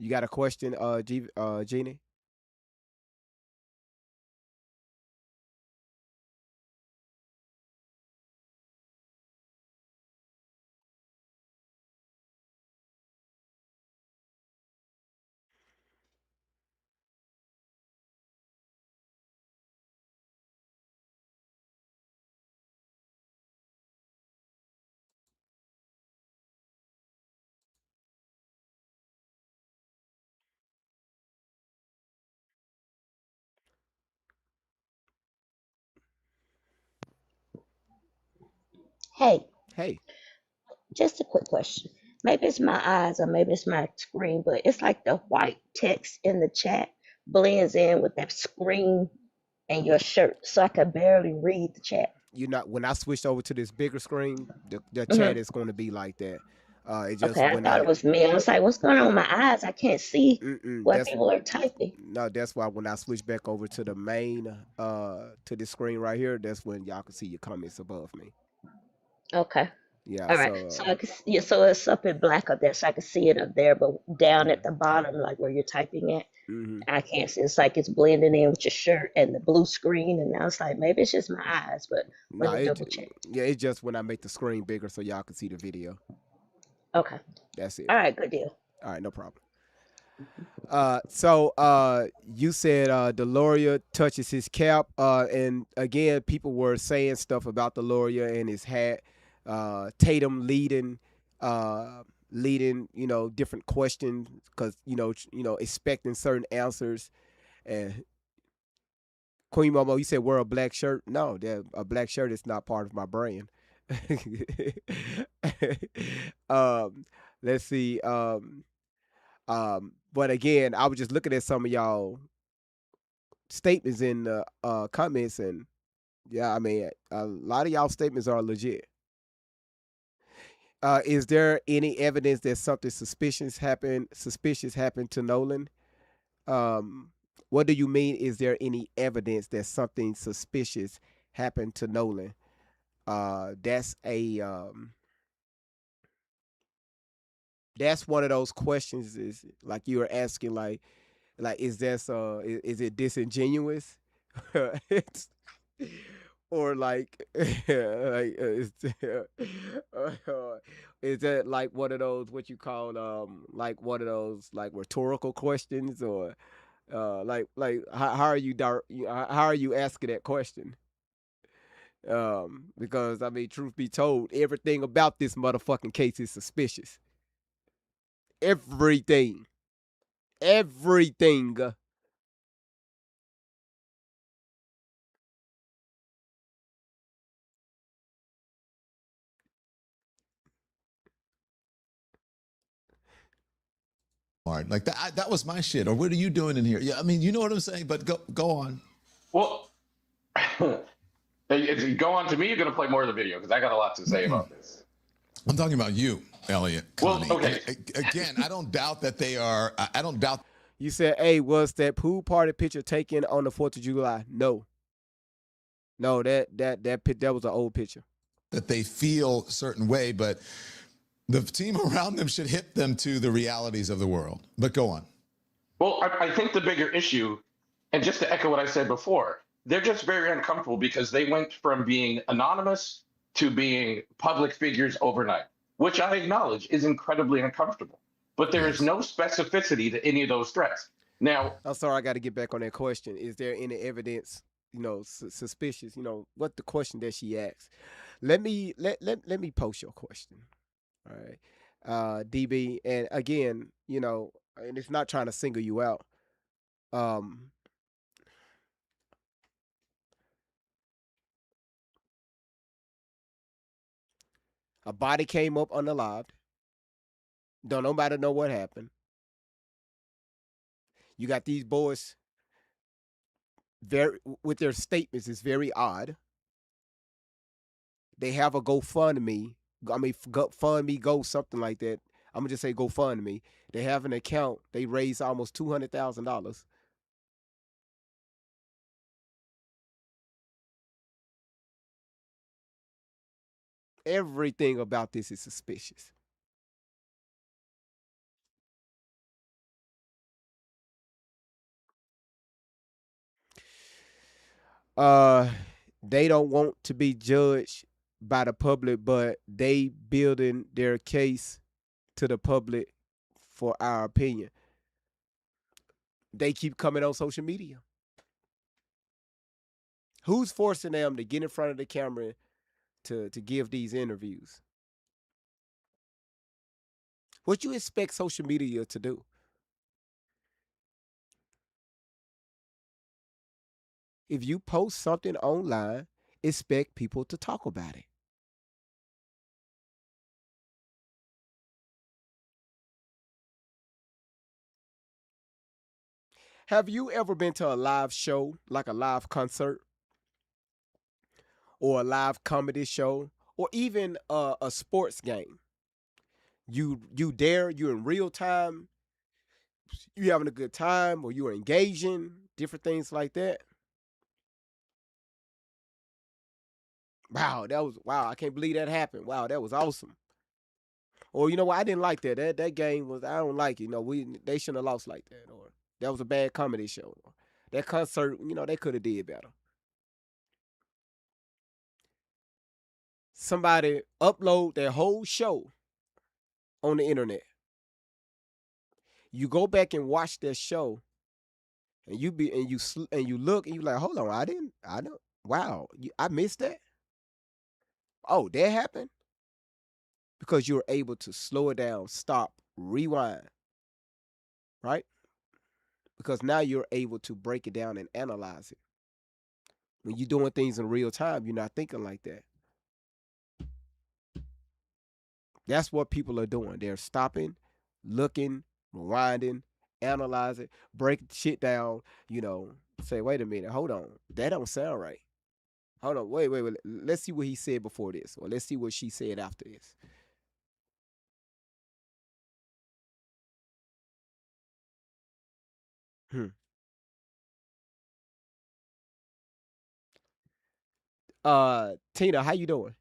You got a question, Jeannie? Hey. Hey. Just a quick question. Maybe it's my eyes or maybe it's my screen, but it's like the white text in the chat blends in with that screen and your shirt, so I can barely read the chat. When I switched over to this bigger screen, the chat is going to be like that. It just Okay, I thought it was me. I was like, what's going on with my eyes? I can't see what people are typing. No, that's why when I switch back over to the main, to this screen right here, that's when y'all can see your comments above me. Okay. Yeah. All right. So I can see, so it's up in black up there, so I can see it up there, but down at the bottom, like where you're typing at, I can't see. It's like it's blending in with your shirt and the blue screen, and I was like, maybe it's just my eyes, but let me double check. Yeah, it's just when I make the screen bigger so y'all can see the video. Okay. That's it. All right, good deal. All right, no problem. You said the lawyer touches his cap, and again, people were saying stuff about the lawyer and his hat. Tatum leading, different questions because expecting certain answers. And Queen Momo, you said wear a black shirt. No, a black shirt is not part of my brand. um, let's see. But again, I was just looking at some of y'all statements in the comments, and yeah, I mean, a lot of y'all statements are legit. Is there any evidence that something suspicious happened to Nolan? What do you mean? Is there any evidence that something suspicious happened to Nolan? That's one of those questions, is like you were asking, like is it disingenuous? It's, or like is that like one of those, what you call, like one of those like rhetorical questions, or how are you how are you asking that question? Because I mean, truth be told, everything about this motherfucking case is suspicious. Everything. Everything. Like that was my shit. Or what are you doing in here? Yeah, I mean, you know what I'm saying, but go on. Well, if you go on to me, you're going to play more of the video because I got a lot to say about this. I'm talking about you, Elliot. Connie. Well, okay. And again, I don't doubt that they are. I don't doubt. You said, "Hey, was that pool party picture taken on the 4th of July?" No. No, that was an old picture. That they feel a certain way, but the team around them should hit them to the realities of the world. But go on. Well, I think the bigger issue, and just to echo what I said before, they're just very uncomfortable because they went from being anonymous to being public figures overnight, which I acknowledge is incredibly uncomfortable. But there is no specificity to any of those threats. Now, I'm sorry, I got to get back on that question. Is there any evidence, suspicious, what the question that she asked? Let me post your question. All right. DB, and again, and it's not trying to single you out. A body came up unalived. Don't nobody know what happened. You got these boys very with their statements is very odd. They have a GoFundMe. I mean, Fund Me Go, something like that. I'm gonna just say GoFundMe. They have an account. They raised almost $200,000. Everything about this is suspicious. They don't want to be judged by the public, but they building their case to the public for our opinion. They keep coming on social media. Who's forcing them to get in front of the camera to give these interviews? What you expect social media to do? If you post something online, expect people to talk about it. Have you ever been to a live show, like a live concert, or a live comedy show, or even a sports game? You're in real time, you having a good time, or you are engaging, different things like that. Wow, I can't believe that happened. Wow, that was awesome. Or you know what, I didn't like that. That game was, I don't like it. They shouldn't have lost like that. Or that was a bad comedy show. Or that concert, they could have did better. Somebody upload their whole show on the internet. You go back and watch that show, and you look and you like, hold on, I don't. Wow, I missed that. Oh, that happened because you're able to slow it down, stop, rewind, right? Because now you're able to break it down and analyze it. When you're doing things in real time, you're not thinking like that. That's what people are doing. They're stopping, looking, rewinding, analyzing, break shit down, say, wait a minute, hold on. That don't sound right. Hold on, wait. Let's see what he said before this, or let's see what she said after this. Tina, how you doing?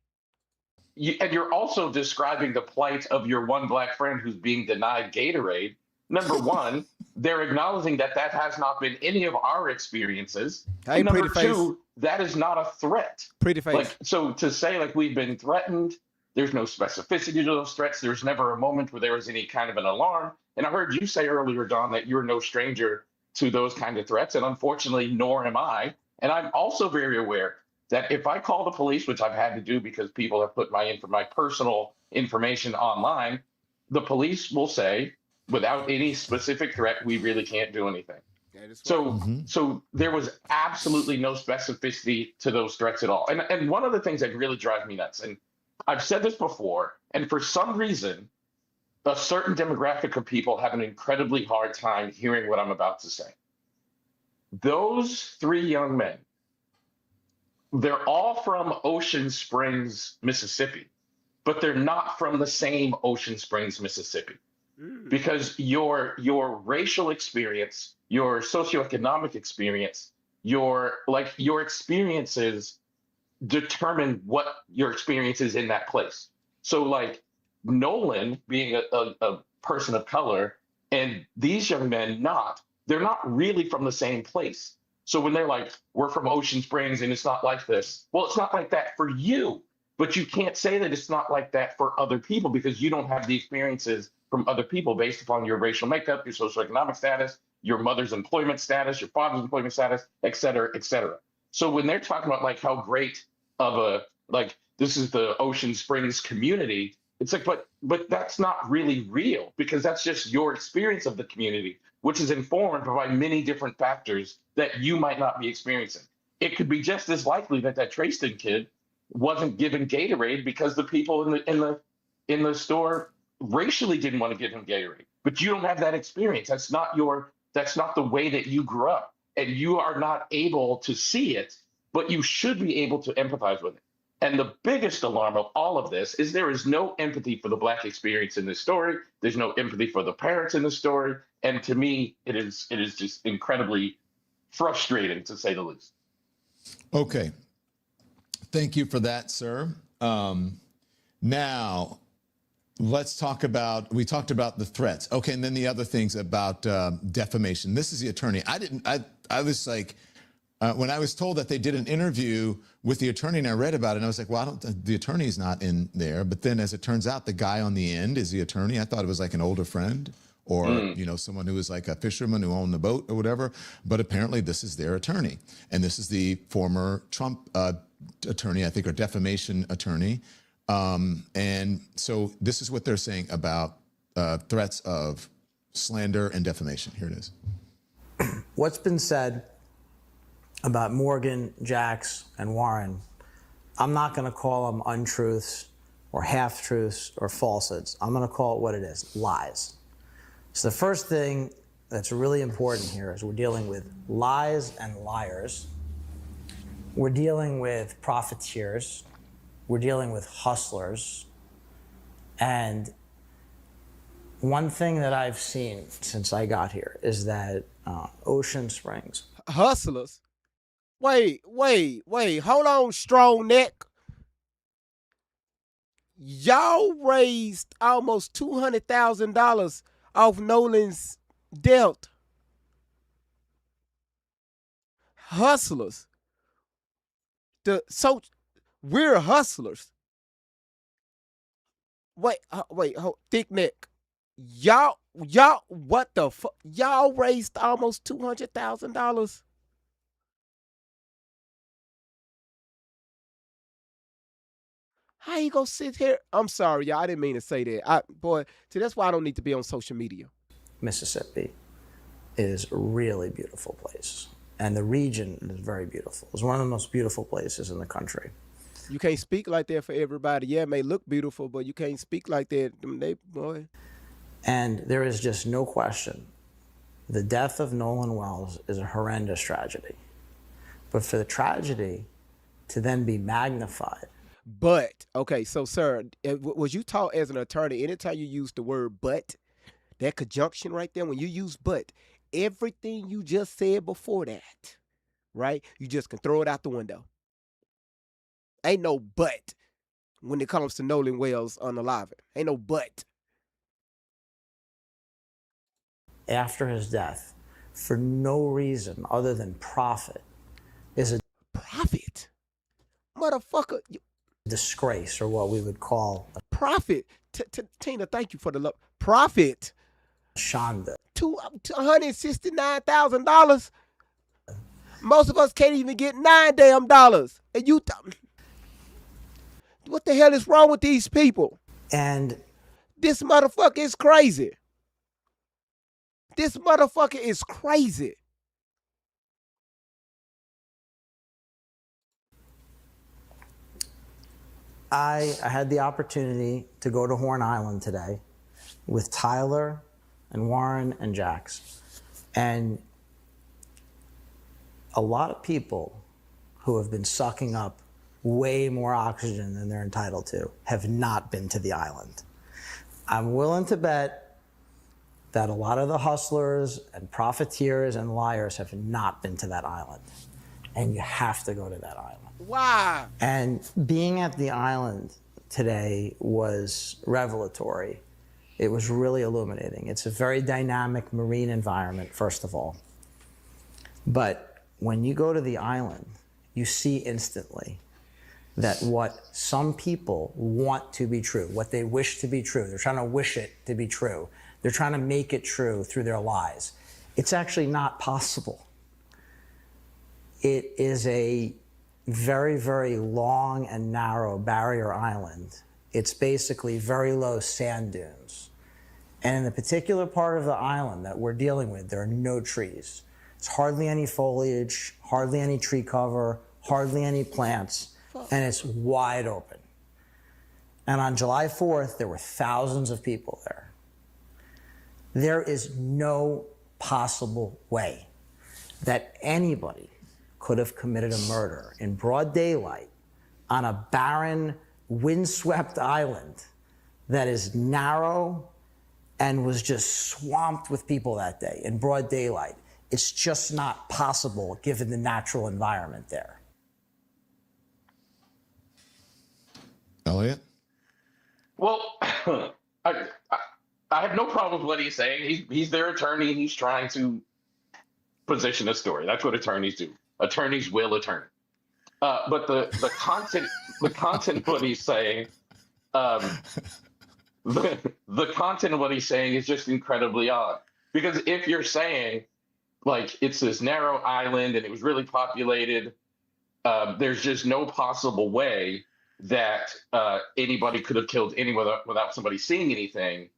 And you're also describing the plight of your one black friend who's being denied Gatorade. Number one, they're acknowledging that that has not been any of our experiences. Hey, And number pretty face. two, that is not a threat. Pretty face. Like, so to say like we've been threatened, there's no specificity to those threats. There's never a moment where there was any kind of an alarm. And I heard you say earlier, Don, that you're no stranger to those kind of threats. And unfortunately, nor am I. And I'm also very aware that if I call the police, which I've had to do because people have put my personal information online, the police will say, without any specific threat, we really can't do anything. So there was absolutely no specificity to those threats at all. And one of the things that really drives me nuts, and I've said this before, and for some reason, a certain demographic of people have an incredibly hard time hearing what I'm about to say. Those three young men, they're all from Ocean Springs, Mississippi, but they're not from the same Ocean Springs, Mississippi. Because your racial experience, your socioeconomic experience, your experiences determine what your experience is in that place. So like Nolan being a person of color and these young men they're not really from the same place. So when they're like, we're from Ocean Springs and it's not like this, well, it's not like that for you, but you can't say that it's not like that for other people because you don't have the experiences from other people based upon your racial makeup, your socioeconomic status, your mother's employment status, your father's employment status, et cetera, et cetera. So when they're talking about like how great of this is the Ocean Springs community, it's like, but that's not really real because that's just your experience of the community, which is informed by many different factors that you might not be experiencing. It could be just as likely that Trayston kid wasn't given Gatorade because the people in the store racially didn't want to give him Gatorade. But you don't have that experience. That's not the way that you grew up. And you are not able to see it, but you should be able to empathize with it. And the biggest alarm of all of this is there is no empathy for the Black experience in this story. There's no empathy for the parents in the story. And to me, it is just incredibly frustrating, to say the least. Okay. Thank you for that, sir. Now, let's talk about, we talked about the threats. Okay, and then the other things about defamation. This is the attorney. I was like, when I was told that they did an interview with the attorney and I read about it, and I was like, well, the attorney's not in there. But then as it turns out, the guy on the end is the attorney. I thought it was like an older friend or, someone who was like a fisherman who owned the boat or whatever. But apparently this is their attorney. And this is the former Trump attorney, I think, or defamation attorney. And so this is what they're saying about threats of slander and defamation. Here it is. What's been said about Morgan, Jax, and Warren, I'm not going to call them untruths or half-truths or falsehoods. I'm going to call it what it is, lies. So the first thing that's really important here is we're dealing with lies and liars. We're dealing with profiteers. We're dealing with hustlers. And one thing that I've seen since I got here is that Ocean Springs. Hustlers? Wait. Hold on, strong neck. Y'all raised almost $200,000 off Nolan's debt. Hustlers. We're hustlers. Wait, thick neck. Y'all, Y'all, what the fuck? Y'all raised almost $200,000. How you gonna sit here? I'm sorry, y'all. I didn't mean to say that. See, that's why I don't need to be on social media. Mississippi is a really beautiful place. And the region is very beautiful. It's one of the most beautiful places in the country. You can't speak like that for everybody. Yeah, it may look beautiful, but you can't speak like that. Boy. And there is just no question. The death of Nolan Wells is a horrendous tragedy. But for the tragedy to then be magnified. But, okay, so sir, was you taught as an attorney, anytime you use the word but, that conjunction right there, when you use but, everything you just said before that, right, you just can throw it out the window. Ain't no but when it comes to Nolan Wells unaliving. Ain't no but. After his death, for no reason other than profit, is a profit. Motherfucker. Disgrace, or what we would call a profit. Tina, thank you for the love. Profit. Shonda. $269,000. Most of us can't even get $9 damn. And you, what the hell is wrong with these people? And this motherfucker is crazy. This motherfucker is crazy. I had the opportunity to go to Horn Island today with Tyler and Warren and Jax. And a lot of people who have been sucking up way more oxygen than they're entitled to have not been to the island. I'm willing to bet that a lot of the hustlers and profiteers and liars have not been to that island. And you have to go to that island. Why? And being at the island today was revelatory. It was really illuminating. It's a very dynamic marine environment, first of all. But when you go to the island, you see instantly that what some people want to be true, what they wish to be true, they're trying to wish it to be true. They're trying to make it true through their lies. It's actually not possible. It is a very, very long and narrow barrier island. It's basically very low sand dunes. And in the particular part of the island that we're dealing with, there are no trees. It's hardly any foliage, hardly any tree cover, hardly any plants, and it's wide open. And on July 4th, there were thousands of people there. There is no possible way that anybody could have committed a murder in broad daylight on a barren, windswept island that is narrow and was just swamped with people that day in broad daylight. It's just not possible given the natural environment there. Elliot? Well, I have no problem with what he's saying. He's their attorney and he's trying to position a story. That's what attorneys do. Attorneys will attorney. But the content of what he's saying, the content of what he's saying is just incredibly odd. Because if you're saying, like, it's this narrow island and it was really populated, there's just no possible way that anybody could have killed anyone without somebody seeing anything,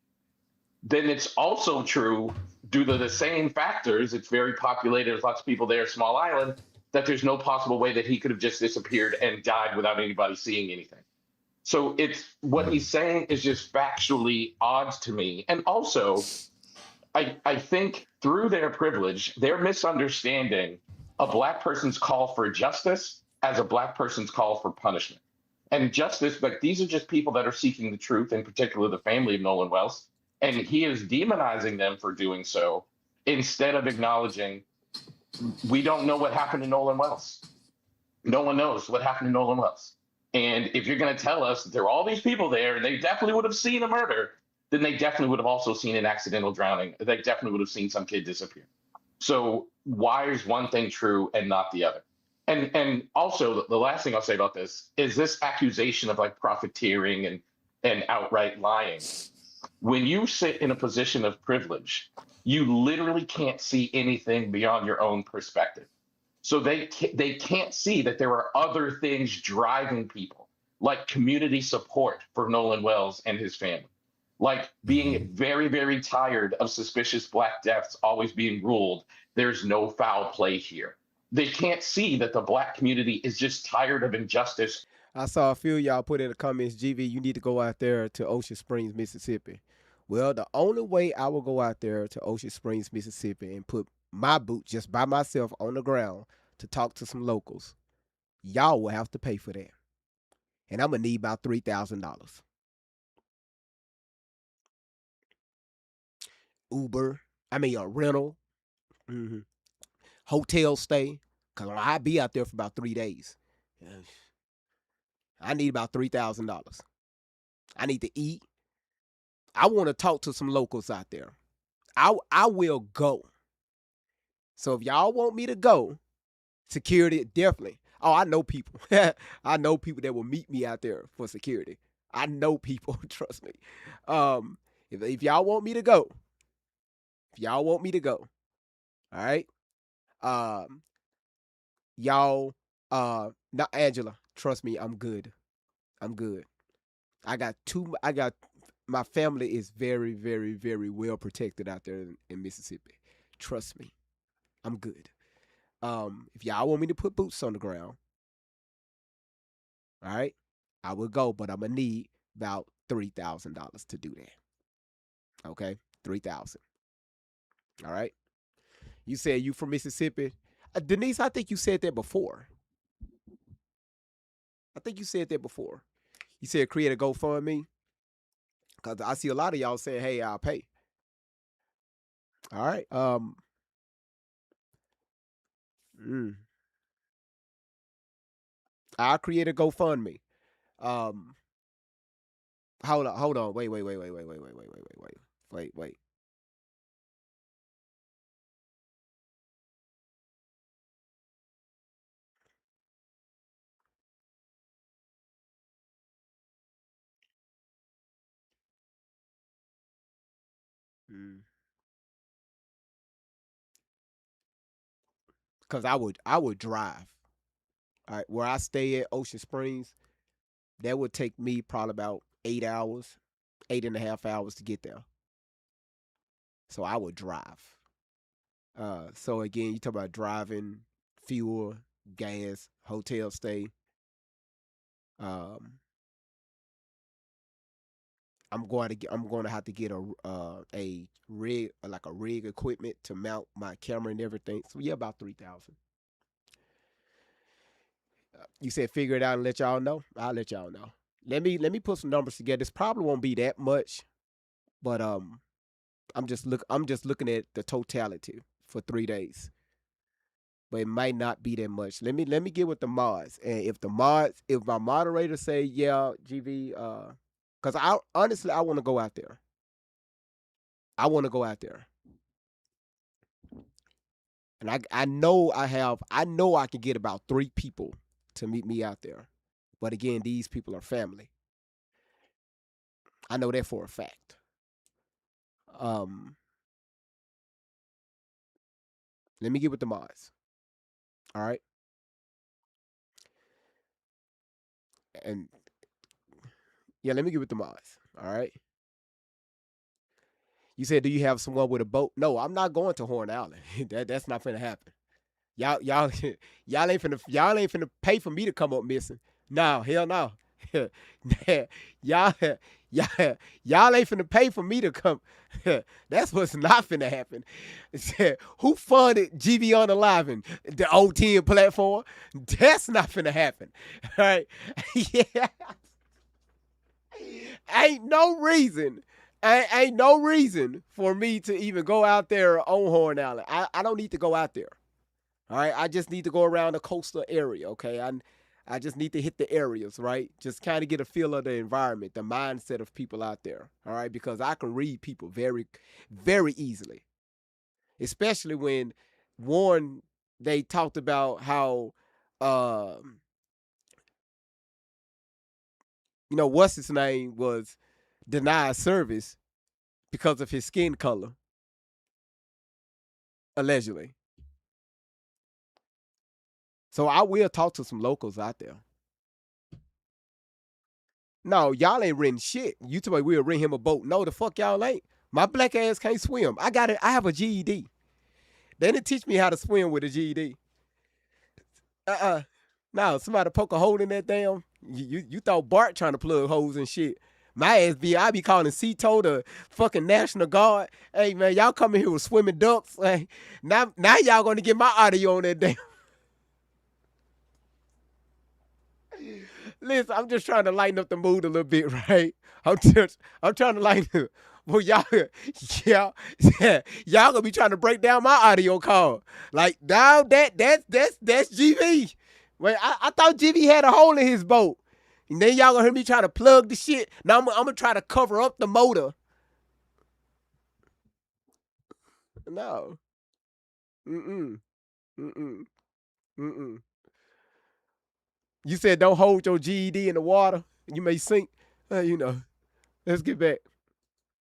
then it's also true, due to the same factors, it's very populated, there's lots of people there, small island, that there's no possible way that he could have just disappeared and died without anybody seeing anything. So it's what he's saying is just factually odd to me. And also, I think through their privilege, they're misunderstanding a Black person's call for justice as a Black person's call for punishment. And justice, but these are just people that are seeking the truth, in particular the family of Nolan Wells. And he is demonizing them for doing so instead of acknowledging we don't know what happened to Nolan Wells. No one knows what happened to Nolan Wells. And if you're going to tell us that there are all these people there and they definitely would have seen a murder, then they definitely would have also seen an accidental drowning. They definitely would have seen some kid disappear. So why is one thing true and not the other? And also, the last thing I'll say about this is this accusation of like profiteering and outright lying. When you sit in a position of privilege, you literally can't see anything beyond your own perspective. So they can't see that there are other things driving people, like community support for Nolan Wells and his family, like being very, very tired of suspicious Black deaths always being ruled there's no foul play here. They can't see that the Black community is just tired of injustice. I saw a few of y'all put in the comments, GV, you need to go out there to Ocean Springs, Mississippi. Well, the only way I will go out there to Ocean Springs, Mississippi and put my boot just by myself on the ground to talk to some locals, y'all will have to pay for that. And I'm going to need about $3,000. Uber, a rental, hotel stay, because I'll be out there for about 3 days. I need about $3,000. I need to eat. I want to talk to some locals out there. I will go. So if y'all want me to go, security, definitely. Oh, I know people. I know people that will meet me out there for security. I know people, trust me. If y'all want me to go, all right. Y'all, not Angela, trust me, I'm good. I got my family is very, very, very well protected out there in Mississippi. Trust me, I'm good. If y'all want me to put boots on the ground, all right, I will go, but I'm gonna need about $3,000 to do that. Okay, 3,000. All right. You said you from Mississippi, Denise. I think you said that before. You said create a GoFundMe because I see a lot of y'all saying, "Hey, I'll pay." All right. I'll create a GoFundMe. Hold on. Wait. Because I would drive. All right, where I stay at Ocean Springs, that would take me probably about 8 hours, 8.5 hours to get there. So I would drive. So again, you talk about driving, fuel, gas, hotel stay. Um, I'm going to have to get a rig, like a rig equipment to mount my camera and everything. So yeah, about 3,000. You said figure it out and let y'all know. I'll let y'all know. Let me put some numbers together. This probably won't be that much, but I'm just looking at the totality for 3 days. But it might not be that much. Let me get with the mods. And if my moderators say, yeah, GV, because I honestly I want to go out there. And I know I can get about 3 people to meet me out there. But again, these people are family. I know that for a fact. Let me get with the mods. All right. And yeah, let me get with the mods. All right. You said, do you have someone with a boat? No, I'm not going to Horn Island. That's not gonna happen. Y'all y'all ain't finna pay for me to come up missing. No, hell no. y'all y'all ain't finna pay for me to come. That's what's not finna happen. Who funded GV on the Live and the O10 platform? That's not finna happen. All right. Yeah. Ain't no reason for me to even go out there on Horn Island. I don't need to go out there. All right. I just need to go around the coastal area. Okay. I just need to hit the areas, right? Just kind of get a feel of the environment, the mindset of people out there. All right. Because I can read people very, very easily. Especially when Warren, they talked about how what's his name was denied service because of his skin color. Allegedly. So I will talk to some locals out there. No, y'all ain't renting shit. You told me we'll rent him a boat. No, the fuck y'all ain't. My black ass can't swim. I have a GED. They didn't teach me how to swim with a GED. No, somebody poke a hole in that damn. You thought Bart trying to plug holes and shit. My ass I be calling Cito the fucking National Guard. Hey man, y'all coming here with swimming ducks. Hey, now y'all gonna get my audio on that damn. Listen, I'm just trying to lighten up the mood a little bit, right? I'm trying to lighten up. Well, y'all gonna be trying to break down my audio card. Like, now that's GV. Wait, I thought GV had a hole in his boat. And then y'all gonna hear me trying to plug the shit. Now I'm gonna try to cover up the motor. No. Mm-mm. Mm-mm. Mm-mm. You said don't hold your GED in the water. You may sink. Let's get back.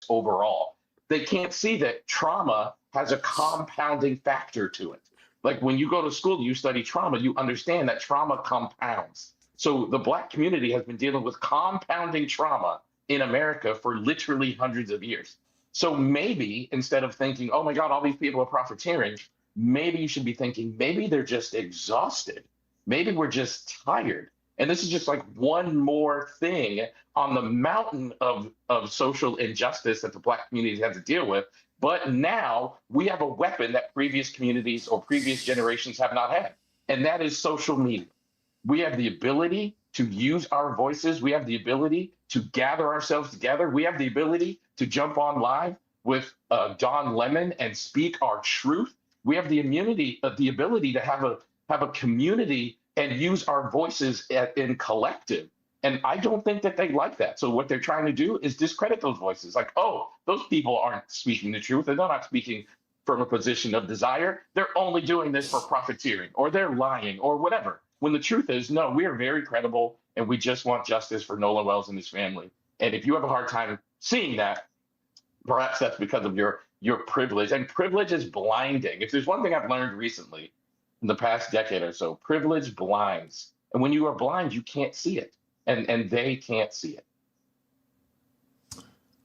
Overall, they can't see that trauma has a compounding factor to it. Like when you go to school, you study trauma, you understand that trauma compounds. So the Black community has been dealing with compounding trauma in America for literally hundreds of years. So maybe instead of thinking, oh my God, all these people are profiteering, maybe you should be thinking, maybe they're just exhausted. Maybe we're just tired. And this is just like one more thing on the mountain of social injustice that the Black community has to deal with. But now we have a weapon that previous communities or previous generations have not had, and that is social media. We have the ability to use our voices. We have the ability to gather ourselves together. We have the ability to jump on live with Don Lemon and speak our truth. We have the ability to have a community and use our voices in collective. And I don't think that they like that. So what they're trying to do is discredit those voices. Like, oh, those people aren't speaking the truth, and they're not speaking from a position of desire. They're only doing this for profiteering, or they're lying, or whatever. When the truth is, no, we are very credible, and we just want justice for Nolan Wells and his family. And if you have a hard time seeing that, perhaps that's because of your privilege. And privilege is blinding. If there's one thing I've learned recently in the past decade or so, privilege blinds. And when you are blind, you can't see it. And they can't see it.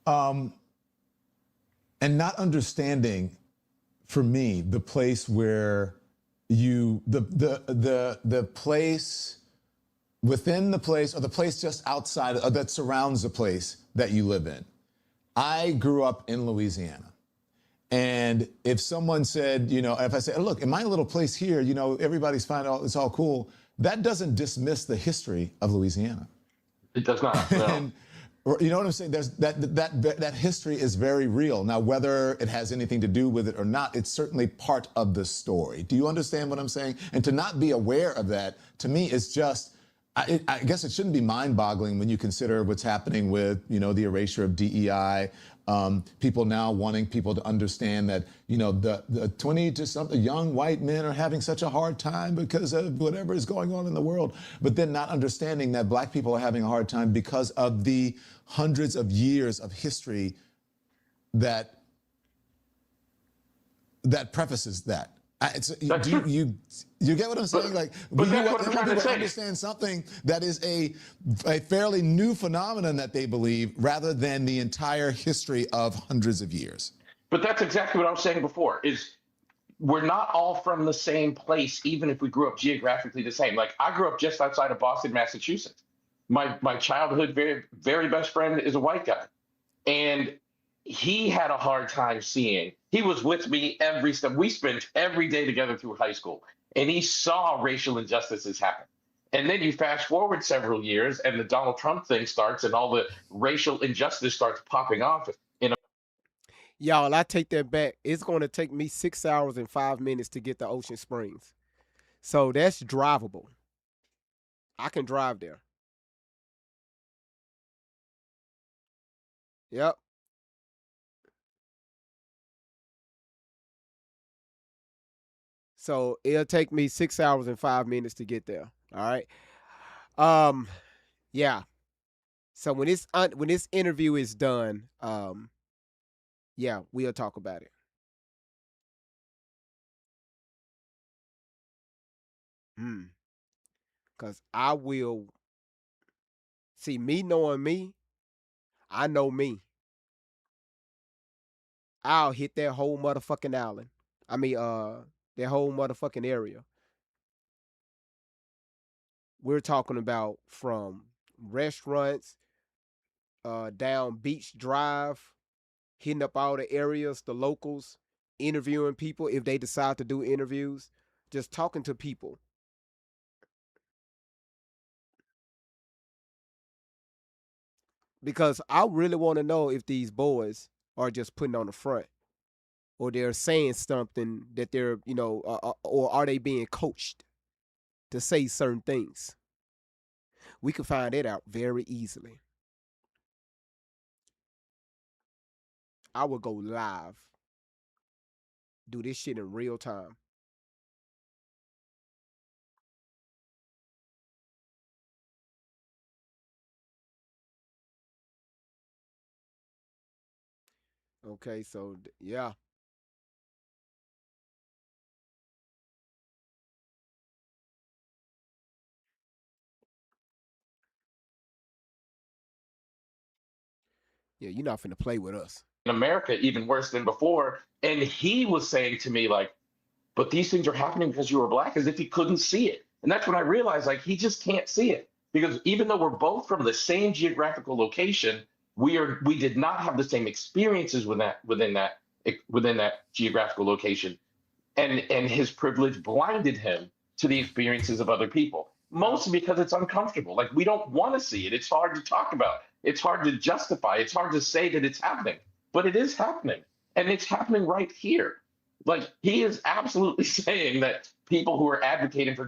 And not understanding, for me, the place where the place within the place, or the place just outside that surrounds the place that you live in. I grew up in Louisiana. And if someone said, if I say, look, in my little place here, everybody's fine, it's all cool, that doesn't dismiss the history of Louisiana. It does not. No. And, you know what I'm saying? There's that history is very real. Now, whether it has anything to do with it or not, it's certainly part of the story. Do you understand what I'm saying? And to not be aware of that, to me, is just, I guess it shouldn't be mind-boggling when you consider what's happening with, the erasure of DEI. People now wanting people to understand that, the 20 to something young white men are having such a hard time because of whatever is going on in the world, but then not understanding that Black people are having a hard time because of the hundreds of years of history that prefaces that. You get what I'm saying? But you that's want what I'm trying to people to say. understand something that is a fairly new phenomenon that they believe, rather than the entire history of hundreds of years. But that's exactly what I was saying before, is we're not all from the same place, even if we grew up geographically the same. Like, I grew up just outside of Boston, Massachusetts. My childhood very, very best friend is a white guy. And he had a hard time seeing. He was with me every step. We spent every day together through high school, and he saw racial injustices happen. And then you fast forward several years, and the Donald Trump thing starts, and all the racial injustice starts popping off. Y'all, I take that back. It's going to take me 6 hours and 5 minutes to get to Ocean Springs. So that's drivable. I can drive there. Yep. So it'll take me 6 hours and 5 minutes to get there. All right. Yeah. So when this interview is done, Yeah, we'll talk about it. Because I will see me knowing me, I know me. I'll hit that whole motherfucking island. I mean, that whole motherfucking area. We're talking about from restaurants, down Beach Drive, hitting up all the areas, the locals, interviewing people if they decide to do interviews, just talking to people. Because I really want to know if these boys are just putting on the front or they're saying something that they're, or are they being coached to say certain things? We can find it out very easily. I will go live, do this shit in real time. Okay, so yeah. Yeah, you're not finna play with us. In America, even worse than before. And he was saying to me, like, but these things are happening because you were black, as if he couldn't see it. And that's when I realized, like, he just can't see it. Because even though we're both from the same geographical location, we did not have the same experiences within that geographical location. And his privilege blinded him to the experiences of other people, mostly because it's uncomfortable. Like, we don't want to see it. It's hard to talk about. It's hard to justify. It's hard to say that it's happening, but it is happening. And it's happening right here. Like, he is absolutely saying that people who are advocating for